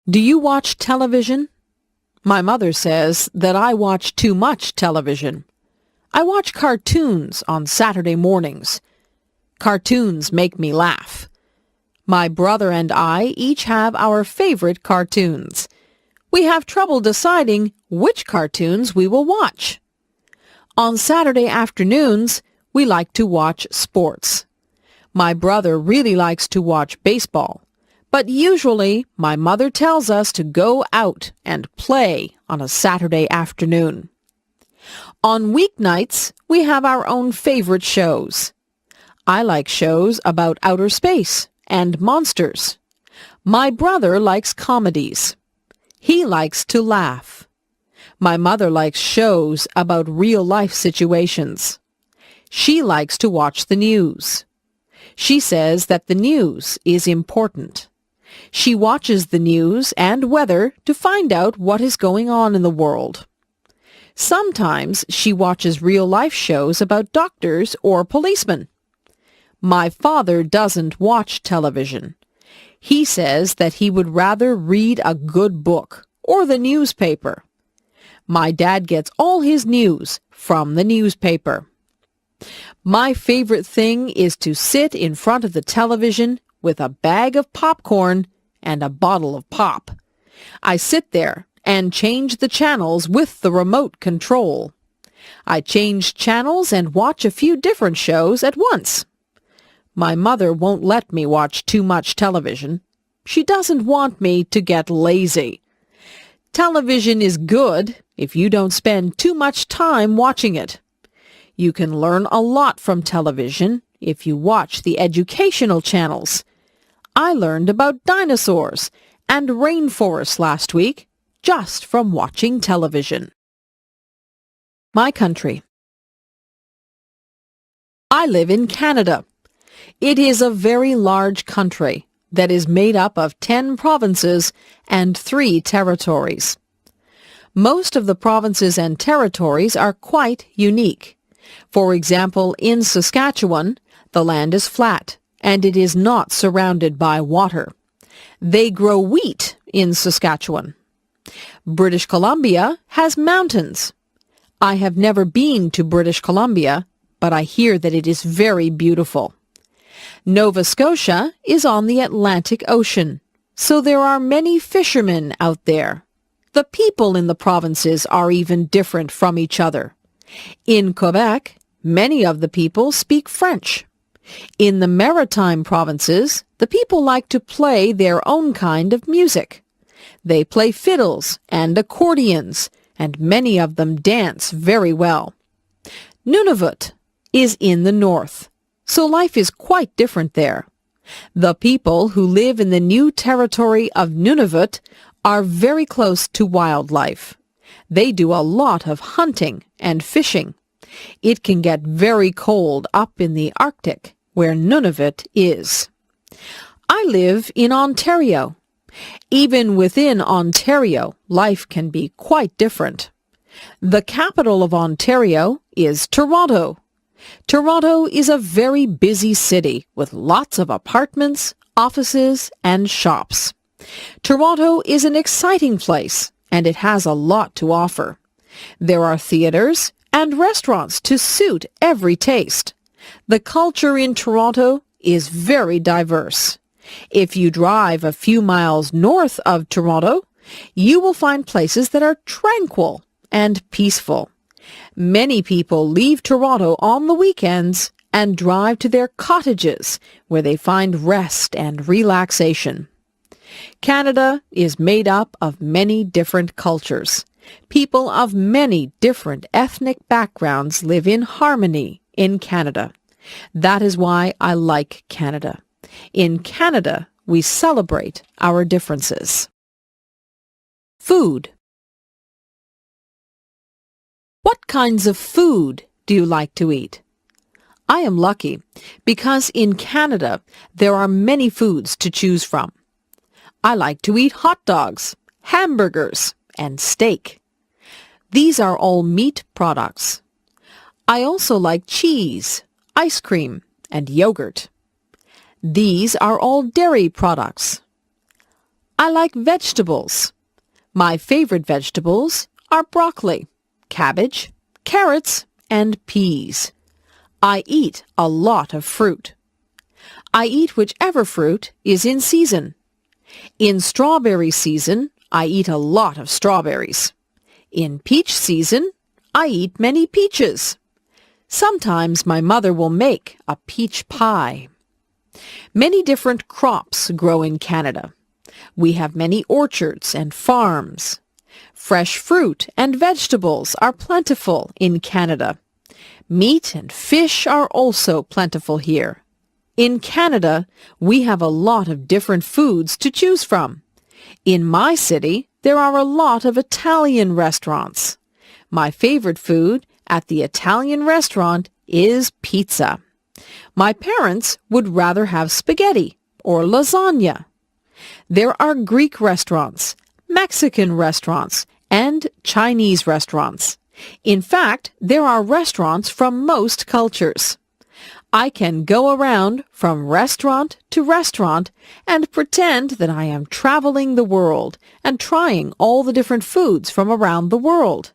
Do you watch television? My mother says that I watch too much television. I watch cartoons on Saturday mornings. Cartoons make me laugh. My brother and I each have our favorite cartoons. We have trouble deciding which cartoons we will watch. On Saturday afternoons, we like to watch sports. My brother really likes to watch baseball, but usually my mother tells us to go out and play on a Saturday afternoon. On weeknights, we have our own favorite shows. I like shows about outer space and monsters. My brother likes comedies. He likes to laugh. My mother likes shows about real-life situations. She likes to watch the news. She says that the news is important. She watches the news and weather to find out what is going on in the world. Sometimes she watches real-life shows about doctors or policemen. My father doesn't watch television. He says that he would rather read a good book or the newspaper. My dad gets all his news from the newspaper. My favorite thing is to sit in front of the television with a bag of popcorn and a bottle of pop. I sit there and change the channels with the remote control. I change channels and watch a few different shows at once. My mother won't let me watch too much television. She doesn't want me to get lazy. Television is good if you don't spend too much time watching it. You can learn a lot from television if you watch the educational channels. I learned about dinosaurs and rainforests last week just from watching television. My country. I live in Canada. It is a very large country that is made up of 10 provinces and 3 territories. Most of the provinces and territories are quite unique. For example, in Saskatchewan, the land is flat and it is not surrounded by water. They grow wheat in Saskatchewan. British Columbia has mountains. I have never been to British Columbia, but I hear that it is very beautiful. Nova Scotia is on the Atlantic Ocean, so there are many fishermen out there. The people in the provinces are even different from each other. In Quebec, many of the people speak French. In the maritime provinces, the people like to play their own kind of music. They play fiddles and accordions, and many of them dance very well. Nunavut is in the north, so life is quite different there. The people who live in the new territory of Nunavut are very close to wildlife. They do a lot of hunting and fishing. It can get very cold up in the Arctic, where Nunavut is. I live in Ontario. Even within Ontario, life can be quite different. The capital of Ontario is Toronto. Toronto is a very busy city with lots of apartments, offices, and shops. Toronto is an exciting place, and it has a lot to offer. There are theaters and restaurants to suit every taste. The culture in Toronto is very diverse. If you drive a few miles north of Toronto, you will find places that are tranquil and peaceful. Many people leave Toronto on the weekends and drive to their cottages where they find rest and relaxation. Canada is made up of many different cultures. People of many different ethnic backgrounds live in harmony in Canada. That is why I like Canada. In Canada, we celebrate our differences. Food. What kinds of food do you like to eat? I am lucky because in Canada there are many foods to choose from. I like to eat hot dogs, hamburgers, and steak. These are all meat products. I also like cheese, ice cream, and yogurt. These are all dairy products. I like vegetables. My favorite vegetables are broccoli, cabbage, carrots, and peas. I eat a lot of fruit. I eat whichever fruit is in season. In strawberry season, I eat a lot of strawberries. In peach season, I eat many peaches. Sometimes my mother will make a peach pie. Many different crops grow in Canada. We have many orchards and farms. Fresh fruit and vegetables are plentiful in Canada. Meat and fish are also plentiful here. In Canada, we have a lot of different foods to choose from. In my city, there are a lot of Italian restaurants. My favorite food at the Italian restaurant is pizza. My parents would rather have spaghetti or lasagna. There are Greek restaurants, Mexican restaurants, and Chinese restaurants. In fact, there are restaurants from most cultures. I can go around from restaurant to restaurant and pretend that I am traveling the world and trying all the different foods from around the world.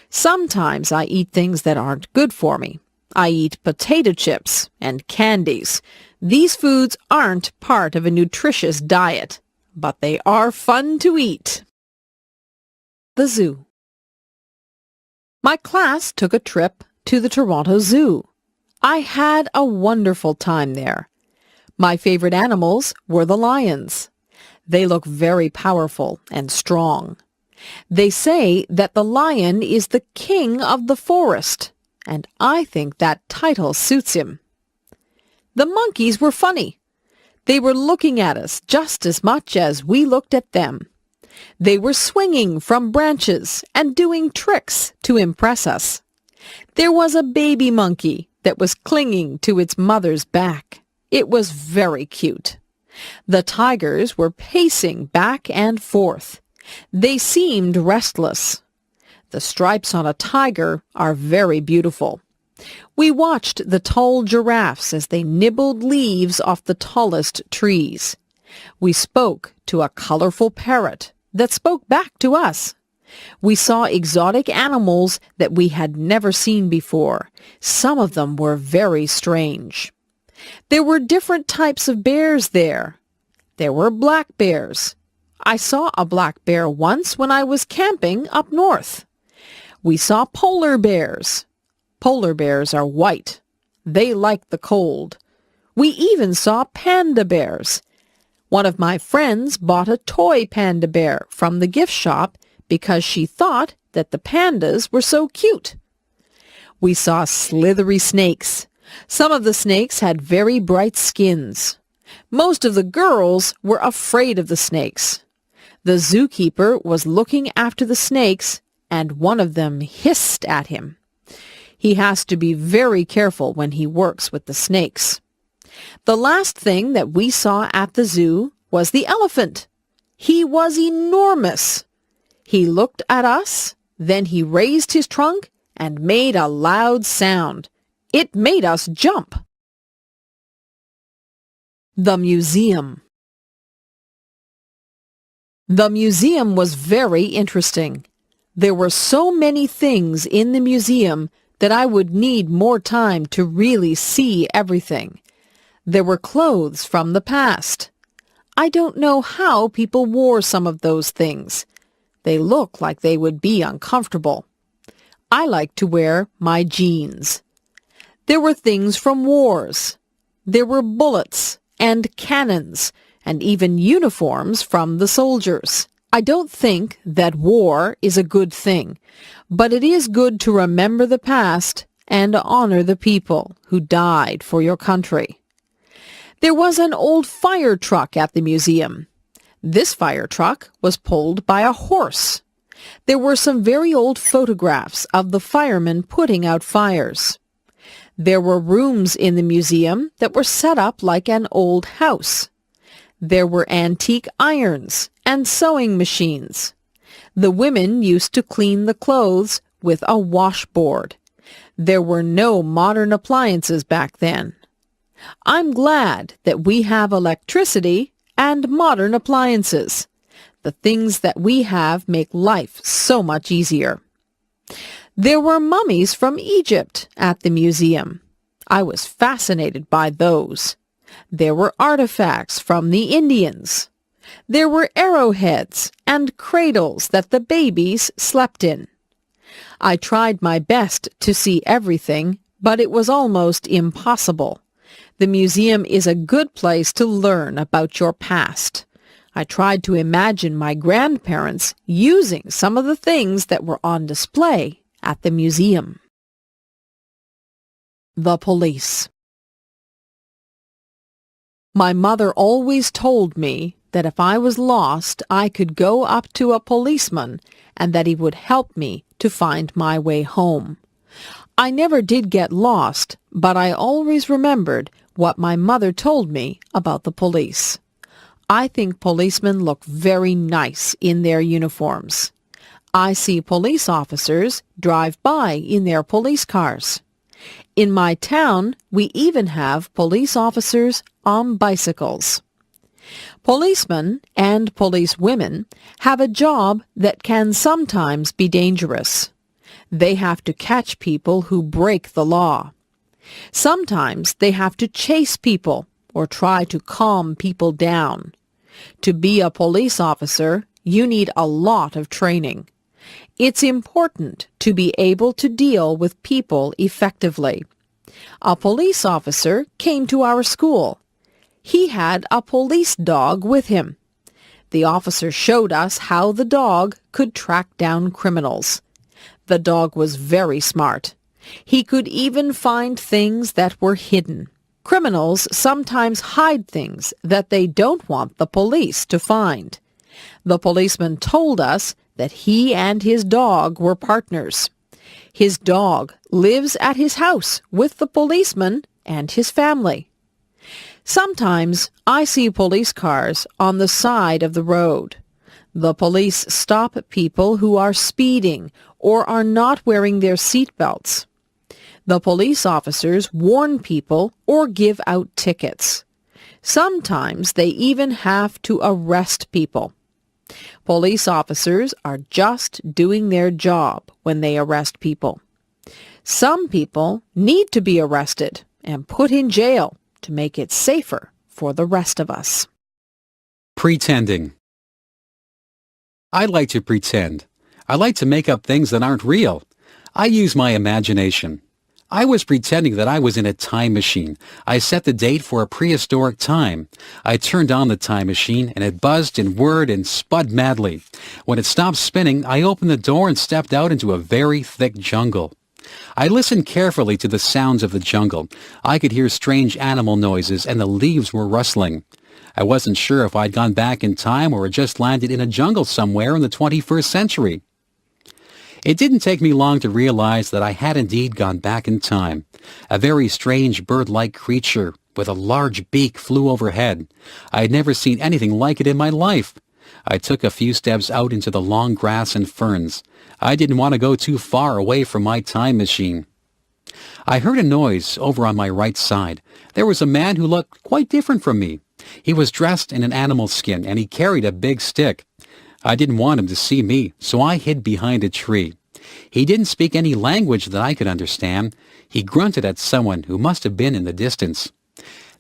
Sometimes I eat things that aren't good for me. I eat potato chips and candies. These foods aren't part of a nutritious diet, but they are fun to eat. The zoo. My class took a trip to the Toronto Zoo. I had a wonderful time there. My favorite animals were the lions. They look very powerful and strong. They say that the lion is the king of the forest, and I think that title suits him. The monkeys were funny. They were looking at us just as much as we looked at them. They were swinging from branches and doing tricks to impress us. There was a baby monkey that was clinging to its mother's back. It was very cute. The tigers were pacing back and forth. They seemed restless. The stripes on a tiger are very beautiful. We watched the tall giraffes as they nibbled leaves off the tallest trees. We spoke to a colorful parrot that spoke back to us. We saw exotic animals that we had never seen before. Some of them were very strange. There were different types of bears there. There were black bears. I saw a black bear once when I was camping up north. We saw polar bears. Polar bears are white. They like the cold. We even saw panda bears. One of my friends bought a toy panda bear from the gift shop because she thought that the pandas were so cute. We saw slithery snakes. Some of the snakes had very bright skins. Most of the girls were afraid of the snakes. The zookeeper was looking after the snakes, and one of them hissed at him. He has to be very careful when he works with the snakes. The last thing that we saw at the zoo was the elephant. He was enormous. He looked at us, then he raised his trunk and made a loud sound. It made us jump. The museum. The museum was very interesting. There were so many things in the museum that I would need more time to really see everything. There were clothes from the past. I don't know how people wore some of those things. They look like they would be uncomfortable. I like to wear my jeans. There were things from wars. There were bullets and cannons and even uniforms from the soldiers. I don't think that war is a good thing, but it is good to remember the past and honor the people who died for your country. There was an old fire truck at the museum. This fire truck was pulled by a horse. There were some very old photographs of the firemen putting out fires. There were rooms in the museum that were set up like an old house. There were antique irons and sewing machines. The women used to clean the clothes with a washboard. There were no modern appliances back then. I'm glad that we have electricity and modern appliances. The things that we have make life so much easier. There were mummies from Egypt at the museum. I was fascinated by those. There were artifacts from the Indians. There were arrowheads and cradles that the babies slept in. I tried my best to see everything, but it was almost impossible. The museum is a good place to learn about your past. I tried to imagine my grandparents using some of the things that were on display at the museum. The police. My mother always told me that if I was lost, I could go up to a policeman and that he would help me to find my way home. I never did get lost, but I always remembered what my mother told me about the police. I think policemen look very nice in their uniforms. I see police officers drive by in their police cars. In my town, we even have police officers on bicycles. Policemen and policewomen have a job that can sometimes be dangerous. They have to catch people who break the law. Sometimes they have to chase people or try to calm people down. To be a police officer, you need a lot of training. It's important to be able to deal with people effectively. A police officer came to our school. He had a police dog with him. The officer showed us how the dog could track down criminals. The dog was very smart. He could even find things that were hidden. Criminals sometimes hide things that they don't want the police to find. The policeman told us that he and his dog were partners. His dog lives at his house with the policeman and his family. Sometimes I see police cars on the side of the road. The police stop people who are speeding or are not wearing their seat belts. The police officers warn people or give out tickets. Sometimes they even have to arrest people. Police officers are just doing their job when they arrest people. Some people need to be arrested and put in jail to make it safer for the rest of us. Pretending. I like to pretend. I like to make up things that aren't real. I use my imagination. I was pretending that I was in a time machine. I set the date for a prehistoric time. I turned on the time machine and it buzzed and whirred and spud madly. When it stopped spinning, I opened the door and stepped out into a very thick jungle. I listened carefully to the sounds of the jungle. I could hear strange animal noises and the leaves were rustling. I wasn't sure if I'd gone back in time or had just landed in a jungle somewhere in the 21st century. It didn't take me long to realize that I had indeed gone back in time. A very strange bird-like creature with a large beak flew overhead. I had never seen anything like it in my life. I took a few steps out into the long grass and ferns. I didn't want to go too far away from my time machine. I heard a noise over on my right side. There was a man who looked quite different from me. He was dressed in an animal skin and he carried a big stick. I didn't want him to see me, so I hid behind a tree. He didn't speak any language that I could understand. He grunted at someone who must have been in the distance.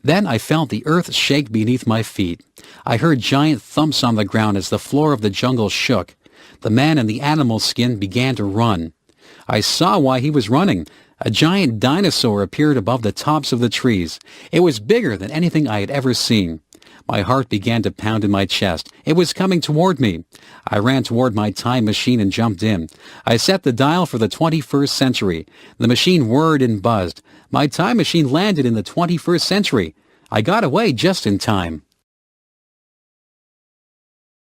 Then I felt the earth shake beneath my feet. I heard giant thumps on the ground as the floor of the jungle shook. The man in the animal skin began to run. I saw why he was running. A giant dinosaur appeared above the tops of the trees. It was bigger than anything I had ever seen. My heart began to pound in my chest. It was coming toward me. I ran toward my time machine and jumped in. I set the dial for the 21st century. The machine whirred and buzzed. My time machine landed in the 21st century. I got away just in time.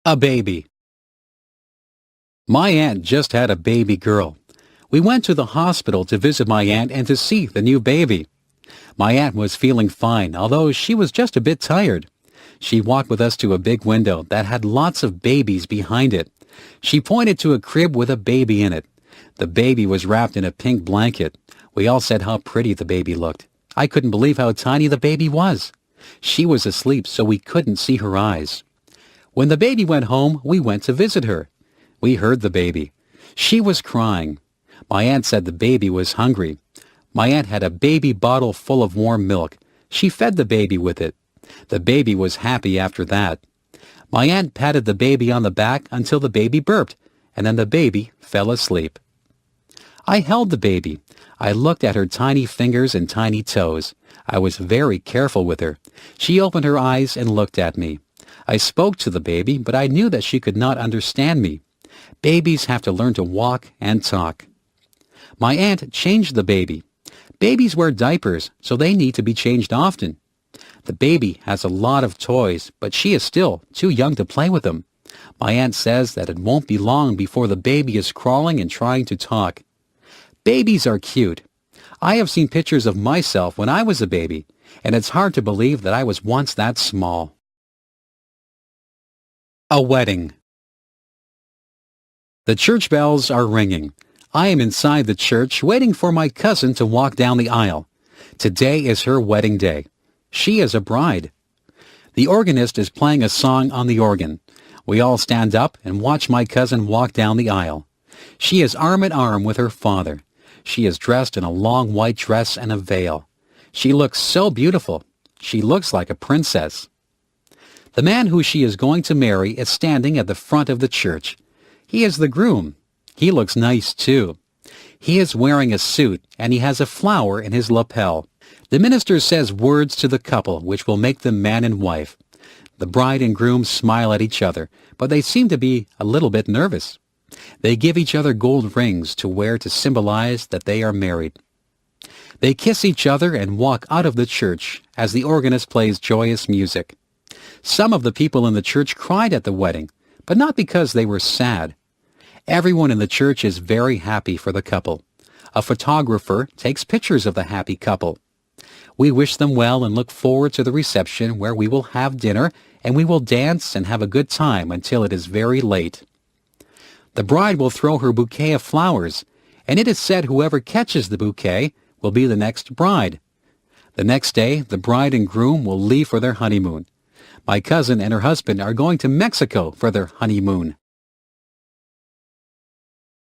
A baby. My aunt just had a baby girl. We went to the hospital to visit my aunt and to see the new baby. My aunt was feeling fine, although she was just a bit tired. She walked with us to a big window that had lots of babies behind it. She pointed to a crib with a baby in it. The baby was wrapped in a pink blanket. We all said how pretty the baby looked. I couldn't believe how tiny the baby was. She was asleep, so we couldn't see her eyes. When the baby went home, we went to visit her. We heard the baby. She was crying. My aunt said the baby was hungry. My aunt had a baby bottle full of warm milk. She fed the baby with it. The baby was happy after that. My aunt patted the baby on the back until the baby burped, and then the baby fell asleep. I held the baby. I looked at her tiny fingers and tiny toes. I was very careful with her. She opened her eyes and looked at me. I spoke to the baby, but I knew that she could not understand me. Babies have to learn to walk and talk. My aunt changed the baby. Babies wear diapers, so they need to be changed often. The baby has a lot of toys, but she is still too young to play with them. My aunt says that it won't be long before the baby is crawling and trying to talk. Babies are cute. I have seen pictures of myself when I was a baby, and it's hard to believe that I was once that small. A wedding. The church bells are ringing. I am inside the church waiting for my cousin to walk down the aisle. Today is her wedding day. She is a bride. The organist is playing a song on the organ. We all stand up and watch my cousin walk down the aisle. She is arm in arm with her father. She is dressed in a long white dress and a veil. She looks so beautiful. She looks like a princess. The man who she is going to marry is standing at the front of the church. He is the groom. He looks nice too. He is wearing a suit and he has a flower in his lapel. The minister says words to the couple which will make them man and wife. The bride and groom smile at each other, but they seem to be a little bit nervous. They give each other gold rings to wear to symbolize that they are married. They kiss each other and walk out of the church as the organist plays joyous music. Some of the people in the church cried at the wedding, but not because they were sad. Everyone in the church is very happy for the couple. A photographer takes pictures of the happy couple. We wish them well and look forward to the reception where we will have dinner and we will dance and have a good time until it is very late. The bride will throw her bouquet of flowers, and it is said whoever catches the bouquet will be the next bride. The next day, the bride and groom will leave for their honeymoon. My cousin and her husband are going to Mexico for their honeymoon.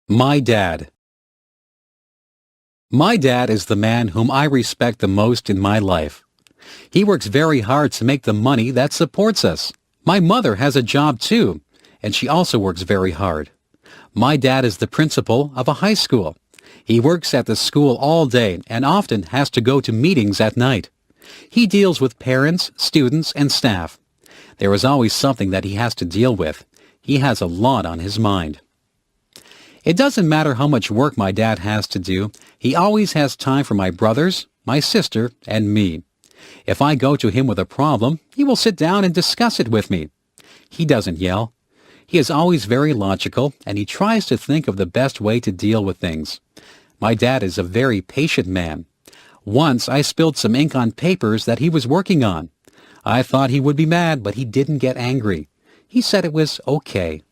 My dad. My dad is the man whom I respect the most in my life. He works very hard to make the money that supports us. My mother has a job too, and she also works very hard. My dad is the principal of a high school. He works at the school all day and often has to go to meetings at night. He deals with parents, students, and staff. There is always something that he has to deal with. He has a lot on his mind. It doesn't matter how much work my dad has to do. He always has time for my brothers, my sister, and me. If I go to him with a problem, he will sit down and discuss it with me. He doesn't yell. He is always very logical, and he tries to think of the best way to deal with things. My dad is a very patient man. Once I spilled some ink on papers that he was working on. I thought he would be mad, but he didn't get angry. He said it was okay.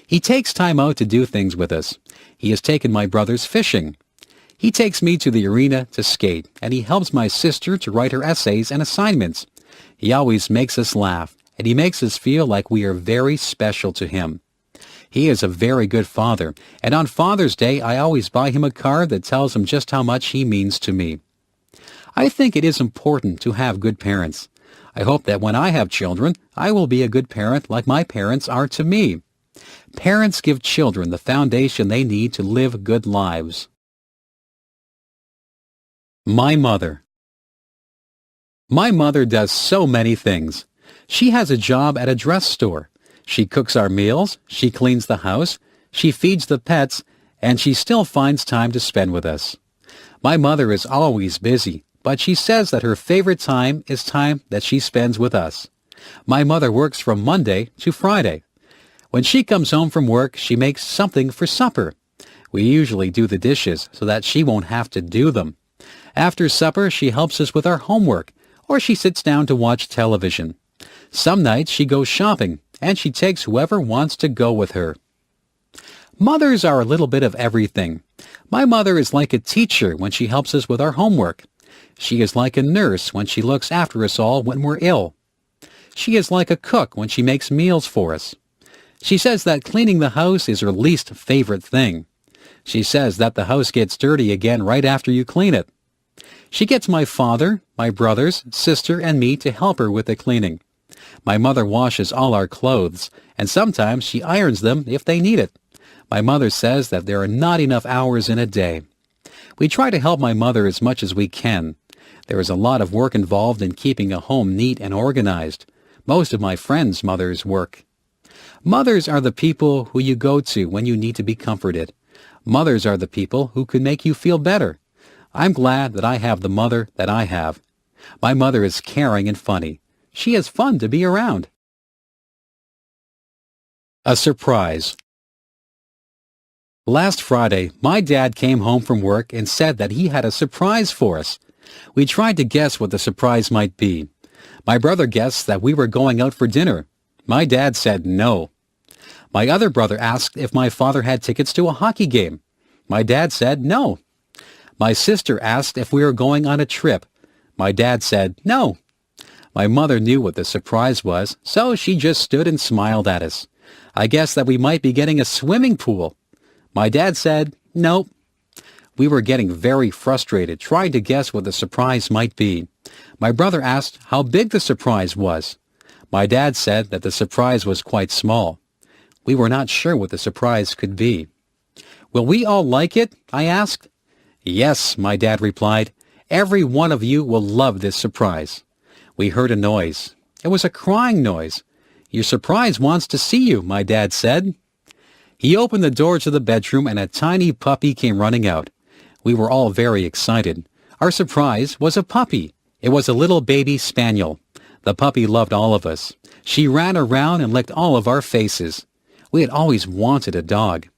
He takes time out to do things with us. He has taken my brothers fishing. He takes me to the arena to skate, and he helps my sister to write her essays and assignments. He always makes us laugh, and he makes us feel like we are very special to him. He is a very good father, and on Father's Day I always buy him a card that tells him just how much he means to me. I think it is important to have good parents. I hope that when I have children, I will be a good parent like my parents are to me. Parents give children the foundation they need to live good lives. My mother. My mother does so many things. She has a job at a dress store. She cooks our meals, she cleans the house, she feeds the pets, and she still finds time to spend with us. My mother is always busy, but she says that her favorite time is time that she spends with us. My mother works from Monday to Friday. When she comes home from work, she makes something for supper. We usually do the dishes so that she won't have to do them. After supper, she helps us with our homework, or she sits down to watch television. Some nights she goes shopping, and she takes whoever wants to go with her. Mothers are a little bit of everything. My mother is like a teacher when she helps us with our homework. She is like a nurse when she looks after us all when we're ill. She is like a cook when she makes meals for us. She says that cleaning the house is her least favorite thing. She says that the house gets dirty again right after you clean it. She gets my father, my brothers, sister, and me to help her with the cleaning. My mother washes all our clothes, and sometimes she irons them if they need it. My mother says that there are not enough hours in a day. We try to help my mother as much as we can. There is a lot of work involved in keeping a home neat and organized. Most of my friends' mothers work. Mothers are the people who you go to when you need to be comforted. Mothers are the people who can make you feel better. I'm glad that I have the mother that I have. My mother is caring and funny. She is fun to be around. A surprise. Last Friday, my dad came home from work and said that he had a surprise for us. We tried to guess what the surprise might be. My brother guessed that we were going out for dinner. My dad said no. My other brother asked if my father had tickets to a hockey game. My dad said no. My sister asked if we were going on a trip. My dad said no. My mother knew what the surprise was, so she just stood and smiled at us. I guessed that we might be getting a swimming pool. My dad said nope. We were getting very frustrated trying to guess what the surprise might be. My brother asked how big the surprise was. My dad said that the surprise was quite small. We were not sure what the surprise could be. Will we all like it? I asked. Yes, my dad replied. Every one of you will love this surprise. We heard a noise. It was a crying noise. Your surprise wants to see you, my dad said. He opened the door to the bedroom and a tiny puppy came running out. We were all very excited. Our surprise was a puppy. It was a little baby spaniel. The puppy loved all of us. She ran around and licked all of our faces. We had always wanted a dog.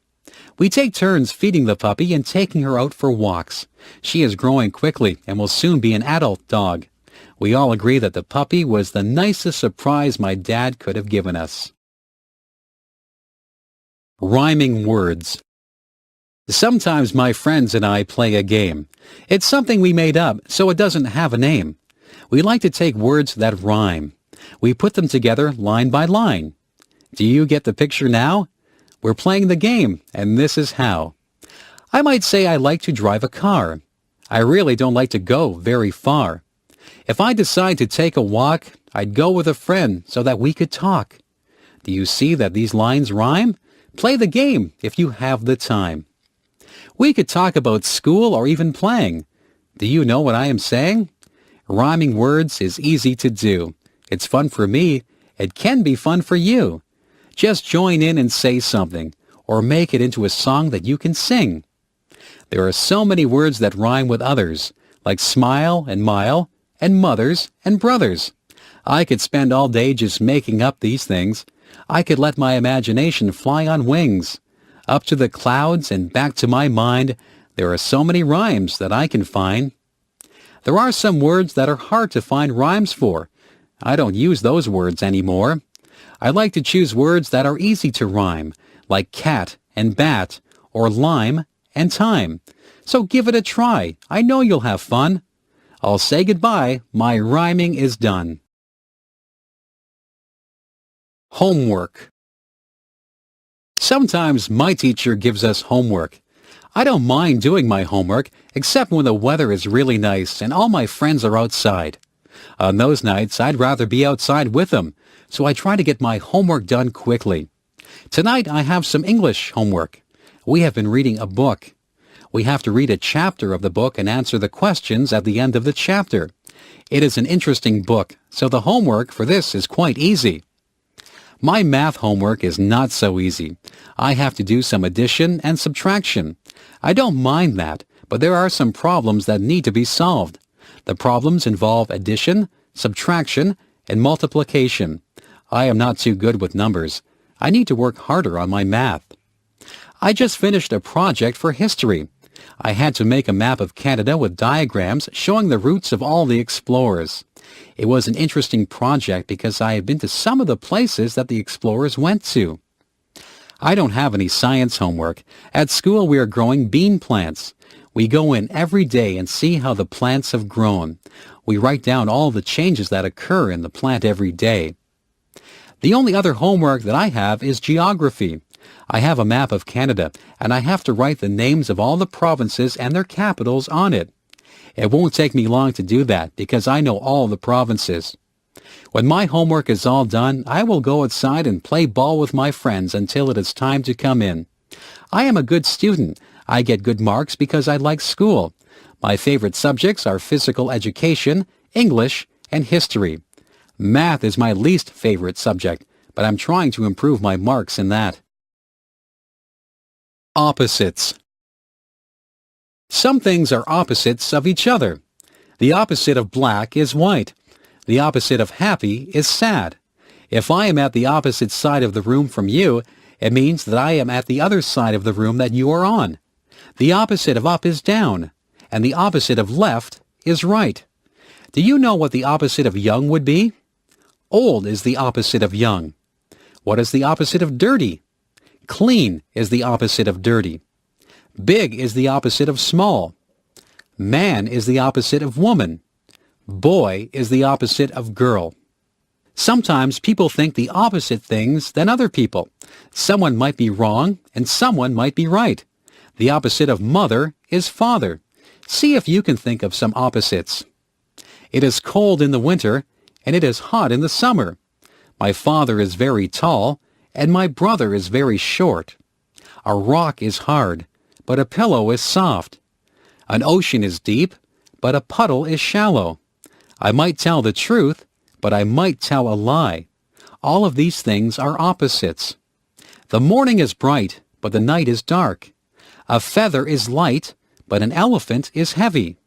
We take turns feeding the puppy and taking her out for walks. She is growing quickly and will soon be an adult dog. We all agree that the puppy was the nicest surprise my dad could have given us. Rhyming words. Sometimes my friends and I play a game. It's something we made up, so it doesn't have a name. We like to take words that rhyme. We put them together line by line. Do you get the picture now? We're playing the game, and this is how. I might say I like to drive a car. I really don't like to go very far. If I decide to take a walk, I'd go with a friend so that we could talk. Do you see that these lines rhyme? Play the game if you have the time. We could talk about school or even playing. Do you know what I am saying? Rhyming words is easy to do. It's fun for me. It can be fun for you. Just join in and say something, or make it into a song that you can sing. There are so many words that rhyme with others, like smile and mile, and mothers and brothers. I could spend all day just making up these things. I could let my imagination fly on wings. Up to the clouds and back to my mind, there are so many rhymes that I can find. There are some words that are hard to find rhymes for. I don't use those words anymore. I like to choose words that are easy to rhyme, like cat and bat, or lime and time. So give it a try. I know you'll have fun. I'll say goodbye. My rhyming is done. Homework. Sometimes my teacher gives us homework. I don't mind doing my homework, except when the weather is really nice and all my friends are outside. On those nights, I'd rather be outside with them, so I try to get my homework done quickly. Tonight, I have some English homework. We have been reading a book. We have to read a chapter of the book and answer the questions at the end of the chapter. It is an interesting book, so the homework for this is quite easy. My math homework is not so easy. I have to do some addition and subtraction. I don't mind that, but there are some problems that need to be solved. The problems involve addition, subtraction, and multiplication. I am not too good with numbers. I need to work harder on my math. I just finished a project for history. I had to make a map of Canada with diagrams showing the routes of all the explorers. It was an interesting project because I had been to some of the places that the explorers went to. I don't have any science homework. At school we are growing bean plants. We go in every day and see how the plants have grown. We write down all the changes that occur in the plant every day. The only other homework that I have is geography. I have a map of Canada, and I have to write the names of all the provinces and their capitals on it. It won't take me long to do that because I know all the provinces. When my homework is all done, I will go outside and play ball with my friends until it is time to come in. I am a good student. I get good marks because I like school. My favorite subjects are physical education, English, and history. Math is my least favorite subject, but I'm trying to improve my marks in that. Opposites. Some things are opposites of each other. The opposite of black is white. The opposite of happy is sad. If I am at the opposite side of the room from you, it means that I am at the other side of the room that you are on. The opposite of up is down, and the opposite of left is right. Do you know what the opposite of young would be? Old is the opposite of young. What is the opposite of dirty? Clean is the opposite of dirty. Big is the opposite of small. Man is the opposite of woman. Boy is the opposite of girl. Sometimes people think the opposite things than other people. Someone might be wrong and someone might be right. The opposite of mother is father. See if you can think of some opposites. It is cold in the winter and it is hot in the summer. My father is very tall and my brother is very short. A rock is hard, but a pillow is soft. An ocean is deep, but a puddle is shallow. I might tell the truth, but I might tell a lie. All of these things are opposites. The morning is bright, but the night is dark. A feather is light, but an elephant is heavy.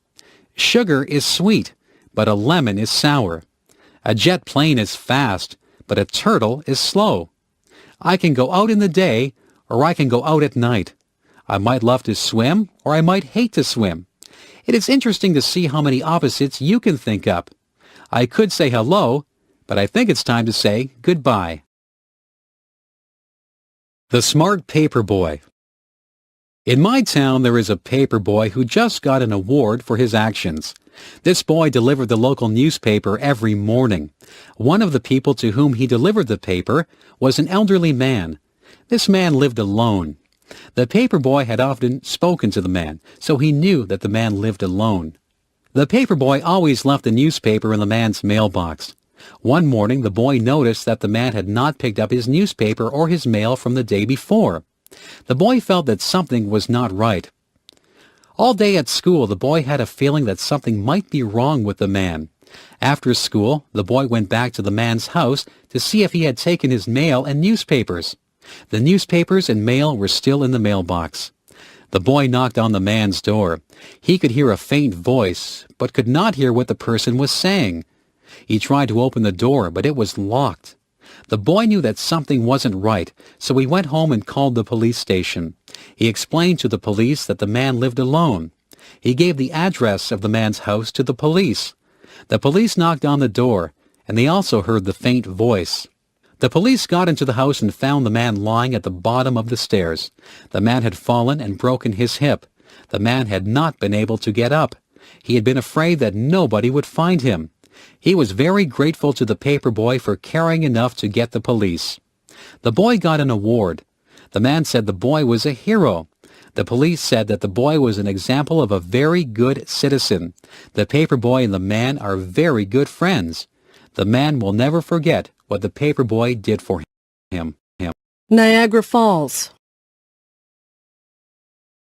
Sugar is sweet, but a lemon is sour. A jet plane is fast, but a turtle is slow. I can go out in the day, or I can go out at night. I might love to swim, or I might hate to swim. It is interesting to see how many opposites you can think up. I could say hello, but I think it's time to say goodbye. The Smart Paper Boy. In my town, there is a paper boy who just got an award for his actions. This boy delivered the local newspaper every morning. One of the people to whom he delivered the paper was an elderly man. This man lived alone. The paper boy had often spoken to the man, so he knew that the man lived alone. The paper boy always left the newspaper in the man's mailbox. One morning, the boy noticed that the man had not picked up his newspaper or his mail from the day before. The boy felt that something was not right. All day at school, the boy had a feeling that something might be wrong with the man. After school, the boy went back to the man's house to see if he had taken his mail and newspapers. The newspapers and mail were still in the mailbox. The boy knocked on the man's door. He could hear a faint voice, but could not hear what the person was saying. He tried to open the door, but it was locked. The boy knew that something wasn't right, so he went home and called the police station. He explained to the police that the man lived alone. He gave the address of the man's house to the police. The police knocked on the door, and they also heard the faint voice. The police got into the house and found the man lying at the bottom of the stairs. The man had fallen and broken his hip. The man had not been able to get up. He had been afraid that nobody would find him. He was very grateful to the paper boy for caring enough to get the police. The boy got an award. The man said the boy was a hero. The police said that the boy was an example of a very good citizen. The paper boy and the man are very good friends. The man will never forget what the paper boy did for him. Niagara Falls.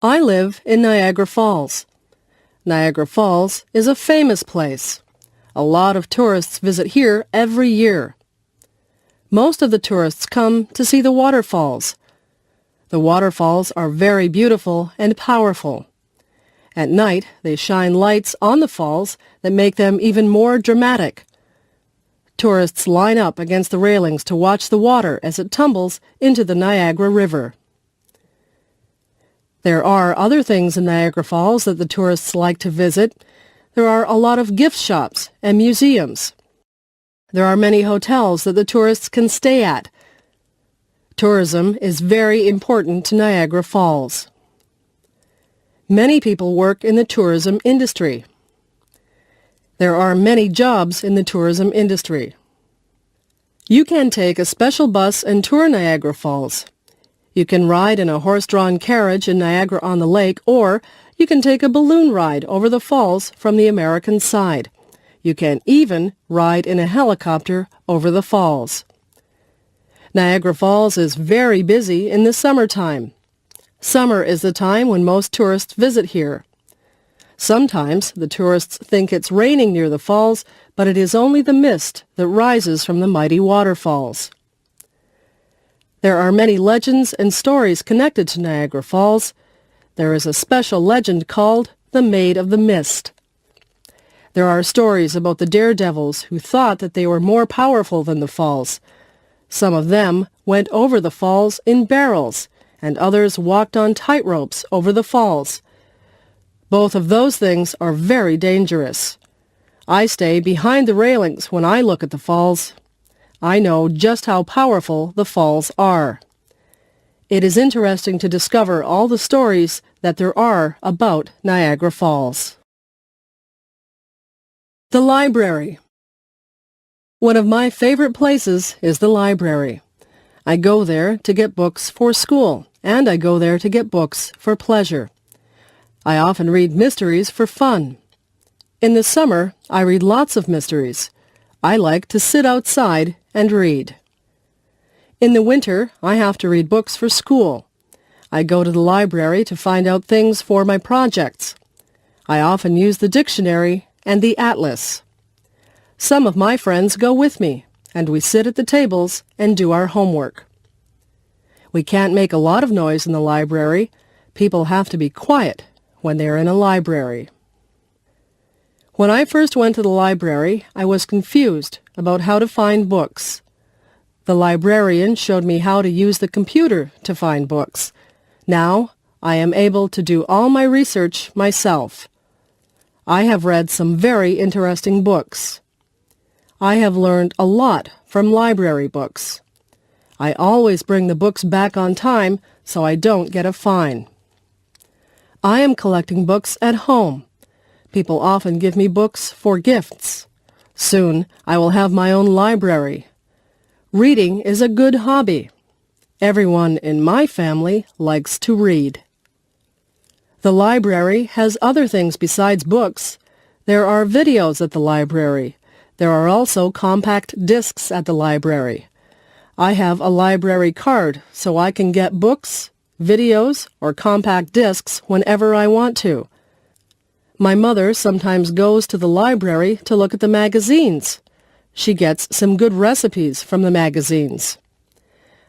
I live in Niagara Falls. Niagara Falls is a famous place. A lot of tourists visit here every year. Most of the tourists come to see the waterfalls. The waterfalls are very beautiful and powerful. At night, they shine lights on the falls that make them even more dramatic. Tourists line up against the railings to watch the water as it tumbles into the Niagara River. There are other things in Niagara Falls that the tourists like to visit. There are a lot of gift shops and museums. There are many hotels that the tourists can stay at. Tourism is very important to Niagara Falls. Many people work in the tourism industry. There are many jobs in the tourism industry. You can take a special bus and tour Niagara Falls. You can ride in a horse-drawn carriage in Niagara-on-the-Lake, or you can take a balloon ride over the falls from the American side. You can even ride in a helicopter over the falls. Niagara Falls is very busy in the summertime. Summer is the time when most tourists visit here. Sometimes the tourists think it's raining near the falls, but it is only the mist that rises from the mighty waterfalls. There are many legends and stories connected to Niagara Falls. There is a special legend called the Maid of the Mist. There are stories about the daredevils who thought that they were more powerful than the falls. Some of them went over the falls in barrels, and others walked on tightropes over the falls. Both of those things are very dangerous. I stay behind the railings when I look at the falls. I know just how powerful the falls are. It is interesting to discover all the stories that there are about Niagara Falls. The library. One of my favorite places is the library. I go there to get books for school, and I go there to get books for pleasure. I often read mysteries for fun. In the summer, I read lots of mysteries. I like to sit outside and read. In the winter, I have to read books for school. I go to the library to find out things for my projects. I often use the dictionary and the atlas. Some of my friends go with me, and we sit at the tables and do our homework. We can't make a lot of noise in the library. People have to be quiet when they're in a library. When I first went to the library, I was confused about how to find books. The librarian showed me how to use the computer to find books. Now, I am able to do all my research myself. I have read some very interesting books. I have learned a lot from library books. I always bring the books back on time so I don't get a fine. I am collecting books at home. People often give me books for gifts. Soon I will have my own library. Reading is a good hobby. Everyone in my family likes to read. The library has other things besides books. There are videos at the library. There are also compact discs at the library. I have a library card so I can get books, videos, or compact discs whenever I want to. My mother sometimes goes to the library to look at the magazines. She gets some good recipes from the magazines.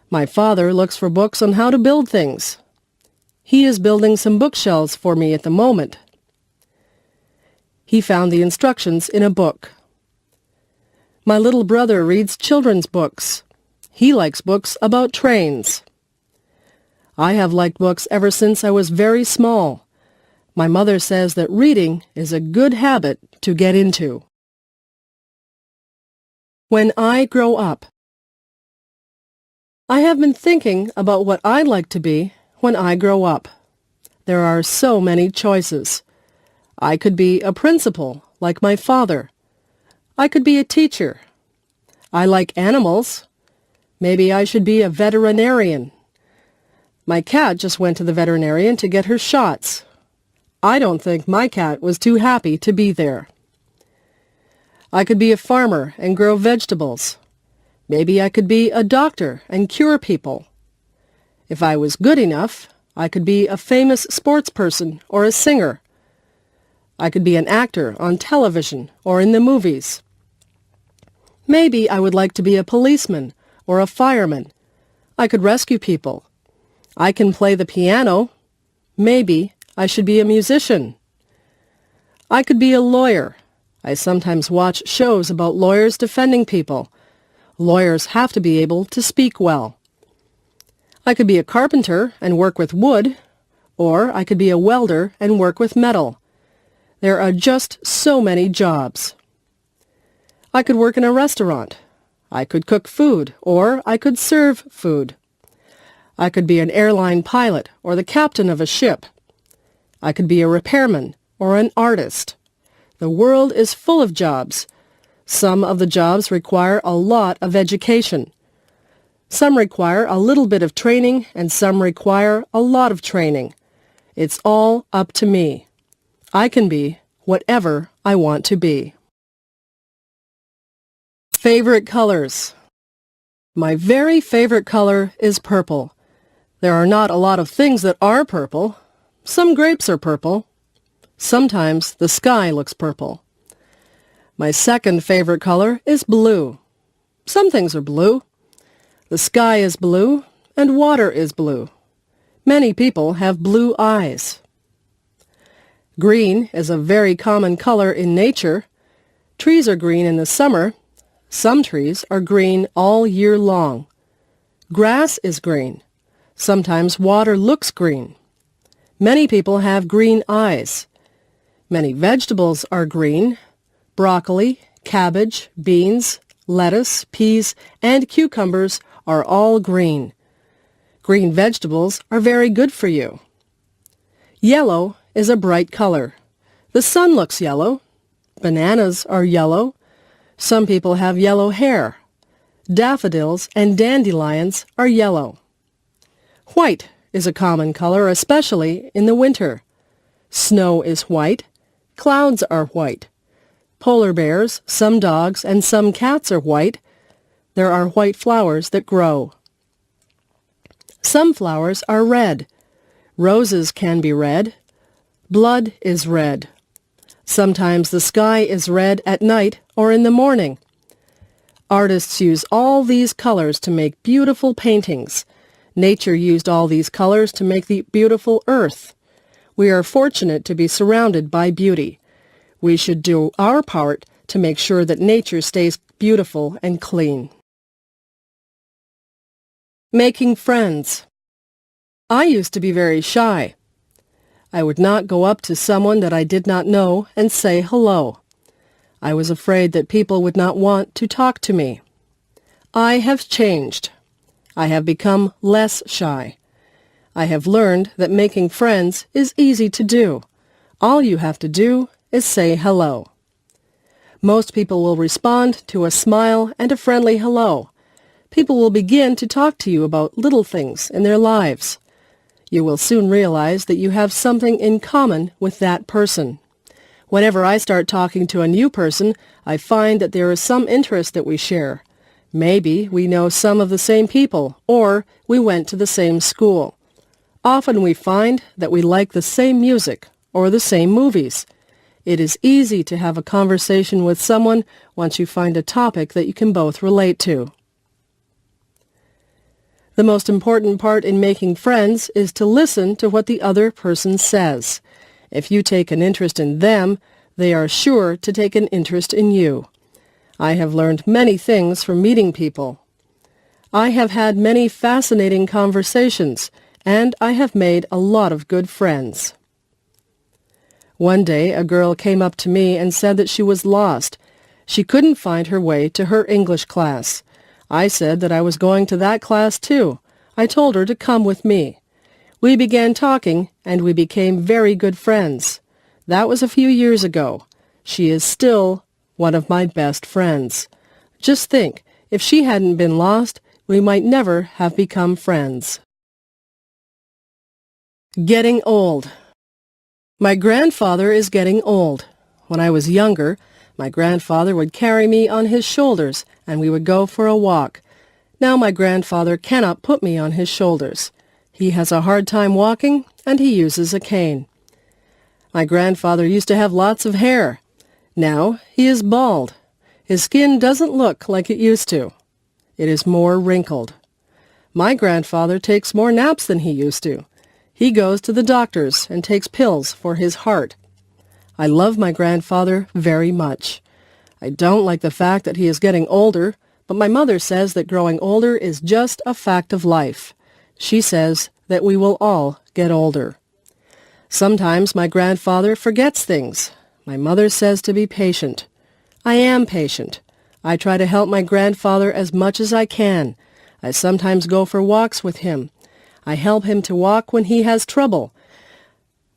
My father looks for books on how to build things. He is building some bookshelves for me at the moment. He found the instructions in a book. My little brother reads children's books. He likes books about trains. I have liked books ever since I was very small. My mother says that reading is a good habit to get into. When I grow up. I have been thinking about what I'd like to be when I grow up. There are so many choices. I could be a principal, like my father. I could be a teacher. I like animals. Maybe I should be a veterinarian. My cat just went to the veterinarian to get her shots. I don't think my cat was too happy to be there. I could be a farmer and grow vegetables. Maybe I could be a doctor and cure people. If I was good enough, I could be a famous sports person or a singer. I could be an actor on television or in the movies. Maybe I would like to be a policeman or a fireman. I could rescue people. I can play the piano. Maybe I should be a musician. I could be a lawyer. I sometimes watch shows about lawyers defending people. Lawyers have to be able to speak well. I could be a carpenter and work with wood, or I could be a welder and work with metal. There are just so many jobs. I could work in a restaurant. I could cook food, or I could serve food. I could be an airline pilot or the captain of a ship. I could be a repairman or an artist. The world is full of jobs. Some of the jobs require a lot of education. Some require a little bit of training, and some require a lot of training. It's all up to me. I can be whatever I want to be. Favorite colors. My very favorite color is purple. There are not a lot of things that are purple. Some grapes are purple. Sometimes the sky looks purple. My second favorite color is blue. Some things are blue. The sky is blue, and water is blue. Many people have blue eyes. Green is a very common color in nature. Trees are green in the summer. Some trees are green all year long. Grass is green. Sometimes water looks green. Many people have green eyes. Many vegetables are green. Broccoli, cabbage, beans, lettuce, peas, and cucumbers are all green. Green vegetables are very good for you. Yellow is a bright color. The sun looks yellow. Bananas are yellow. Some people have yellow hair. Daffodils and dandelions are yellow. White is a common color, especially in the winter. Snow is white. Clouds are white. Polar bears, some dogs, and some cats are white. There are white flowers that grow. Some flowers are red. Roses can be red. Blood is red. Sometimes the sky is red at night or in the morning. Artists use all these colors to make beautiful paintings. Nature used all these colors to make the beautiful earth. We are fortunate to be surrounded by beauty. We should do our part to make sure that nature stays beautiful and clean. Making friends. I used to be very shy. I would not go up to someone that I did not know and say hello. I was afraid that people would not want to talk to me. I have changed. I have become less shy. I have learned that making friends is easy to do. All you have to do is say hello. Most people will respond to a smile and a friendly hello. People will begin to talk to you about little things in their lives. You will soon realize that you have something in common with that person. Whenever I start talking to a new person, I find that there is some interest that we share. Maybe we know some of the same people, or we went to the same school. Often we find that we like the same music or the same movies. It is easy to have a conversation with someone once you find a topic that you can both relate to. The most important part in making friends is to listen to what the other person says. If you take an interest in them, they are sure to take an interest in you. I have learned many things from meeting people. I have had many fascinating conversations, and I have made a lot of good friends. One day, a girl came up to me and said that she was lost. She couldn't find her way to her English class. I said that I was going to that class too. I told her to come with me. We began talking, and we became very good friends. That was a few years ago. She is still one of my best friends. Just think, if she hadn't been lost, we might never have become friends. Getting old. My grandfather is getting old. When I was younger, my grandfather would carry me on his shoulders, and we would go for a walk. Now my grandfather cannot put me on his shoulders. He has a hard time walking, and he uses a cane. My grandfather used to have lots of hair. Now he is bald. His skin doesn't look like it used to. It is more wrinkled. My grandfather takes more naps than he used to. He goes to the doctors and takes pills for his heart. I love my grandfather very much. I don't like the fact that he is getting older, but my mother says that growing older is just a fact of life. She says that we will all get older. Sometimes my grandfather forgets things. My mother says to be patient. I am patient. I try to help my grandfather as much as I can. I sometimes go for walks with him. I help him to walk when he has trouble.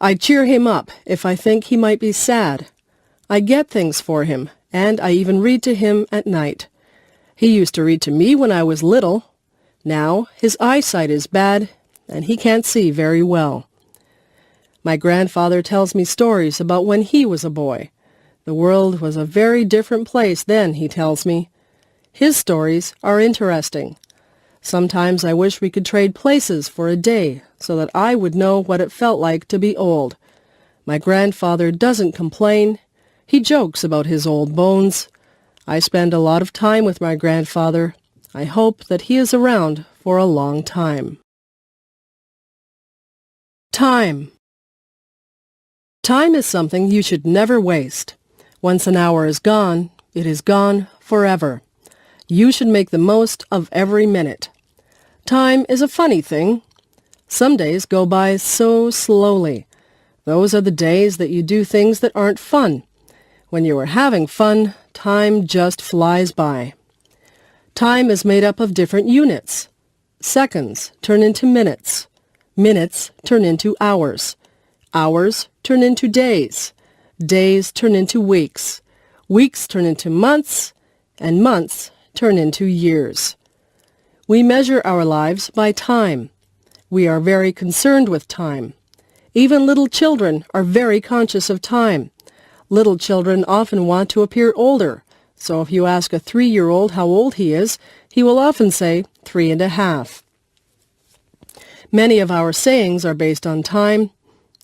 I cheer him up if I think he might be sad. I get things for him, and I even read to him at night. He used to read to me when I was little. Now his eyesight is bad, and he can't see very well. My grandfather tells me stories about when he was a boy. The world was a very different place then, he tells me. His stories are interesting. Sometimes I wish we could trade places for a day so that I would know what it felt like to be old. My grandfather doesn't complain. He jokes about his old bones. I spend a lot of time with my grandfather. I hope that he is around for a long time. Time. Time is something you should never waste. Once an hour is gone, it is gone forever. You should make the most of every minute. Time is a funny thing. Some days go by so slowly. Those are the days that you do things that aren't fun. When you are having fun, time just flies by. Time is made up of different units. Seconds turn into minutes. Minutes turn into hours. Hours turn into days. Days turn into weeks. Weeks turn into months. And months turn into years. We measure our lives by time. We are very concerned with time. Even little children are very conscious of time. Little children often want to appear older, so if you ask a 3-year-old how old he is, he will often say 3.5. Many of our sayings are based on time.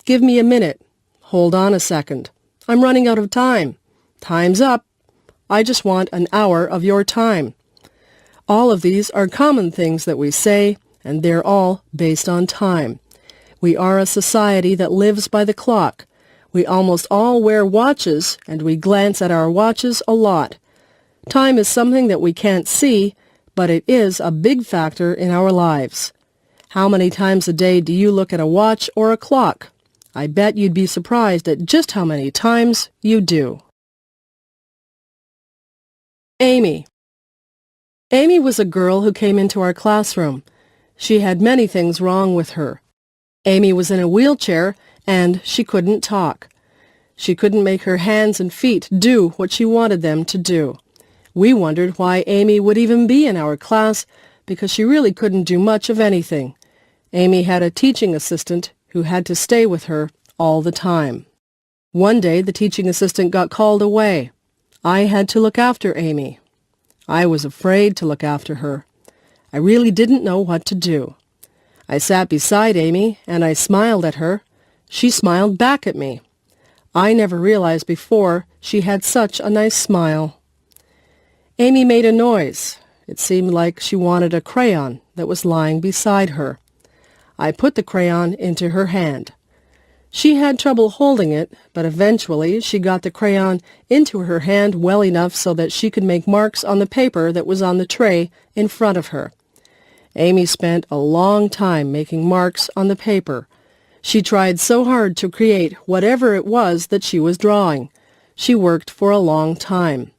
Give me a minute. Hold on a second. I'm running out of time. Time's up. I just want an hour of your time. All of these are common things that we say, and they're all based on time. We are a society that lives by the clock. We almost all wear watches, and we glance at our watches a lot. Time is something that we can't see, but it is a big factor in our lives. How many times a day do you look at a watch or a clock? I bet you'd be surprised at just how many times you do. Amy. Amy was a girl who came into our classroom. She had many things wrong with her. Amy was in a wheelchair, and she couldn't talk. She couldn't make her hands and feet do what she wanted them to do. We wondered why Amy would even be in our class, because she really couldn't do much of anything. Amy had a teaching assistant who had to stay with her all the time. One day the teaching assistant got called away. I had to look after Amy. I was afraid to look after her. I really didn't know what to do. I sat beside Amy and I smiled at her. She smiled back at me. I never realized before she had such a nice smile. Amy made a noise. It seemed like she wanted a crayon that was lying beside her. I put the crayon into her hand. She had trouble holding it, but eventually she got the crayon into her hand well enough so that she could make marks on the paper that was on the tray in front of her. Amy spent a long time making marks on the paper. She tried so hard to create whatever it was that she was drawing. She worked for a long time.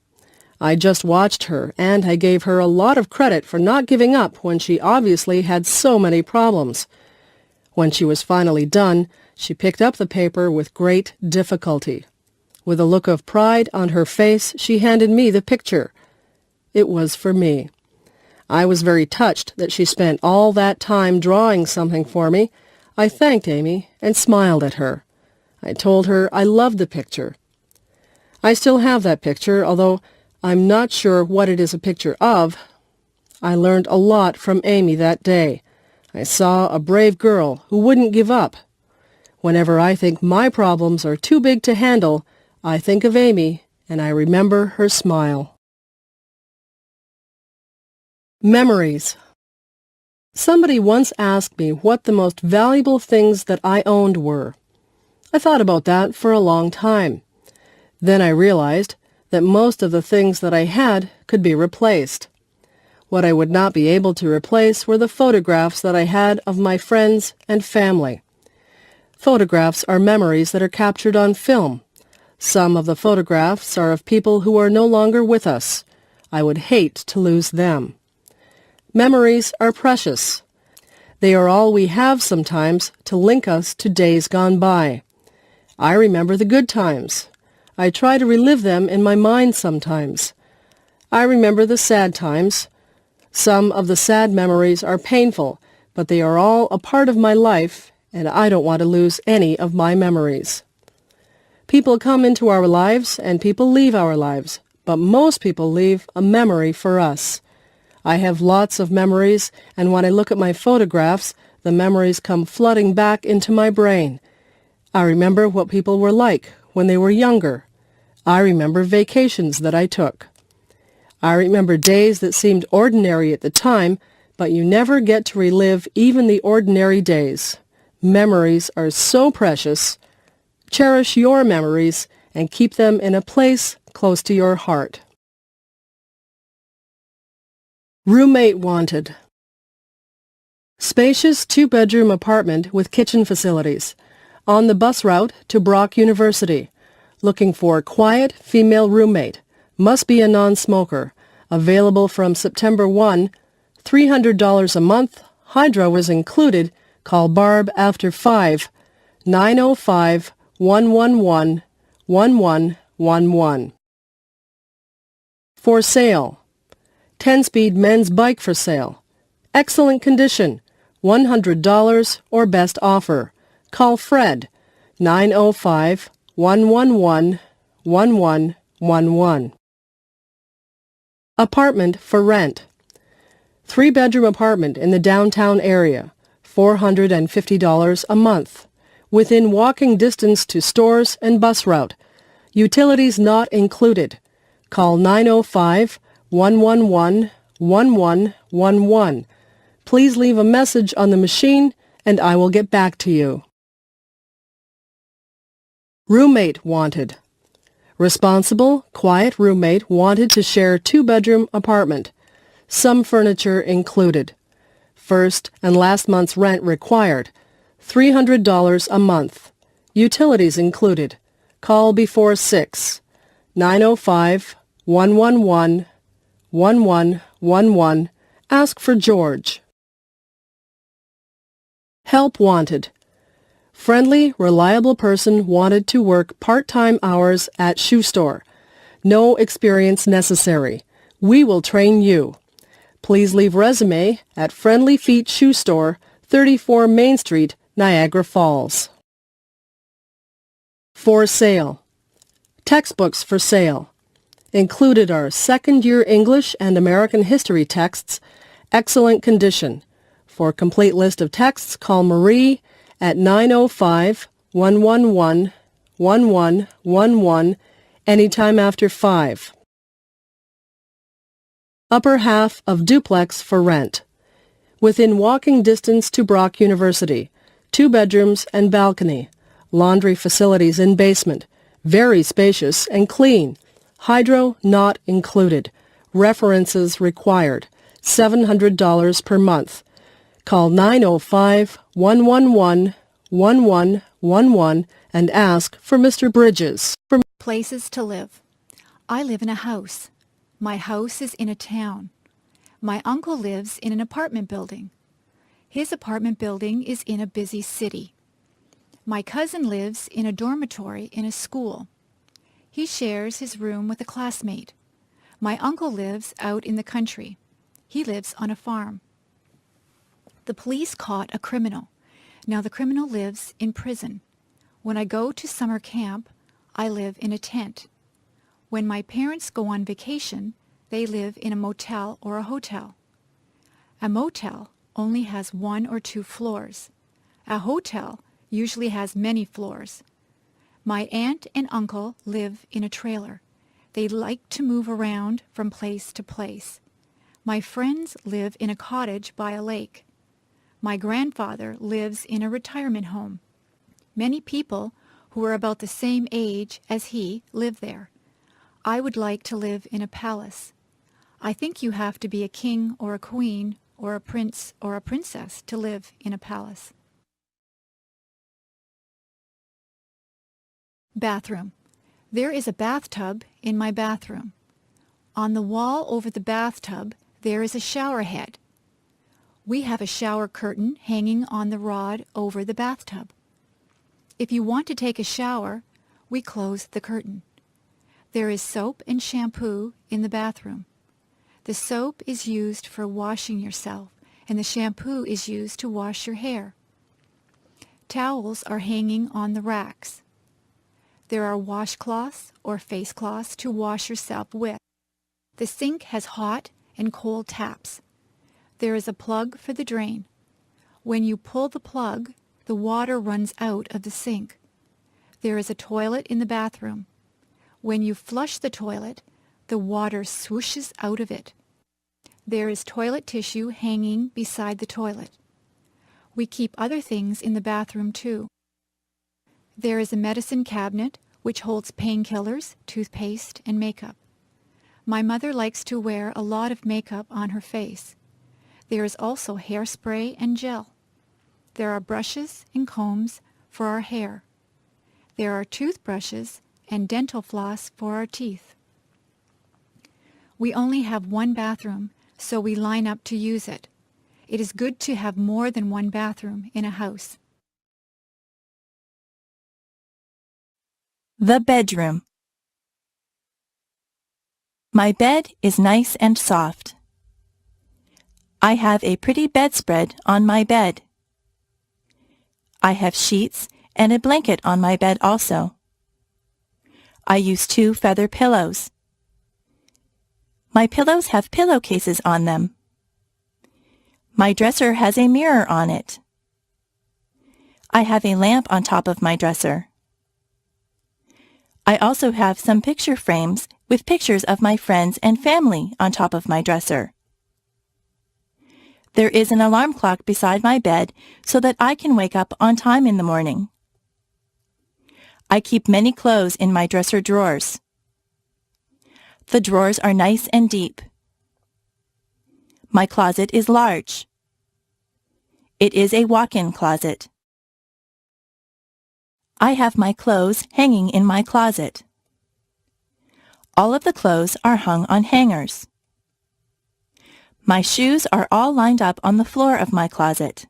I just watched her, and I gave her a lot of credit for not giving up when she obviously had so many problems. When she was finally done, she picked up the paper with great difficulty. With a look of pride on her face, she handed me the picture. It was for me. I was very touched that she spent all that time drawing something for me. I thanked Amy and smiled at her. I told her I loved the picture. I still have that picture, although I'm not sure what it is a picture of. I learned a lot from Amy that day. I saw a brave girl who wouldn't give up. Whenever I think my problems are too big to handle, I think of Amy and I remember her smile. Memories. Somebody once asked me what the most valuable things that I owned were. I thought about that for a long time. Then I realized that most of the things that I had could be replaced. What I would not be able to replace were the photographs that I had of my friends and family. Photographs are memories that are captured on film. Some of the photographs are of people who are no longer with us. I would hate to lose them. Memories are precious. They are all we have sometimes to link us to days gone by. I remember the good times. I try to relive them in my mind sometimes. I remember the sad times. Some of the sad memories are painful, but they are all a part of my life, and I don't want to lose any of my memories. People come into our lives and people leave our lives, but most people leave a memory for us. I have lots of memories, and when I look at my photographs, the memories come flooding back into my brain. I remember what people were like when they were younger. I remember vacations that I took. I remember days that seemed ordinary at the time, but you never get to relive even the ordinary days. Memories are so precious. Cherish your memories and keep them in a place close to your heart. Roommate wanted. Spacious 2-bedroom apartment with kitchen facilities. On the bus route to Brock University. Looking for quiet female roommate. Must be a non-smoker. Available from September 1 $300 a month. Hydro is included. Call Barb after 5. 905-111-1111. For sale. 10-speed men's bike for sale. Excellent condition. $100 or best offer. Call Fred. 905-111-1111. Apartment for rent. 3-bedroom apartment in the downtown area. $450 a month. Within walking distance to stores and bus route. Utilities not included. Call 905-111-1111. Please leave a message on the machine and I will get back to you. Roommate wanted. Responsible, quiet roommate wanted to share 2-bedroom apartment. Some furniture included. First and last month's rent required. $300 a month. Utilities included. Call before 6. 905-111-1111. Ask for George. Help wanted. Friendly, reliable person wanted to work part-time hours at shoe store. No experience necessary. We will train you. Please leave resume at Friendly Feet Shoe Store, 34 Main Street, Niagara Falls. For sale. Textbooks for sale. Included are second-year English and American history texts, excellent condition. For a complete list of texts, call Marie at 905-111-1111 anytime after 5. Upper half of duplex for rent. Within walking distance to Brock University. 2 bedrooms and balcony. Laundry facilities in basement. Very spacious and clean. Hydro not included. References required. $700 per month. Call 905-111-1111 and ask for Mr. Bridges. Places to live. I live in a house. My house is in a town. My uncle lives in an apartment building. His apartment building is in a busy city. My cousin lives in a dormitory in a school. He shares his room with a classmate. My uncle lives out in the country. He lives on a farm. The police caught a criminal. Now the criminal lives in prison. When I go to summer camp, I live in a tent. When my parents go on vacation, they live in a motel or a hotel. A motel only has 1 or 2 floors. A hotel usually has many floors. My aunt and uncle live in a trailer. They like to move around from place to place. My friends live in a cottage by a lake. My grandfather lives in a retirement home. Many people who are about the same age as he live there. I would like to live in a palace. I think you have to be a king or a queen or a prince or a princess to live in a palace. Bathroom. There is a bathtub in my bathroom. On the wall over the bathtub, there is a shower head. We have a shower curtain hanging on the rod over the bathtub. If you want to take a shower, we close the curtain. There is soap and shampoo in the bathroom. The soap is used for washing yourself, and the shampoo is used to wash your hair. Towels are hanging on the racks. There are washcloths or face cloths to wash yourself with. The sink has hot and cold taps. There is a plug for the drain. When you pull the plug, the water runs out of the sink. There is a toilet in the bathroom. When you flush the toilet, the water swooshes out of it. There is toilet tissue hanging beside the toilet. We keep other things in the bathroom too. There is a medicine cabinet which holds painkillers, toothpaste, and makeup. My mother likes to wear a lot of makeup on her face. There is also hairspray and gel. There are brushes and combs for our hair. There are toothbrushes and dental floss for our teeth. We only have one bathroom so we line up to use it. It is good to have more than one bathroom in a house. The bedroom. My bed is nice and soft. I have a pretty bedspread on my bed. I have sheets and a blanket on my bed also. I use 2 feather pillows. My pillows have pillowcases on them. My dresser has a mirror on it. I have a lamp on top of my dresser. I also have some picture frames with pictures of my friends and family on top of my dresser. There is an alarm clock beside my bed so that I can wake up on time in the morning. I keep many clothes in my dresser drawers. The drawers are nice and deep. My closet is large. It is a walk-in closet. I have my clothes hanging in my closet. All of the clothes are hung on hangers. My shoes are all lined up on the floor of my closet.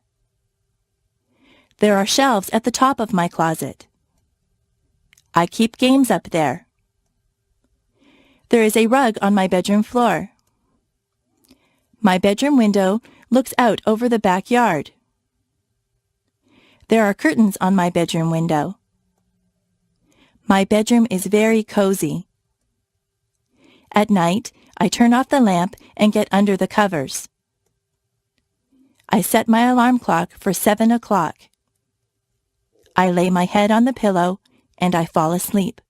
There are shelves at the top of my closet. I keep games up there. There is a rug on my bedroom floor. My bedroom window looks out over the backyard. There are curtains on my bedroom window. My bedroom is very cozy. At night, I turn off the lamp and get under the covers. I set my alarm clock for 7 o'clock. I lay my head on the pillow and I fall asleep.